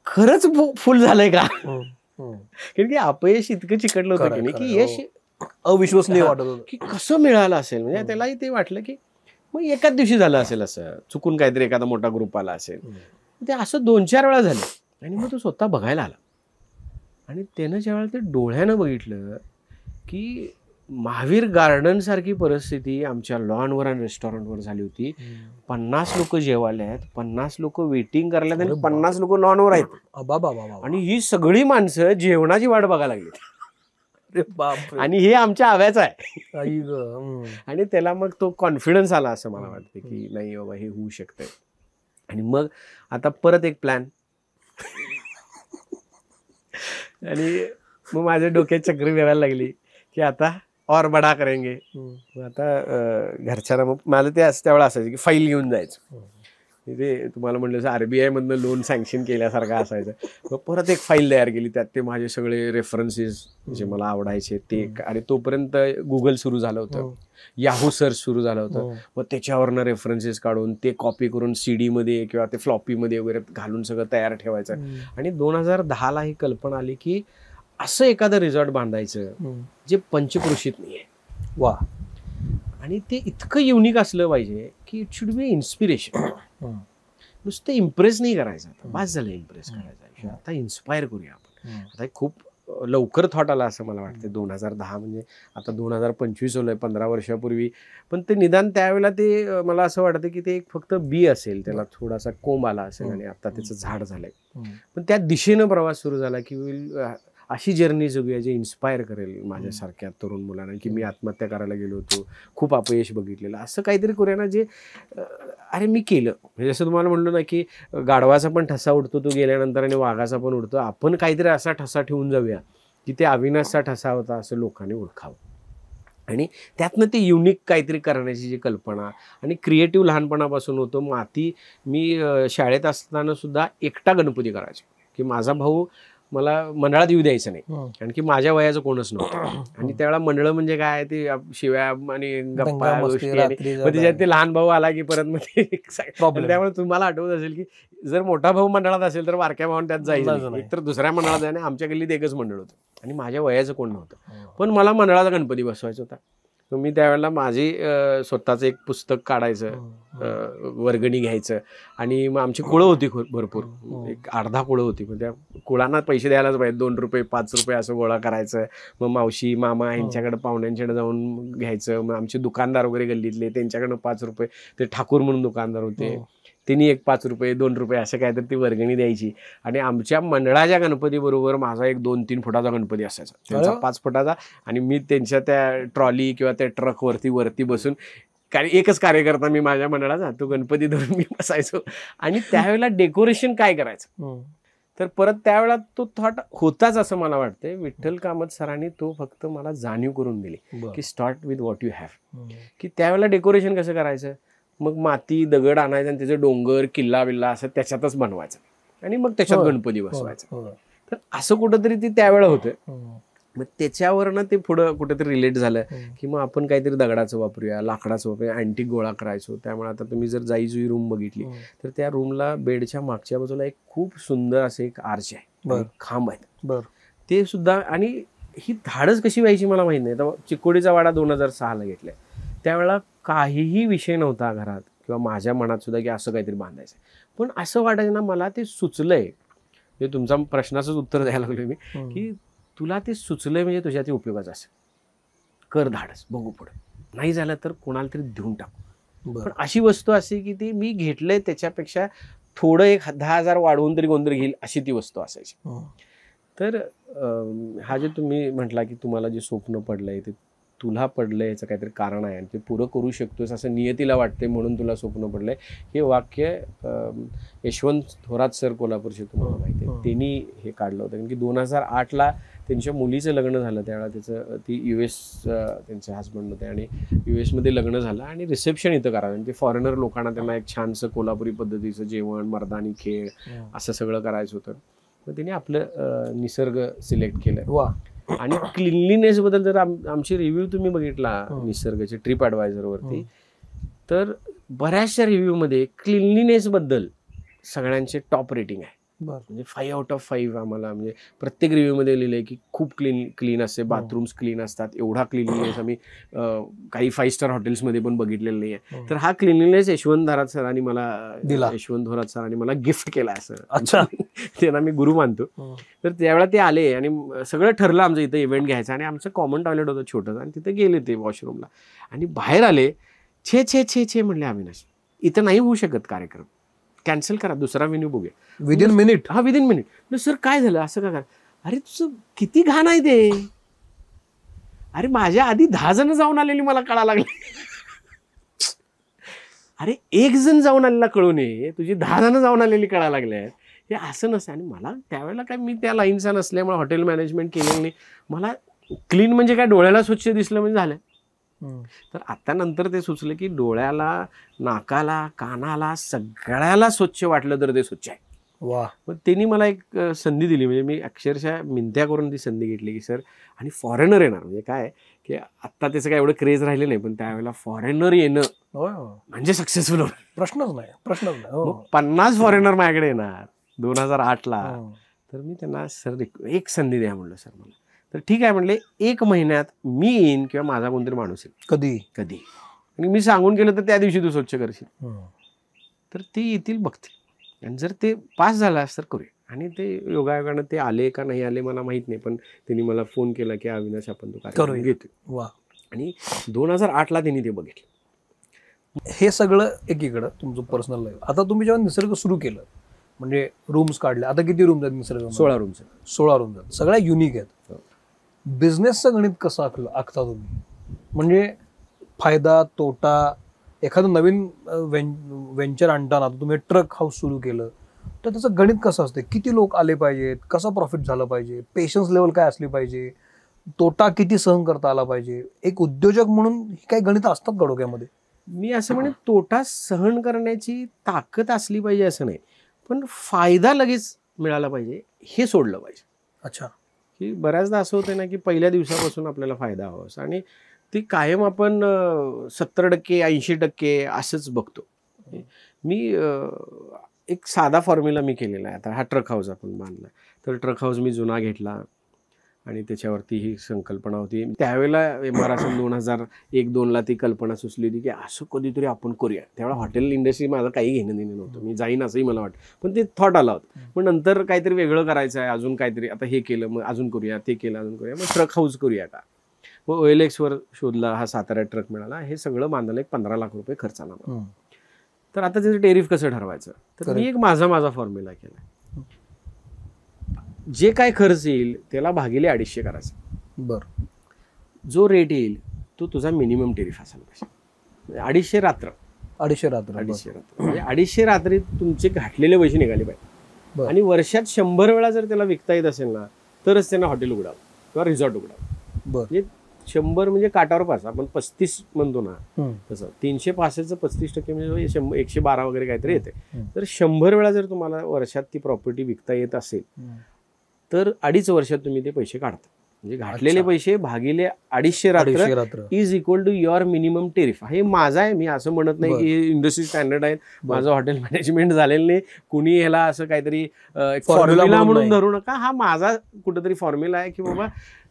खरंच फुल झालंय का, कारण की अपयश इतकं चिकटलं होतं की यश अविश्वसनीय वाटत होतं की कसं मिळालं असेल. म्हणजे त्यालाही ते वाटलं की मग एकाच दिवशी झालं असेल, असं चुकून काहीतरी एखादा मोठा ग्रुप आला असेल. ते असं 2-4 वेळा झालं. आणि मग तो स्वतः बघायला आला आणि त्यानं ज्यावेळेला ते डोळ्यानं बघितलं की महावीर गार्डन सारखी परिस्थिती आमच्या लॉनवर आणि रेस्टॉरंटवर झाली होती. 50 लोक जेवायला आहेत, 50 लोक वेटिंग करायला आहेत आणि 50 लोक लॉनवर आहेत. आणि ही सगळी माणसं जेवणाची वाट बघायला लागली. आणि हे आमच्या आव्याचं आहे. आणि त्याला मग तो कॉन्फिडन्स आला असं मला वाटतं की नाही बाबा हे होऊ शकतंय. आणि मग आता परत एक प्लॅन. आणि मग माझ्या डोक्यात चक्री फिरायला लागली की आता और बडा करेंगे. आता घरच्यांना मग मला ते त्यावेळेला असायचं की फाईल घेऊन जायचं. ते तुम्हाला म्हटलं RBI मधनं लोन सँक्शन केल्यासारखं असायचं. मग परत एक फाईल तयार केली, त्यात ते माझे सगळे रेफरन्सेस जे मला आवडायचे ते. आणि तोपर्यंत गुगल सुरू झालं होतं, याहू सर्च सुरू झालं होतं. मग त्याच्यावरनं रेफरन्सेस काढून ते कॉपी करून CD मध्ये किंवा ते फ्लॉपीमध्ये वगैरे घालून सगळं तयार ठेवायचं. आणि 2010ला ही कल्पना आली की असं एखादं रिसॉर्ट बांधायचं जे पंचक्रोशीत नाही आहे. वा. आणि ते इतकं युनिक असलं पाहिजे की इट शुड बी इन्स्पिरेशन. नुसतं इम्प्रेस नाही करायचं, बस झालं इम्प्रेस करायचं, आता इन्स्पायर करूया आपण. आता खूप लवकर थॉट आला असं मला वाटतं. 2010 म्हणजे आता 2025 होलंय, 15 वर्षापूर्वी. पण ते निदान त्यावेळेला ते मला असं वाटतं की ते फक्त बी असेल, त्याला थोडासा कोंब आला असेल आणि आता त्याचं झाड झालंय. पण त्या दिशेनं प्रवास सुरू झाला की अशी जर्नी जगूया जे इन्स्पायर करेल माझ्यासारख्या तरुण मुलांना. की मी आत्महत्या करायला गेलो होतो, खूप अपयश बघितलेलं, असं काहीतरी करूया ना जे अरे मी केलं. म्हणजे जसं तुम्हाला म्हणलो ना की गाढवाचा पण ठसा उडतो तो गेल्यानंतर आणि वाघाचा पण उडतो. आपण काहीतरी असा ठसा ठेवून जाऊया की ते अविनाशचा ठसा होता असं लोकांनी ओळखावं. आणि त्यातनं ते युनिक काहीतरी करण्याची जी कल्पना आणि क्रिएटिव्ह लहानपणापासून होतं. मी शाळेत असताना सुद्धा एकटा गणपती करायचो की माझा भाऊ मला मंडळात येऊ द्यायचं नाही, कारण की माझ्या वयाचं कोणच नव्हतं. आणि त्यावेळेला मंडळ म्हणजे काय, ते शिव्या आणि गप्पा गोष्टी. त्याच्यात ते लहान भाऊ आला की परत मग त्यामुळे तुम्हाला आठवत असेल की जर मोठा भाऊ मंडळात असेल तर बारक्या भाऊन त्यात जायचं, एक तर दुसऱ्या मंडळात जाणे. आमच्या गल्लीत एकच मंडळ होतं आणि माझ्या वयाचं कोण नव्हतं. पण मला मंडळाचा गणपती बसवायचा होता. मग मी त्यावेळेला माझी स्वतःचं एक पुस्तक काढायचं, वर्गणी घ्यायचं, आणि मग आमची कुळं होती भरपूर, एक 8-10 कुळं होती. मग त्या कुळांना पैसे द्यायलाच पाहिजे, 2 रुपये 5 रुपये असं गोळा करायचं. मग मावशी मामा यांच्याकडे पाहुण्यांच्याकडे जाऊन घ्यायचं. मग आमचे दुकानदार वगैरे गल्लीतले त्यांच्याकडनं 5 रुपये, ते ठाकूर म्हणून दुकानदार होते, त्यांनी एक 5 रुपये 2 रुपये असं काहीतरी ती वर्गणी द्यायची. आणि आमच्या मंडळाच्या गणपती बरोबर माझा एक 2-3 फुटाचा गणपती असायचा, त्यांचा 5 फुटाचा, आणि मी त्यांच्या त्या ट्रॉली किंवा त्या ट्रकवरती बसून, कारण एकच कार्यकर्ता मी माझ्या मंडळाचा, तो गणपती धरून मी बसायचो. आणि त्यावेळेला डेकोरेशन काय करायचं, तर परत त्यावेळेला तो थॉट होताच असं मला वाटतंय. विठ्ठल कामत सरांनी तो फक्त मला जाणीव करून दिली की start with what you have, की त्यावेळेला डेकोरेशन कसं करायचं. मग माती दगड आणायचं आणि त्याचे डोंगर किल्ला बिल्ला असं त्याच्यातच बनवायचं, आणि मग त्याच्यात गणपती बसवायचा. तर असं कुठंतरी ते त्यावेळेला होतं. मग त्याच्यावरनं ते पुढं कुठेतरी रिलेट झालं की मग आपण काहीतरी दगडाचं वापरूया, लाकडाचं वापरूया, अँटिक गोळा करायचो. त्यामुळे आता तुम्ही जर जाई रूम बघितली तर त्या रूमला बेडच्या मागच्या बाजूला एक खूप सुंदर असे एक आर्च आहे, खांब आहेत ते सुद्धा. आणि ही धाडस कशी व्हायची मला माहित नाही. तर चिकोडीचा वाडा 2006ला घेतलाय. त्यावेळेला काहीही विषय नव्हता घरात किंवा माझ्या मनात सुद्धा की असं काहीतरी बांधायचं. पण असं वाटायचं ना, मला ते सुचलंय, हे तुमचा प्रश्नाचंच उत्तर द्यायला लागलोय मी, की तुला ते सुचलंय म्हणजे तुझ्या ते उपयोगाचं असेल, कर धाडस, बघू पुढे, नाही झालं तर कोणाला तरी देऊन टाकू. पण अशी वस्तू असे की ती मी घेतलंय त्याच्यापेक्षा थोडं एक 10,000 वाढवून तरी कोणतरी घेईल अशी ती वस्तू असायची. तर हा जे तुम्ही म्हटला की तुम्हाला जे स्वप्न पडलंय ते तुला पडलंय, याचं काहीतरी कारण आहे आणि ते पुरं करू शकतोस असं नियतीला वाटते म्हणून तुला स्वप्न पडलंय. हे वाक्य यशवंत थोरात सर कोल्हापूरचे, तुम्हाला माहिती आहे, त्यांनी हे काढलं होतं. कारण की 2008ला त्यांच्या मुलीचं लग्न झालं. त्यावेळेला त्याचं ती US त्यांचे हजबंड होते आणि US मध्ये लग्न झालं आणि रिसेप्शन इथं करावं. आणि ते फॉरेनर लोकांना त्यांना एक छानसं कोल्हापुरी पद्धतीचं जेवण, मर्दानी खेळ असं सगळं करायचं होतं. मग त्यांनी आपलं निसर्ग सिलेक्ट केलं. आणि क्लिनलीनेस बद्दल जर आमची रिव्ह्यू तुम्ही बघितला निसर्गाचे ट्रिप ॲडवायझरवरती, तर बऱ्याचशा रिव्ह्यूमध्ये क्लिनलीनेस बद्दल सगळ्यांचे टॉप रेटिंग आहे. म्हणजे 5 out of 5 आम्हाला, म्हणजे प्रत्येक रिव्ह्यूमध्ये लिहिलंय की खूप क्लीन असते, बाथरूम्स क्लीन असतात. एवढा क्लिनलीनेस आम्ही काही 5 स्टार हॉटेल्समध्ये पण बघितलेलं नाही आहे. तर हा क्लिनलीनेस यशवंत थोरात सरांनी मला गिफ्ट केला असं. अच्छा. त्यांना मी गुरु मानतो. तर त्यावेळेला ते आले आणि सगळं ठरलं आमचं इथं इव्हेंट घ्यायचं. आणि आमचं कॉमन टॉयलेट होतं छोटं, आणि तिथे गेले ते वॉशरूमला आणि बाहेर आले. छे छे छे छे म्हणले, अविनाश इथं नाही होऊ शकत कार्यक्रम, कॅन्सल करा, दुसरा व्हेन्यू बघूया. Within minute. सर काय झालं, असं का करा. अरे तुझं किती घाण आहे ते. अरे माझ्या आधी 10 जण जाऊन आलेली मला कळा लागले. अरे 1 जण जाऊन आलेला कळू नये, तुझी 10 जण जाऊन आलेली कळा लागले. हे असं नसतं. आणि मला त्यावेळेला काय, मी त्या लाईनचा नसल्यामुळे हॉटेल मॅनेजमेंट केलेलं नाही. मला क्लीन म्हणजे काय, डोळ्याला स्वच्छ दिसलं म्हणजे झालं. तर आता नंतर ते सुचलं की डोळ्याला, नाकाला, कानाला, सगळ्याला स्वच्छ वाटलं तर ते स्वच्छ आहे. मग त्यांनी मला एक संधी दिली. म्हणजे मी अक्षरशः मिनत्या करून ती संधी घेतली की सर, आणि फॉरेनर येणार, म्हणजे काय की आत्ता त्याचं काय एवढं क्रेज राहिलं नाही, पण त्यावेळेला फॉरेनर येणं म्हणजे सक्सेसफुल होणार, प्रश्नच नाही. 50 फॉरेनर माझ्याकडे येणार 2008ला. तर मी त्यांना सर एक संधी द्या म्हणलं. सर मला, तर ठीक आहे म्हणले, 1 महिन्यात मी येईन किंवा माझा कोणतरी माणूस येईल कधी, आणि मी सांगून केलं तर त्या दिवशी तू स्वच्छ करशील. तर ते येतील बघतील, आणि जर ते पास झालास तर करूया. आणि ते योगायोगानं ते आले का नाही आले मला माहित नाही, पण त्यांनी मला फोन केला की अविनाश आपण तो कार्यक्रम घेतो. आणि 2008ला त्यांनी ते बघितलं. हे सगळं एकीकडं तुमचं पर्सनल लाईफ. आता तुम्ही जेव्हा निसर्ग सुरू केलं, म्हणजे रूम्स काढले, आता किती रूम्स आहेत निसर्ग? 16 रूम्स आहेत. सगळ्या युनिक आहेत. बिझनेसचं गणित कसं आखता तुम्ही? म्हणजे फायदा तोटा, एखादं नवीन व्हेंचर आणताना, तुम्ही ट्रक हाऊस सुरू केलं तर त्याचं गणित कसं असतं? किती लोक आले पाहिजेत, कसं प्रॉफिट झालं पाहिजे, पेशन्स लेवल काय असली पाहिजे, तोटा किती सहन करता आला पाहिजे? एक उद्योजक म्हणून ही काही गणित असतात का डोक्यामध्ये? मी असं म्हणेन, तोटा सहन करण्याची ताकद असली पाहिजे असं नाही, पण फायदा लगेच मिळाला पाहिजे हे सोडलं पाहिजे. अच्छा. की बऱ्याचदा असं होतं ना की पहिल्या दिवसापासून आपल्याला फायदा हवा, आणि ती कायम आपण 70% 80% असंच बघतो. मी एक साधा फॉर्म्युला मी केलेला आहे. आता हा ट्रक हाऊस आपण बांधला, तर ट्रक हाऊस मी जुना घेतला, आणि त्याच्यावरती ही संकल्पना होती. त्यावेळेला MR 2001-2ला ती कल्पना सुचली होती की असं कधीतरी आपण करूया. त्यावेळेला हॉटेल इंडस्ट्री माझं काही घेणं देणं नव्हतं, मी जाईन असंही मला वाटतं, पण ते थॉट आला होता. पण नंतर काहीतरी वेगळं करायचं आहे, अजून काहीतरी, आता हे केलं मग अजून करूया, ते केलं अजून करूया, मग ट्रक हाऊस करूया का. मग OLXवर शोधला, हा साताऱ्यात ट्रक मिळाला. हे सगळं बांधायला 15 लाख रुपये खर्च आला मला. तर आता त्याचं टेरिफ कसं ठरवायचं, तर मी एक माझा फॉर्म्युला केला. जे काय खर्च येईल त्याला भागिले 250 करायचं. बरं. जो रेट येईल तो तुझा मिनिमम टेरिफ असायला पाहिजे. 250 रात्र 250 रात्र म्हणजे 250 रात्री तुमचे घातलेले पैसे निघाले पाहिजे. आणि वर्षात 100 वेळा जर त्याला विकता येत असेल ना, तरच त्यांना हॉटेल उघडावं किंवा रिसॉर्ट उघडावं. म्हणजे 100 म्हणजे काटावर पास, आपण 35 म्हणतो ना तसं. 365चं 35% म्हणजे 112 वगैरे काहीतरी येते. तर 100 वेळा जर तुम्हाला वर्षात ती प्रॉपर्टी विकता येत असेल तर 2.5 वर्षात तुम्ही ते पैसे काढता. म्हणजे घातलेले पैसे भागिले 250 रात्र is equal to your minimum tariff. हे माझा आहे, मी असं म्हणत नाही की इंडस्ट्री स्टँडर्ड आहे, माझं हॉटेल मॅनेजमेंट झालेलं नाही, कुणी ह्याला असं काहीतरी फॉर्म्युला म्हणून धरू नका. हा माझा कुठेतरी फॉर्म्युला आहे की बाबा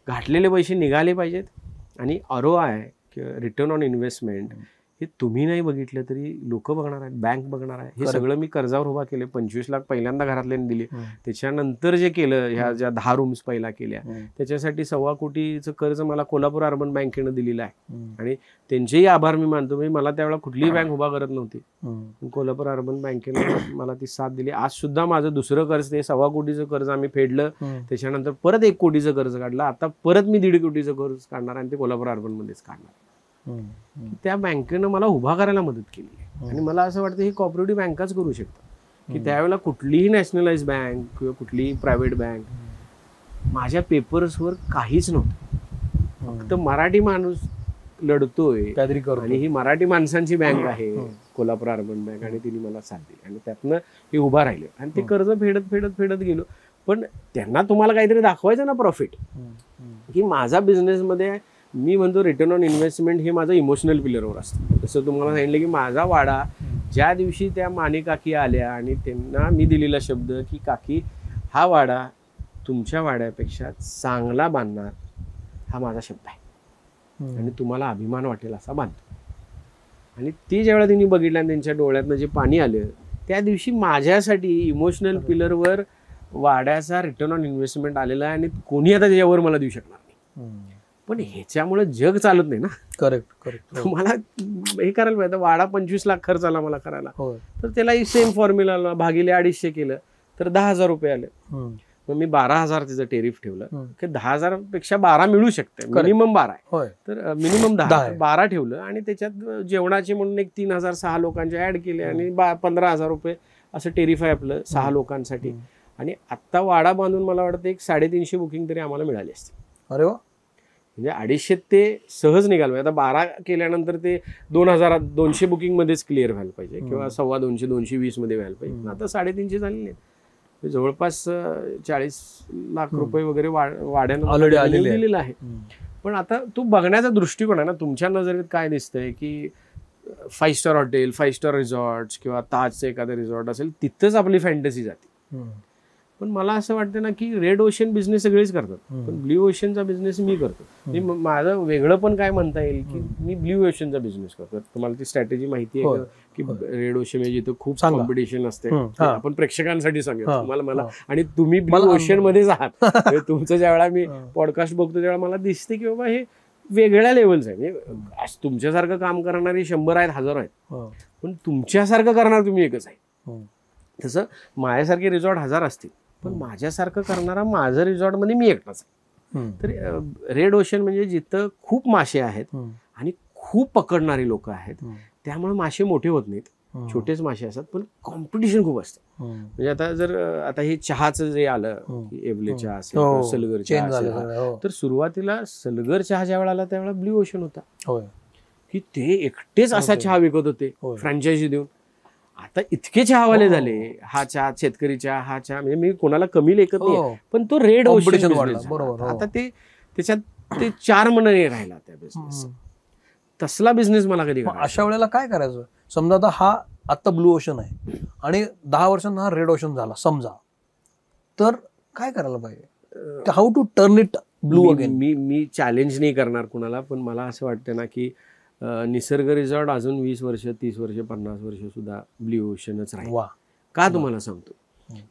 घातलेले पैसे निघाले पाहिजेत. आणि ROI किंवा रिटर्न ऑन इन्व्हेस्टमेंट हे तुम्ही नाही बघितलं तरी लोक बघणार आहेत, बँक बघणार आहे. हे सगळं मी कर्जावर उभा केले. 25 लाख पहिल्यांदा घरातल्याने दिले. त्याच्यानंतर जे केलं, ह्या ज्या 10 रूम्स पहिला केल्या त्याच्यासाठी 1.25 कोटीचं कर्ज मला कोल्हापूर अर्बन बँकेनं दिलेलं आहे. आणि त्यांचेही आभार मी मानतो. मला त्यावेळेला कुठलीही बँक उभा करत नव्हती, कोल्हापूर अर्बन बँकेनं मला ती साथ दिली. आज सुद्धा माझं दुसरं कर्ज, ते 1.25 कोटीचं कर्ज आम्ही फेडलं. त्याच्यानंतर परत 1 कोटीचं कर्ज काढलं. आता परत मी 1.5 कोटीचं कर्ज काढणार आणि ते कोल्हापूर अर्बन मध्येच काढणार. त्या बँकेनं मला उभा करायला मदत केली. आणि मला असं वाटतं ही कॉपरेटिव्ह बँकाच करू शकतात. की त्यावेळेला कुठलीही नॅशनलाइज बँक किंवा कुठलीही प्रायव्हेट बँक माझ्या पेपर्सवर काहीच नव्हतं. फक्त मराठी माणूस लढतोय काहीतरी करू, आणि ही मराठी माणसांची बँक आहे कोल्हापूर अर्बन बँक, आणि तिने मला साथ दिली आणि त्यातनं हे उभा राहिले. आणि ते कर्ज फेडत गेलो. पण त्यांना तुम्हाला काहीतरी दाखवायचं ना प्रॉफिट, की माझा बिझनेसमध्ये मी म्हणतो रिटर्न ऑन इन्व्हेस्टमेंट हे माझं इमोशनल पिलरवर असतं. जसं तुम्हाला सांगितलं की माझा वाडा, ज्या दिवशी त्या माने काकी आल्या आणि त्यांना मी दिलेला शब्द की काकी हा वाडा तुमच्या वाड्यापेक्षा चांगला बांधणार, हा माझा शब्द आहे आणि तुम्हाला अभिमान वाटेल असा बांधतो. आणि ती ज्यावेळेला त्यांनी बघितलं आणि त्यांच्या डोळ्यातनं जे पाणी आलं, त्या दिवशी माझ्यासाठी इमोशनल पिलरवर वाड्याचा रिटर्न ऑन इन्व्हेस्टमेंट आलेला आहे. आणि कोणी आता त्याच्यावर मला देऊ शकणार नाही. पण ह्याच्यामुळे जग चालत नाही ना. करेक्ट. तुम्हाला हे करायला पाहिजे. वाडा 25 लाख खर्च आला मला करायला, तर त्यालाही सेम फॉर्म्युला भागिले 250 केलं तर 10,000 रुपये आले. मग मी 12,000 तिचं टेरिफ ठेवलं की 10,000 पेक्षा 12 मिळू शकते, मिनिमम 12 आहे, तर मिनिमम 12 ठेवलं. आणि त्याच्यात जेवणाचे म्हणून एक 3,000 6 लोकांचे ऍड केले आणि 15,000 रुपये असं टेरिफ आहे आपलं 6 लोकांसाठी. आणि आत्ता वाडा बांधून मला वाटतं एक 350 बुकिंग तरी आम्हाला मिळाली असते. अरे वा. म्हणजे 250 ते सहज निघाल. आता 12 केल्यानंतर ते 2,200 बुकिंग मध्येच क्लिअर व्हायला पाहिजे किंवा 250 220 मध्ये व्हायला पाहिजे. आता 350 झालेले आहेत. जवळपास 40 लाख रुपये वगैरे वाड्यानं दिलेलं आहे. पण आता तू बघण्याचा दृष्टिकोन आहे ना, तुमच्या नजरेत काय दिसतंय की 5 स्टार हॉटेल, 5 स्टार रिसॉर्ट किंवा ताजचं एखादं रिसॉर्ट असेल तिथंच आपली फॅन्टसी जाते. पण मला असं वाटतं ना की रेड ओशन बिझनेस सगळेच करतात, पण ब्ल्यू ओशनचा बिझनेस मी करतो. माझं वेगळं पण काय म्हणता येईल की मी ब्ल्यू ओशनचा बिझनेस करतो. तुम्हाला ती स्ट्रॅटेजी माहिती आहे की रेड ओशन म्हणजे जिथं खूप कॉम्पिटिशन असते. आपण प्रेक्षकांसाठी सांगूया मला आणि तुम्ही ब्ल्यू ओशन मध्येच आहात. तुमचं ज्यावेळेला मी पॉडकास्ट बघतो त्यावेळेला मला दिसते की बाबा हे वेगळ्या लेवलच आहे. म्हणजे तुमच्यासारखं काम करणारी 100 आहेत, 1000 आहेत, पण तुमच्यासारखं करणार तुम्ही एकच आहे. तसं माझ्यासारखे रिसॉर्ट 1000 असतील, पण माझ्यासारखं करणारा माझं रिसॉर्टमध्ये मी एकटाच आहे. तर रेड ओशन म्हणजे जिथं खूप मासे आहेत आणि खूप पकडणारी लोक आहेत, त्यामुळे मासे मोठे होत नाहीत, छोटेच मासे असतात, पण कॉम्पिटिशन खूप असतं. म्हणजे आता हे चहाचं जे आलं, एव्हले चहा असेल, सलगर चहा असेल, तर सुरुवातीला सलगर चहा ज्या वेळेला आला त्यावेळेला ब्ल्यू ओशन होता की ते एकटेच असा चहा विकत होते फ्रँचायझी देऊन. आता इतके चहावाले झाले, हा चहा शेतकरी चहा, हा चहा, म्हणजे मी कोणाला कमी लेखत नाही, पण तो रेड ओशन आता ते त्याच्यात ते 4 महिने राहिला त्या बिझनेस. तसला बिझनेस मला कधी. अशा वेळेला काय करायचं? समजा आता हा आता ब्लू ओशन आहे आणि 10 वर्षांना हा रेड ओशन झाला समजा, तर काय करायला पाहिजे? How to turn it blue again. मी चॅलेंज नाही करणार कुणाला, पण मला असं वाटतं ना की निसर्ग रिसॉर्ट अजून 20 वर्ष 30 वर्ष 50 वर्ष सुद्धा ब्ल्यू ओशनच राहील. वा. का तुम्हाला सांगतो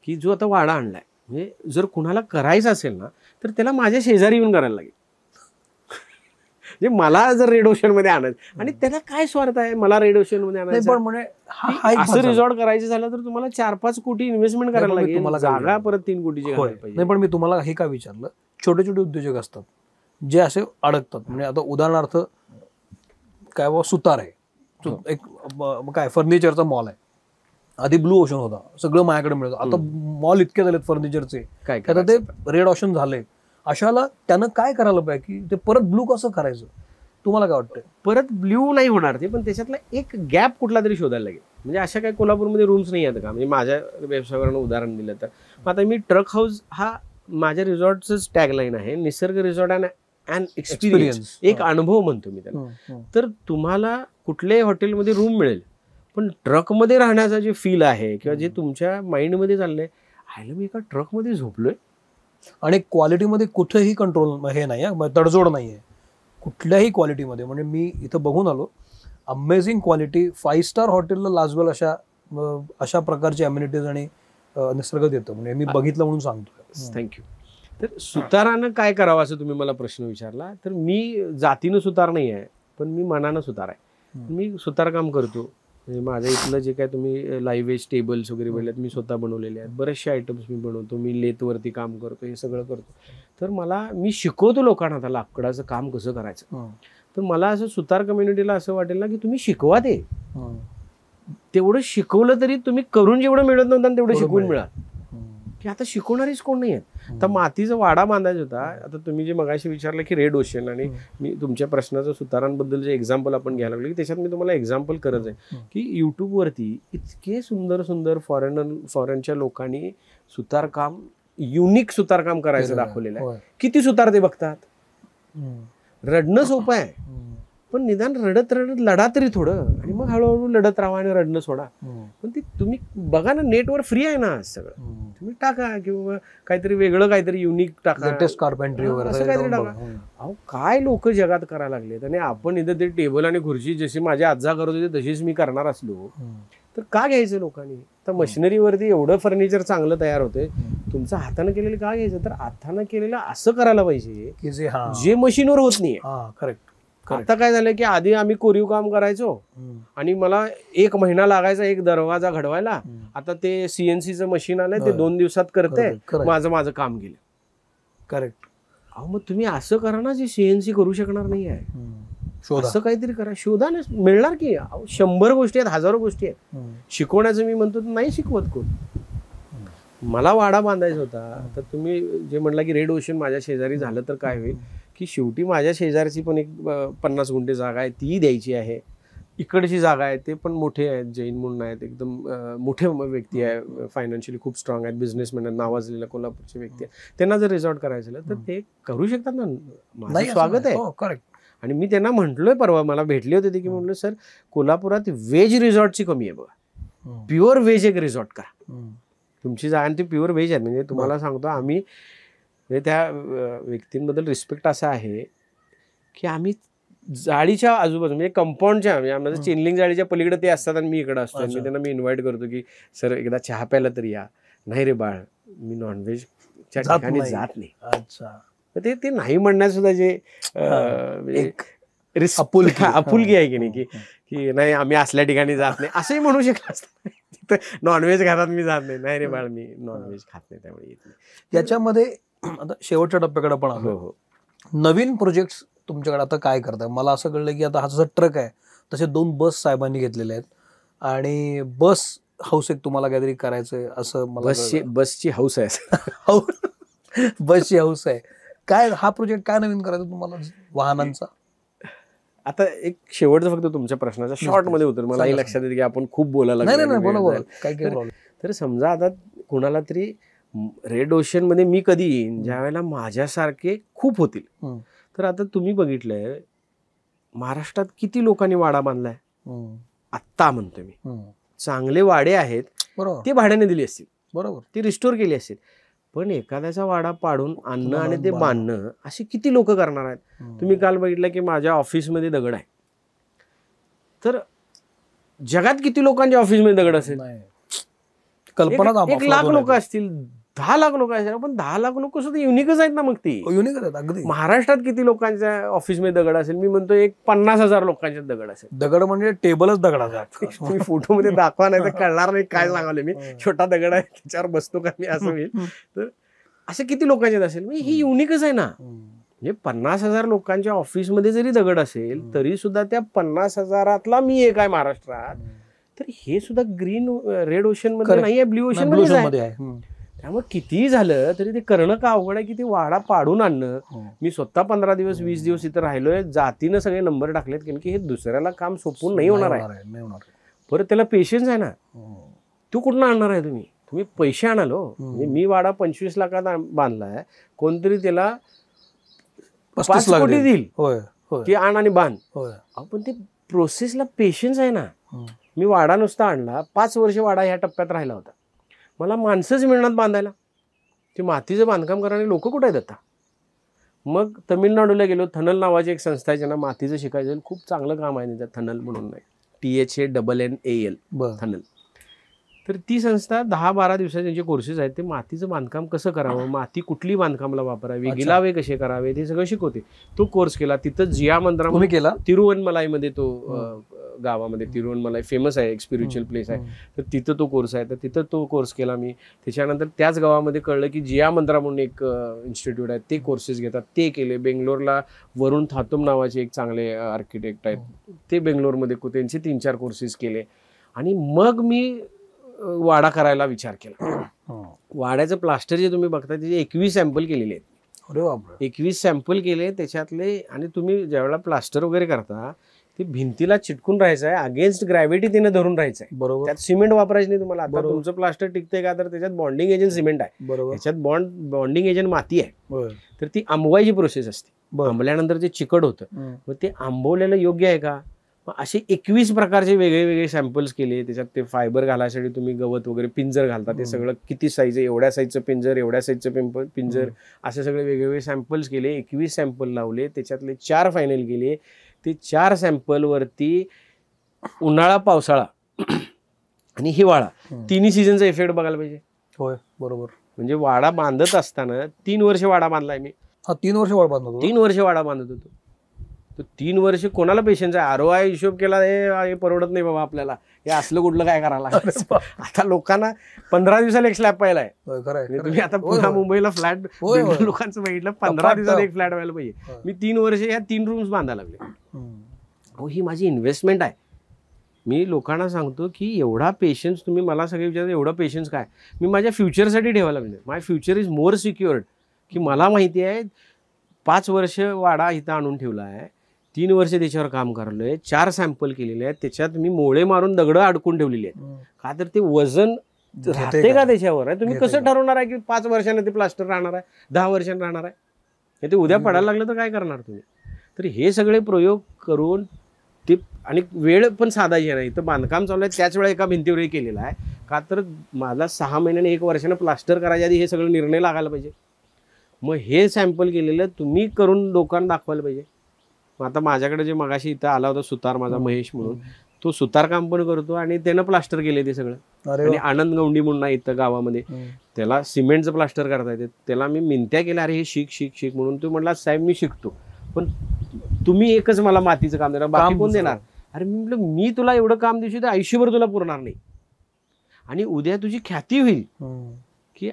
की जो आता वाडा आणलाय, म्हणजे जर कुणाला करायचं असेल ना तर त्याला माझ्या शेजारी येऊन करायला लागेल. म्हणजे मला जर रेड ओशन मध्ये आणायचं, आणि त्याला काय स्वार्थ आहे मला रेड ओशन मध्ये आणायचं. पण म्हणजे असं रिसॉर्ट करायचं झालं तर तुम्हाला 4-5 कोटी इन्व्हेस्टमेंट करायला लागेल. तुम्हाला जागा परत 3 कोटीची घालायला पाहिजे. नाही, पण मी तुम्हाला हे का विचारलं, छोटे छोटे उद्योजक असतात जे असे अडकतात. म्हणजे आता उदाहरणार्थ काय बाबा सुतार आहे, एक काय फर्निचरचा मॉल आहे, आधी ब्लू ओशन होता, सगळं माझ्याकडे मिळतं. आता मॉल इतके झालेत फर्निचरचे, काय आता ते रेड ओशन झाले. अशाला त्यानं काय करायला पाहिजे की ते परत ब्लू कसं करायचं, तुम्हाला काय वाटतं? परत ब्ल्यू नाही होणार ते, पण त्याच्यातला एक गॅप कुठला तरी शोधायला लागेल. म्हणजे अशा काही कोल्हापूरमध्ये रूम्स नाही आहेत का? म्हणजे माझ्या व्यवसायावरून उदाहरण दिलं तर आता मी ट्रक हाऊस हा माझ्या रिसॉर्टच टॅगलाईन आहे, निसर्ग रिसॉर्ट अँड एक्सपिरियन्स, एक अनुभव म्हणतो मी त्याला. तर तुम्हाला कुठल्याही हॉटेलमध्ये रूम मिळेल, पण ट्रकमध्ये राहण्याचा जे फील आहे किंवा जे तुमच्या माइंडमध्ये चाललंय, आयला मी एका ट्रकमध्ये झोपलोय. आणि क्वालिटीमध्ये कुठेही कंट्रोल हे नाही आहे, तडजोड नाही आहे कुठल्याही क्वालिटीमध्ये. म्हणजे मी इथं बघून आलो, अमेझिंग क्वालिटी, 5 स्टार हॉटेलला लाजवेल अशा प्रकारचे अम्युनिटीज आणि निसर्ग देतं. म्हणजे मी बघितलं म्हणून सांगतो. थँक्यू. तर सुतारानं काय करावं असं तुम्ही मला प्रश्न विचारला, तर मी जातीनं सुतार नाही आहे, पण मी मनानं सुतार आहे. मी सुतारकाम करतो. म्हणजे माझ्या इथलं जे काय तुम्ही लाईव्ह टेबल्स वगैरे बोललेत, मी स्वतः बनवलेले आहेत. बरेचसे आयटम्स मी बनवतो. मी लेथवरती काम करतो, हे सगळं करतो. तर मी शिकवतो लोकांना आता लाकडाचं काम कसं करायचं. तर मला असं सुतार कम्युनिटीला असं वाटेल ना की तुम्ही शिकवा ते. तेवढं शिकवलं तरी तुम्ही करून जेवढं मिळत नव्हतं तेवढं शिकवून मिळा. की आता शिकवणारीच कोण नाही आहेत. आता मातीचा वाडा बांधायचा होता. आता तुम्ही जे मगाशी विचारलं की रेड ओशन, आणि मी तुमच्या प्रश्नाचं सुतारांबद्दल जे एक्झाम्पल आपण घ्यायला लागलो की त्याच्यात मी तुम्हाला एक्झाम्पल करत आहे की युट्यूबवरती इतके सुंदर सुंदर फॉरेनच्या लोकांनी सुतारकाम, युनिक सुतारकाम करायचं दाखवलेलं आहे. किती सुतार ते बघतात. रडणं सोपं आहे, पण निदान रडत रडत लढा तरी थोडं, आणि मग हळूहळू लढत राहा आणि रडणं सोडा. पण ती तुम्ही बघा ना, नेटवर फ्री आहे ना सगळं, तुम्ही टाका किंवा काहीतरी वेगळं काहीतरी युनिक टाका, कार्पेंट्री वगैरे असं काहीतरी टाका. अहो काय लोक जगात करायला लागलेत, आणि आपण इथं ते टेबल आणि खुर्ची जशी माझे आजा करत होते तशीच मी करणार असलो तर का घ्यायचं लोकांनी. तर मशिनरीवरती एवढं फर्निचर चांगलं तयार होतंय, तुमचं हातानं केलेलं का घ्यायचं. तर हातानं केलेलं असं करायला पाहिजे की जे मशीनवर होत नाहीये. करेक्ट. आता काय झालं की आधी आम्ही कोरीव काम करायचो आणि मला 1 महिना लागायचा एक दरवाजा घडवायला. आता ते सीएनसीचं मशीन आलंय, ते 2 दिवसात करते, माझं काम गेलं. करेक्ट. अहो मग तुम्ही असं करा ना जे सीएनसी करू शकणार नाही आहे, असं काहीतरी करा. शोधा ना, मिळणार की. 100 गोष्टी आहेत, हजारो गोष्टी आहेत शिकवण्याचं. मी म्हणतो नाही शिकवत कोण. मला वाडा बांधायचा होता, तर तुम्ही जे म्हणला की रेड ओशन माझ्या शेजारी झालं तर काय होईल, की शेवटी माझ्या शेजारची पण एक 50 गुंठे जागा आहे, ती द्यायची आहे. इकडची जागा आहे, ते पण मोठे आहेत, जैन म्हणून आहेत, एकदम मोठे व्यक्ती आहे, फायनान्शियली खूप स्ट्रॉंग आहेत, बिझनेसमॅन आहेत, नावाजलेल्या कोल्हापूरचे व्यक्ती आहेत. त्यांना जर रिसॉर्ट करायचं तर ते करू शकतात ना. माझं स्वागत आहे. करेक्ट. आणि मी त्यांना म्हटलोय, परवा मला भेटले होते ते, की म्हटलं सर कोल्हापुरात व्हेज रिसॉर्टची कमी आहे बघा, प्युअर व्हेज एक रिसॉर्ट करा. तुमची जागा ती प्युअर व्हेज आहे. म्हणजे तुम्हाला सांगतो, आम्ही त्या व्यक्तींबद्दल रिस्पेक्ट असा आहे की आम्ही जाळीच्या आजूबाजू, म्हणजे कंपाऊंडच्या, म्हणजे चेनलिंग जाळीच्या पलीकडे ते असतात आणि मी इकडे असतो. मी त्यांना इन्व्हाइट करतो की सर एकदा चहा प्यायला तरी या. नाही रे बाळ, मी नॉनव्हेजच्या ठिकाणी जात नाही. अच्छा. ते नाही म्हणण्यात सुद्धा जे आपुलकी आहे की नाही, की नाही आम्ही असल्या ठिकाणी जात नाही असंही म्हणू शकलं असतं. नॉनव्हेज घरात मी जात नाही. नाही रे बाळ, मी नॉनव्हेज खात नाही, त्यामुळे येत नाही. याच्यामध्ये आता शेवटच्या टप्प्याकडे पण आलो. नवीन प्रोजेक्ट तुमच्याकडे आता काय करताय? मला असं कळलं की आता हा जसा ट्रक आहे तसे 2 बस साहेबांनी घेतलेले आहेत, आणि बस हाऊस एक तुम्हाला काहीतरी करायचंय असं मला. बसची हाऊस आहे. बसची हाऊस आहे. काय हा प्रोजेक्ट काय नवीन करायचं तुम्हाला वाहनांचा? आता एक शेवटचं फक्त तुमच्या प्रश्नाच्या शॉर्ट मध्ये उत्तर. मलाही लक्षात येते की आपण खूप बोलायला लागलो. तर समजा आता कुणाला तरी रेड ओशन मध्ये मी कधी येईन, ज्या वेळेला माझ्यासारखे खूप होतील. तर आता तुम्ही बघितलंय महाराष्ट्रात किती लोकांनी वाडा बांधलाय. आत्ता म्हणतोय मी, चांगले वाडे आहेत, ते भाड्याने दिले असतील, बरोबर, ती रिस्टोर केली असेल. पण एखाद्याचा वाडा पाडून आणणं आणि ते बांधणं असे किती लोक करणार आहेत? तुम्ही काल बघितलं की माझ्या ऑफिसमध्ये दगड आहे, तर जगात किती लोकांच्या ऑफिसमध्ये दगड असेल? कल्पना 1 लाख लोक असतील, 10 लाख लोक असतील, पण 10 लाख लोक सुद्धा युनिकच आहेत ना. मग ती युनिकच आहेत अगदी. महाराष्ट्रात किती लोकांच्या ऑफिसमध्ये दगड असेल? मी म्हणतो 50,000 लोकांच्या दगड असेल. दगड म्हणजे टेबलच दगडाचा. तुम्ही फोटोमध्ये दाखवा, नाही तर कळणार नाही काय सांगावले मी. छोटा दगड आहे त्याच्यावर बसतो का मी असं होईल. तर असे किती लोकांच्यात असेल? ही युनिकच आहे ना. म्हणजे 50,000 लोकांच्या ऑफिसमध्ये जरी दगड असेल तरी सुद्धा त्या 50,000तला मी एक आहे महाराष्ट्रात. तर हे सुद्धा ग्रीन रेड ओशन मध्ये नाही आहे, ब्ल्यू ओशन मध्ये आहे. त्यामुळे कितीही झालं तरी ते करणं का अवघड आहे की ते वाडा पाडून आणणं. मी स्वतः 15 दिवस 20 दिवस इथं राहिलोय, जातीनं सगळे नंबर टाकलेत, कारण की हे दुसऱ्याला काम सोपून नाही होणार आहे. परत त्याला पेशन्स आहे ना. तू कुठून आणणार आहे? तुम्ही पैसे आणाल हो. म्हणजे मी वाडा 25 लाखात बांधलाय, कोणतरी त्याला 5 कोटी देईल की आण आणि बांध. पण ते प्रोसेसला पेशन्स आहे ना. मी वाडा नुसता आणला, 5 वर्ष वाडा ह्या टप्प्यात राहिला होता, मला माणसंच मिळणार बांधायला. ते मातीचं बांधकाम करणारे लोक कुठे आहेत आता? मग तमिळनाडूला गेलो, थनल नावाची एक संस्था आहे ज्यांना मातीचं शिकायचं, खूप चांगलं काम आहे त्यांचं. थनल म्हणून नाही, THANNAL थनल. तर ती संस्था 10-12 दिवसाचे त्यांचे कोर्सेस आहेत. ते मातीचं बांधकाम कसं करावं, माती कुठली बांधकामला वापरावी, गिलावे कसे करावे, ते सगळं शिकवते. तो कोर्स केला तिथं. जिया मंदिर केला तिरुवनमलाईमध्ये, तो गावामध्ये तिरुवनमलाई फेमस आहे, एक स्पिरिच्युअल प्लेस आहे. तर तिथं तो कोर्स आहे. तर तिथं तो कोर्स केला मी. त्याच्यानंतर त्याच गावामध्ये कळलं की जिया मंदिरा म्हणून एक इन्स्टिट्यूट आहे, ते कोर्सेस घेतात, ते केले. बेंगलोरला वरुण थातुम नावाचे एक चांगले आर्किटेक्ट आहेत, ते बेंगलोरमध्ये त्यांचे 3-4 कोर्सेस केले. आणि मग मी वाडा करायला विचार केला. वाड्याचं प्लास्टर जे तुम्ही बघता त्याचे 21 सॅम्पल केलेले आहेत. अरे बापरे. 21 सॅम्पल केले त्याच्यातले. आणि तुम्ही ज्यावेळेला प्लास्टर वगैरे करता ते भिंतीला चिटकून राहायचं आहे, अगेन्स्ट ग्रॅव्हिटी तिने धरून राहायचं आहे. बरोबर. त्यात सिमेंट वापरायचं नाही तुम्हाला. आता तुमचं प्लास्टर टिकतंय का, तर त्याच्यात बॉन्डिंग एजंट सिमेंट आहे, बरोबर. त्याच्यात बॉन्डिंग एजंट माती आहे. तर ती आंबवायची प्रोसेस असते. आंबल्यानंतर ते चिकट होतं. मग ते आंबवलेलं योग्य आहे का? असे 21 प्रकारचे वेगळे वेगळे सॅम्पल्स केले. त्याच्यात ते फायबर घालायसाठी तुम्ही गवत वगैरे पिंजर घालता, ते सगळं किती साईज आहे, एवढ्या साईजचं पिंजर, एवढ्या साईजचं पिंजर, असे सगळे वेगवेगळे सॅम्पल्स केले. 21 सॅम्पल लावले, त्याच्यातले 4 फायनल केले. ते 4 सॅम्पलवरती उन्हाळा, पावसाळा आणि हिवाळा तिन्ही सीझनचा इफेक्ट बघायला पाहिजे. होय, बरोबर. म्हणजे वाडा बांधत असताना 3 वर्ष वाडा बांधलाय मी. 3 वर्ष वाडा बांधतो. 3 वर्ष वाडा बांधत होतो. तर 3 वर्ष कोणाला पेशन्स आहे? ROI हिशोब केला, हे परवडत नाही बाबा आपल्याला, हे असलं कुठलं काय करायला. आता लोकांना 15 दिवसाला एक स्लॅब पाहिला आहे. तुम्ही आता पुन्हा मुंबईला फ्लॅट लोकांचं बघितलं, 15 दिवसाला एक फ्लॅट व्हायला पाहिजे. मी 3 वर्ष या 3 रूम्स बांधायला लागले. ही माझी इन्व्हेस्टमेंट आहे. मी लोकांना सांगतो की एवढा पेशन्स तुम्ही मला सगळे विचारता, एवढा पेशन्स काय? मी माझ्या फ्युचरसाठी ठेवायला लागले. माय फ्युचर इज मोर सिक्युअर्ड. की मला माहिती आहे 5 वर्ष वाडा इथं आणून ठेवला आहे, 3 वर्ष त्याच्यावर काम करलोय, 4 सॅम्पल केलेले आहेत, त्याच्यात मी मोळे मारून दगडं अडकून ठेवलेली आहेत. का तर ते वजन राहते का त्याच्यावर आहे. तुम्ही कसं ठरवणार आहे की 5 वर्षांनी ते प्लास्टर राहणार आहे, 10 वर्षांनी राहणार आहे? ते उद्या पडायला लागलं तर काय करणार तुम्ही? तर हे सगळे प्रयोग करून ते, आणि वेळ पण साधायची नाही. तर बांधकाम चालू आहे त्याच वेळा एका भिंतीवर केलेलं आहे. का तर मला 6 महिन्याने 1 वर्षानं प्लास्टर करायच्या आधी हे सगळं निर्णय लागायला पाहिजे. मग हे सॅम्पल केलेलं तुम्ही करून लोकांना दाखवायला पाहिजे. मग आता माझ्याकडे जे मगाशी इथं आला होता सुतार, माझा महेश म्हणून, तो सुतार काम पण करतो आणि त्यानं प्लास्टर केले ते सगळं. आणि आनंद गौंडी म्हणून आहे इथं गावामध्ये, त्याला सिमेंटचं प्लास्टर करता येते. त्याला मी मिनत्या केल्या, अरे हे शिक शिक शिक म्हणून. तो म्हटला साहेब मी शिकतो, पण तुम्ही एकच मला मातीचं काम देणार, बाकी कोण देणार? अरे मी म्हटलं मी तुला एवढं काम दिवशी तर आयुष्यभर तुला पुरणार नाही. आणि उद्या तुझी ख्याती होईल की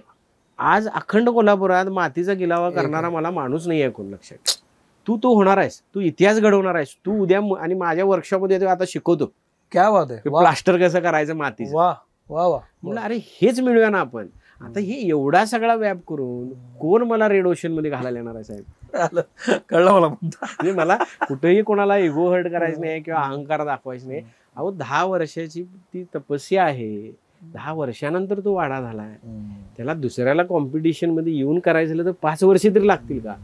आज अखंड कोल्हापुरात मातीचा गिलावा करणारा मला माणूस नाही आहे कोण. लक्षात, तू होणार आहेस, तू इतिहास घडवणार आहेस. तू उद्या, आणि माझ्या वर्कशॉपमध्ये आता शिकवतो. क्या बात आहे. प्लास्टर कसं करायचं मातीचं. वा वा वा. म्हटलं अरे हेच मिळूया ना आपण. आता हे एवढा सगळा व्याप करून कोण मला रेड ओशन मध्ये घालायला येणार आहे साहेब? कळलं मला. म्हणजे मला कुठेही कोणाला इगो हर्ट करायचं नाही किंवा अहंकार दाखवायचं नाही. अहो 10 वर्षाची ती तपस्या आहे. 10 वर्षानंतर तो वाडा झालाय. त्याला दुसऱ्याला कॉम्पिटिशन मध्ये येऊन करायचं झालं तर 5 वर्ष तरी लागतील का?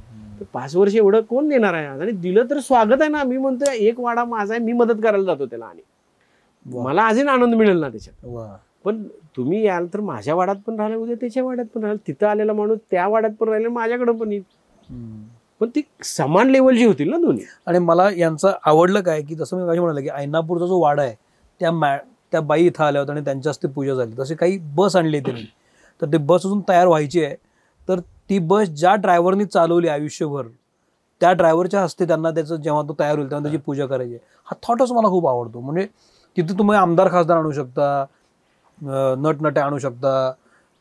तर 5 वर्ष एवढं कोण देणार आहे? आणि दिलं तर स्वागत आहे ना. मी म्हणतोय एक वाडा माझा आहे, मी मदत करायला जातो त्याला, आणि मला अजून आनंद मिळेल ना त्याच्यात. पण तुम्ही याल तर माझ्या वाड्यात पण राहिला, उद्या त्याच्या वाड्यात पण राहिला, तिथं आलेला माणूस त्या वाड्यात पण राहिला, माझ्याकडे पण येईल. पण ती समान लेवलची होतील ना दोन्ही. आणि मला यांचं आवडलं काय की जसं मी काही म्हणाल की ऐनापूरचा जो वाडा आहे त्या बाई इथं आल्या होत्या आणि त्यांच्या हस्ते पूजा झाली. तसे काही बस आणली त्यांनी, तर ते बस अजून तयार व्हायची आहे. तर ती बस ज्या ड्रायव्हरनी चालवली आयुष्यभर, त्या ड्रायव्हरच्या हस्ते त्यांना त्याचं जेव्हा तो तयार होईल तेव्हा त्याची पूजा करायची. हा थॉटच मला खूप आवडतो. म्हणजे तिथे तुम्ही आमदार खासदार आणू शकता, नटनट्या आणू शकता,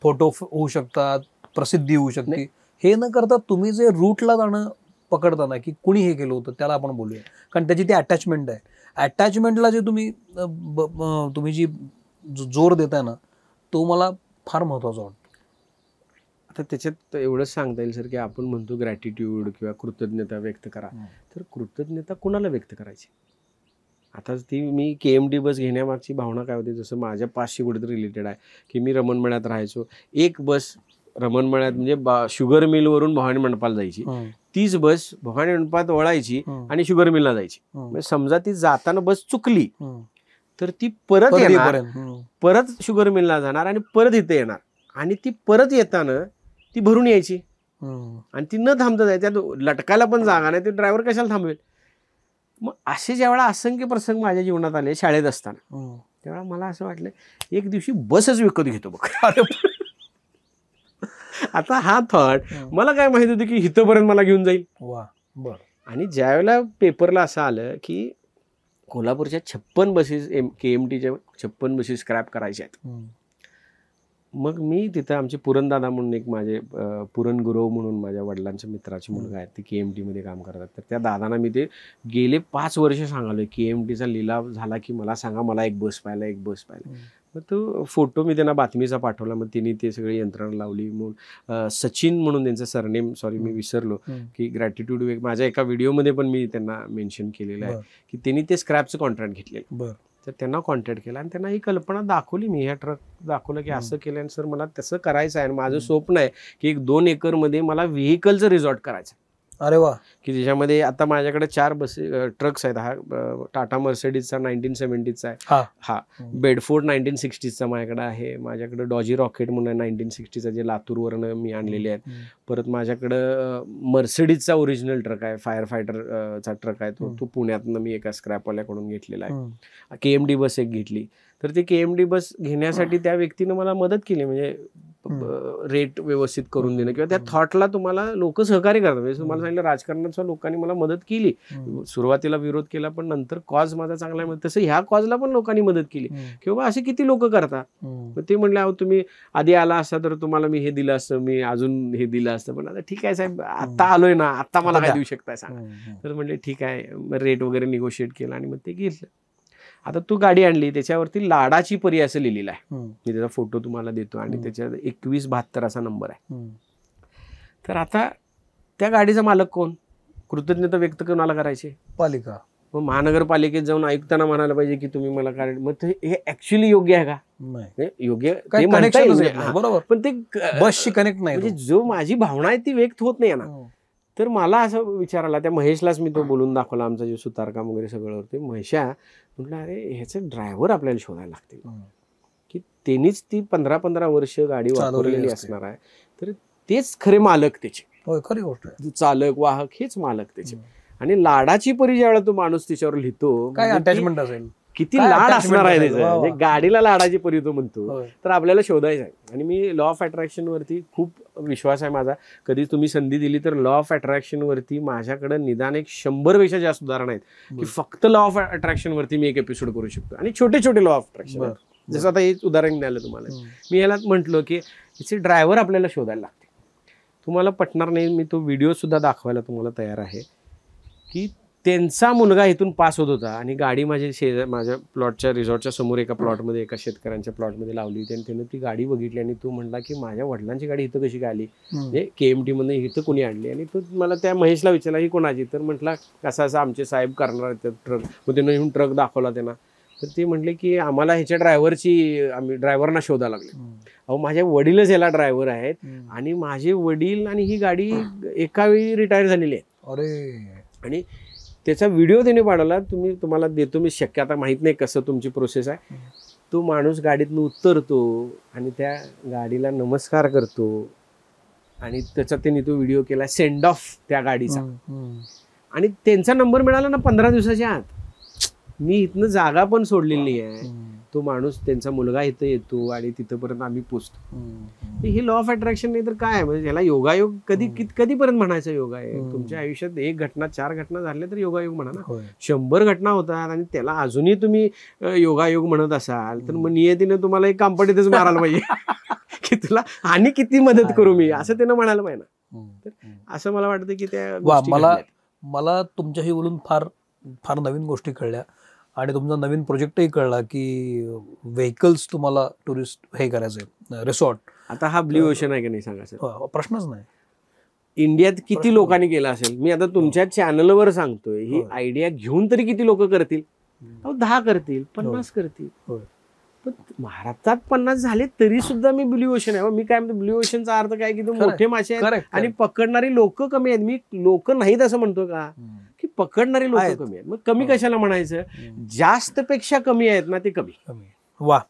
फोटो होऊ शकतात, प्रसिद्धी होऊ शकते. हे न करता तुम्ही जे रूटला जाणं पकडताना की कुणी हे केलं होतं त्याला आपण बोलूया, कारण त्याची ती अटॅचमेंट आहे. अटॅचमेंटला जे तुम्ही जी जोर देताय ना, तो मला फार महत्वाचा वाटतो. आता त्याच्यात एवढंच सांगता येईल सर की आपण म्हणतो ग्रॅटिट्यूड किंवा कृतज्ञता व्यक्त करा, तर कृतज्ञता कुणाला व्यक्त करायची? आता ती मी KMT बस घेण्यामागची भावना काय होती, जसं माझ्या पाचशी कुठेतरी रिलेटेड आहे की मी रमणमळ्यात राहायचो. एक बस रमणमळ्यात म्हणजे शुगर मिलवरून भवानी मंडपाला जायची, तीच बस भवानी मंडपात वळायची आणि शुगर मिलला जायची. म्हणजे समजा ती जाताना बस चुकली तर ती परत येणार, परत शुगर मिलला जाणार आणि परत इथे येणार, आणि ती परत येताना ती भरून यायची आणि ती न थांबता जायची. त्यात लटकायला पण जागा नाही, ते ड्रायव्हर कशाला थांबवेल? मग असे ज्यावेळेला असंख्य प्रसंग माझ्या जीवनात आले शाळेत असताना, त्यावेळेला मला असं वाटलं एक दिवशी बसच विकत घेतो बघ. आता हा थॉट मला काय माहित होती की इथंपर्यंत मला घेऊन जाईल. आणि ज्यावेळेला पेपरला असं आलं की कोल्हापूरच्या 56 बसेस KMTच्या 56 बसेस स्क्रॅप करायच्या आहेत, मग मी तिथं आमचे पुरणदादा म्हणून एक माझे पुरण गुरव म्हणून माझ्या वडिलांच्या मित्राची मुलगा आहे, ते KMT मध्ये काम करतात. तर त्या दादांना मी ते गेले 5 वर्ष सांगालोय KMTचा लिलाव झाला की मला सांगा, मला एक बस पाहिला, एक बस पाहिला. मग तो फोटो मी त्यांना बातमीचा पाठवला, मग त्यांनी ते सगळी यंत्रणा लावली. मग सचिन म्हणून त्यांचं सरनेम, सॉरी मी विसरलो, की ग्रॅटिट्यूड माझ्या एका व्हिडिओमध्ये पण मी त्यांना मेन्शन केलेलं आहे की त्यांनी ते स्क्रॅपचं कॉन्ट्रॅक्ट घेतलेलं. तर त्यांना कॉन्टॅक्ट केला आणि त्यांना ही कल्पना दाखवली, मी ह्या ट्रक दाखवलं की असं केलं आणि सर मला तसं करायचं आहे आणि माझं स्वप्न आहे की 1-2 एकरमध्ये मला व्हेकलचं रिसॉर्ट करायचं. अरे वा. की ज्याच्यामध्ये आता माझ्याकडे 4 ट्रक्स आहेत. हा टाटा मर्सिडीजचा 1970चा आहे, हा बेडफोर्ड 1960चा माझ्याकडे आहे, माझ्याकडे डॉजी रॉकेट म्हणून 1960चा जे लातूरवरनं मी आणलेले आहेत. परत माझ्याकडं मर्सिडीजचा ओरिजिनल ट्रक आहे, फायर फायटरचा ट्रक आहे, तो पुण्यातनं मी एका स्क्रॅपवाल्याकडून घेतलेला आहे. KMT बस एक घेतली. तर ते KMT बस घेण्यासाठी त्या व्यक्तीनं मला मदत केली, म्हणजे रेट व्यवस्थित करून देणं किंवा त्या थॉटला तुम्हाला लोक सहकार्य करतात. म्हणजे तुम्हाला सांगितलं राजकारणाच्या लोकांनी मला मदत केली, सुरुवातीला विरोध केला पण नंतर कॉज माझा चांगला आहे, तसं ह्या कॉजला पण लोकांनी मदत केली किंवा असे किती लोक करतात. मग ते म्हणले अहो तुम्ही आधी आला असता तर तुम्हाला मी हे दिलं असतं, मी अजून हे दिलं असतं, पण आता ठीक आहे साहेब आता आलोय ना, आता मला काय देऊ शकताय सांगा. तर म्हणले ठीक आहे, रेट वगैरे निगोशिएट केला आणि मग ते घेतलं. आता तू गाडी आणली, त्याच्यावरती लाडाची परी असं लिहिलेलं आहे, मी त्याचा फोटो तुम्हाला देतो आणि त्याच्यात 2172 असा नंबर आहे. तर आता त्या गाडीचा मालक कोण? कृतज्ञता व्यक्त कोणाला करायची? पालिका. मग महानगरपालिकेत जाऊन आयुक्तांना म्हणायला पाहिजे की तुम्ही मला गाडी, मग हे ऍक्च्युअली योग्य आहे का? नाही योग्य, बरोबर, पण ते बसशी कनेक्ट नाही, म्हणजे जो माझी भावना आहे ती व्यक्त होत नाही ना. तर मला असं विचारायला, त्या महेशलाच मी तो बोलून दाखवला, आमचा जो सुतारकाम वगैरे सगळं होते. महेशा म्हटलं अरे ह्याचे ड्रायव्हर आपल्याला शोधायला लागतील की त्यांनीच ती 15-15 वर्ष गाडी वापरलेली असणार आहे, तर तेच खरे मालक त्याचे. खरी गोष्ट आहे, चालक वाहक हेच मालक त्याचे. आणि लाडाची परी ज्यावेळेला तो माणूस त्याच्यावर लिहितो, काय अटॅचमेंट असेल, किती लाड असणार आहे त्याचं, म्हणजे गाडीला लाडाची परी तो म्हणतो. तर आपल्याला शोधायचं आहे. आणि मी लॉ ऑफ अट्रॅक्शन वरती खूप विश्वास आहे माझा. कधी तुम्ही संधी दिली तर लॉ ऑफ अट्रॅक्शन वरती माझ्याकडे निदान 100 पेक्षा जास्त उदाहरण आहेत की फक्त लॉ ऑफ अट्रॅक्शन वरती मी एक एपिसोड करू शकतो. आणि छोटे छोटे लॉ ऑफ अट्रॅक्शन, जसं आता हेच उदाहरण मिळालं तुम्हाला. मी ह्याला म्हटलं की याचे ड्रायव्हर आपल्याला शोधायला लागते. तुम्हाला पटणार नाही, मी तो व्हिडिओ सुद्धा दाखवायला तुम्हाला तयार आहे की त्यांचा मुलगा इथून पास होत होता आणि गाडी माझ्या प्लॉटच्या रिसॉर्टच्या समोर एका प्लॉटमध्ये, एका शेतकऱ्यांच्या प्लॉटमध्ये लावली होती आणि त्यानं ती गाडी बघितली आणि तो म्हणला की माझ्या वडिलांची गाडी इथं कशी काय आली, म्हणजे KMT मध्ये इथं कोणी आणली. आणि तो मला त्या महेशला विचारला ही कोणाची, तर म्हटला कसं असं आमचे साहेब करणार ट्रक. मग त्यानं येऊन ट्रक दाखवला त्यांना. तर ते म्हटले की आम्हाला ह्याच्या ड्रायव्हरची, आम्ही ड्रायव्हरना शोधायला लागले. अहो माझे वडीलच याला ड्रायव्हर आहेत आणि माझे वडील आणि ही गाडी एका वेळी रिटायर झालेली आहे. अरे, आणि त्याचा व्हिडिओ त्याने पाठवला, तुम्हाला देतो मी, शक्य आता माहित नाही कसं तुमची प्रोसेस आहे. तो माणूस गाडीतनं उतरतो आणि त्या गाडीला नमस्कार करतो आणि त्याचा त्यांनी तो व्हिडिओ केला सेंड ऑफ त्या गाडीचा. आणि त्यांचा नंबर मिळाला ना 15 दिवसाच्या आत. मी इथनं जागा पण सोडलेली आहे. तो माणूस त्यांचा मुलगा इथं येतो आणि तिथपर्यंत आम्ही पोचतो. हे लॉ ऑफ अट्रॅक्शन नाही तर काय म्हणजे याला योगायोग कधीपर्यंत म्हणायचं योगा आहे. तुमच्या आयुष्यात 1 घटना 4 घटना झाल्या तर योगायोग म्हणा ना. 100 घटना होतात आणि त्याला अजूनही तुम्ही योगायोग म्हणत असाल तर मग नियतीने तुम्हाला एक कांपटीतच मारायला पाहिजे की तुला आणि किती मदत करू मी असं त्यानं म्हणायला पाहिजे ना. तर असं मला वाटतं की त्या मला तुमच्याशी बोलून फार फार नवीन गोष्टी कळल्या आणि तुमचा नवीन प्रोजेक्टही कळला की व्हेकल्स तुम्हाला टुरिस्ट हे करायचंय रिसॉर्ट. आता हा ब्ल्यू ओशन आहे का नाही सांगा सर. प्रश्नच नाही. इंडियात किती लोकांनी केलं असेल. मी आता तुमच्या चॅनलवर सांगतोय ही आयडिया घेऊन तरी किती लोक करतील. 10 करतील 50 करतील. पण महाराष्ट्रात 50 झाले तरी सुद्धा मी ब्ल्यू ओशन आहे. मी काय म्हणतो ब्ल्यू ओशनचा अर्थ काय की मोठे मासे आहेत आणि पकडणारी लोक कमी आहेत. मी लोक नाहीत असं म्हणतो का की पकडणारी लोक कमी आहेत. मग कमी कशाला म्हणायचं. जास्त पेक्षा कमी आहेत ना ते कमी. वा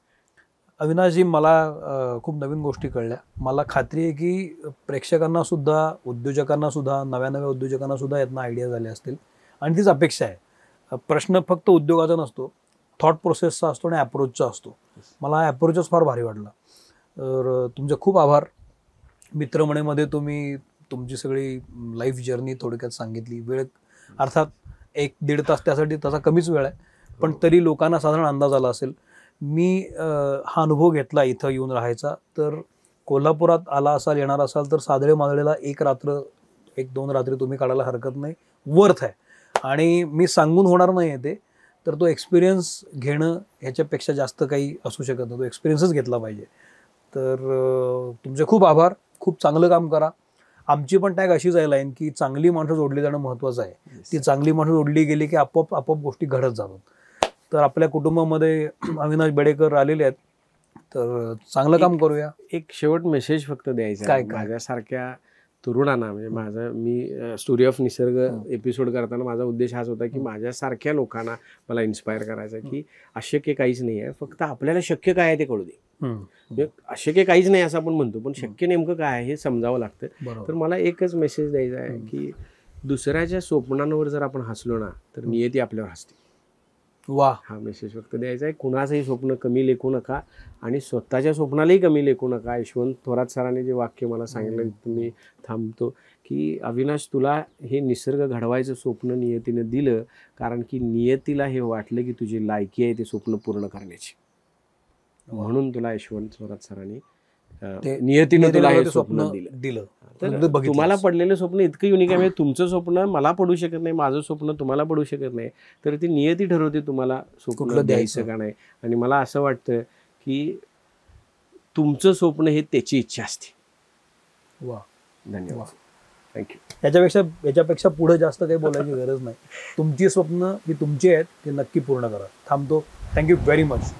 अविनाशजी मला खूप नवीन गोष्टी कळल्या. मला खात्री आहे की प्रेक्षकांना सुद्धा उद्योजकांना सुद्धा नव्या उद्योजकांना सुद्धा यातनं आयडिया झाले असतील आणि तीच अपेक्षा आहे. प्रश्न फक्त उद्योगाचा नसतो थॉट प्रोसेसचा असतो आणि अप्रोचचा असतो. मला हा अप्रोचच फार भारी वाटला. तर तुमचे खूप आभार. मित्रमणेमध्ये तुम्ही तुमची सगळी लाईफ जर्नी थोडक्यात सांगितली. वेळ अर्थात 1-1.5 तास त्यासाठी तसा कमीच वेळ आहे पण तरी लोकांना साधारण अंदाज आला असेल. मी हा अनुभव घेतला इथं येऊन राहायचा. तर कोल्हापुरात आला असाल येणार असाल तर सादळे मादळेला 1-2 रात्री तुम्ही काढायला हरकत नाही. वर्थ आहे आणि मी सांगून होणार नाही ते. तर तो एक्सपिरियन्स घेणं ह्याच्यापेक्षा जास्त काही असू शकत नाही. तो एक्सपिरियन्सच घेतला पाहिजे. तर तुमचे खूप आभार. खूप चांगलं काम करा. आमची पण टॅग अशीच आहे लाईन की चांगली माणसं जोडली जाणं महत्त्वाचं आहे. ती चांगली माणसं जोडली गेली की आपोआप गोष्टी घडत जातात. तर आपल्या कुटुंबामध्ये अविनाश बेडेकर आलेले आहेत. तर चांगलं काम करूया. एक शेवट मेसेज फक्त द्यायचा आहे माझ्यासारख्या तरुणांना. म्हणजे मी स्टोरी ऑफ निसर्ग एपिसोड करताना माझा उद्देश हाच होता की माझ्यासारख्या लोकांना मला इन्स्पायर करायचं की अशक्य काहीच नाही आहे. फक्त आपल्याला शक्य काय आहे ते कळू दे. अशक्य काहीच नाही असं आपण म्हणतो पण शक्य नेमकं काय आहे हे समजावं लागतं. तर मला एकच मेसेज द्यायचा आहे की दुसऱ्याच्या स्वप्नांवर जर आपण हसलो ना तर नियती आपल्यावर हसते. वा हा मेसेज फक्त द्यायचा आहे. कुणाचंही स्वप्न कमी लेखू नका आणि स्वतःच्या स्वप्नालाही कमी लेखू नका. यशवंत थोरात सरांनी जे वाक्य मला सांगितलं तुम्ही थांबतो की अविनाश तुला हे निसर्ग घडवायचं स्वप्न नियतीनं दिलं कारण की नियतीला हे वाटलं की तुझी लायकी आहे ते स्वप्न पूर्ण करण्याची. म्हणून तुला यशवंत थोरात सरांनी नियतीनं तुला हे स्वप्न दिलं. तर तुम्हाला पडलेलं स्वप्न इतकं युनिक आहे. म्हणजे तुमचं स्वप्न मला पडू शकत नाही माझं स्वप्न तुम्हाला पडू शकत नाही. तर ती नियती ठरवते तुम्हाला स्वप्न द्यायचं का नाही. आणि मला असं वाटतं की तुमचं स्वप्न हे त्याची इच्छा असते. वा धन्यवाद. थँक्यू. याच्यापेक्षा पुढे जास्त काही बोलायची गरज नाही. तुमची स्वप्न ही तुमची आहेत ते नक्की पूर्ण करा. थांबतो. Thank you very much.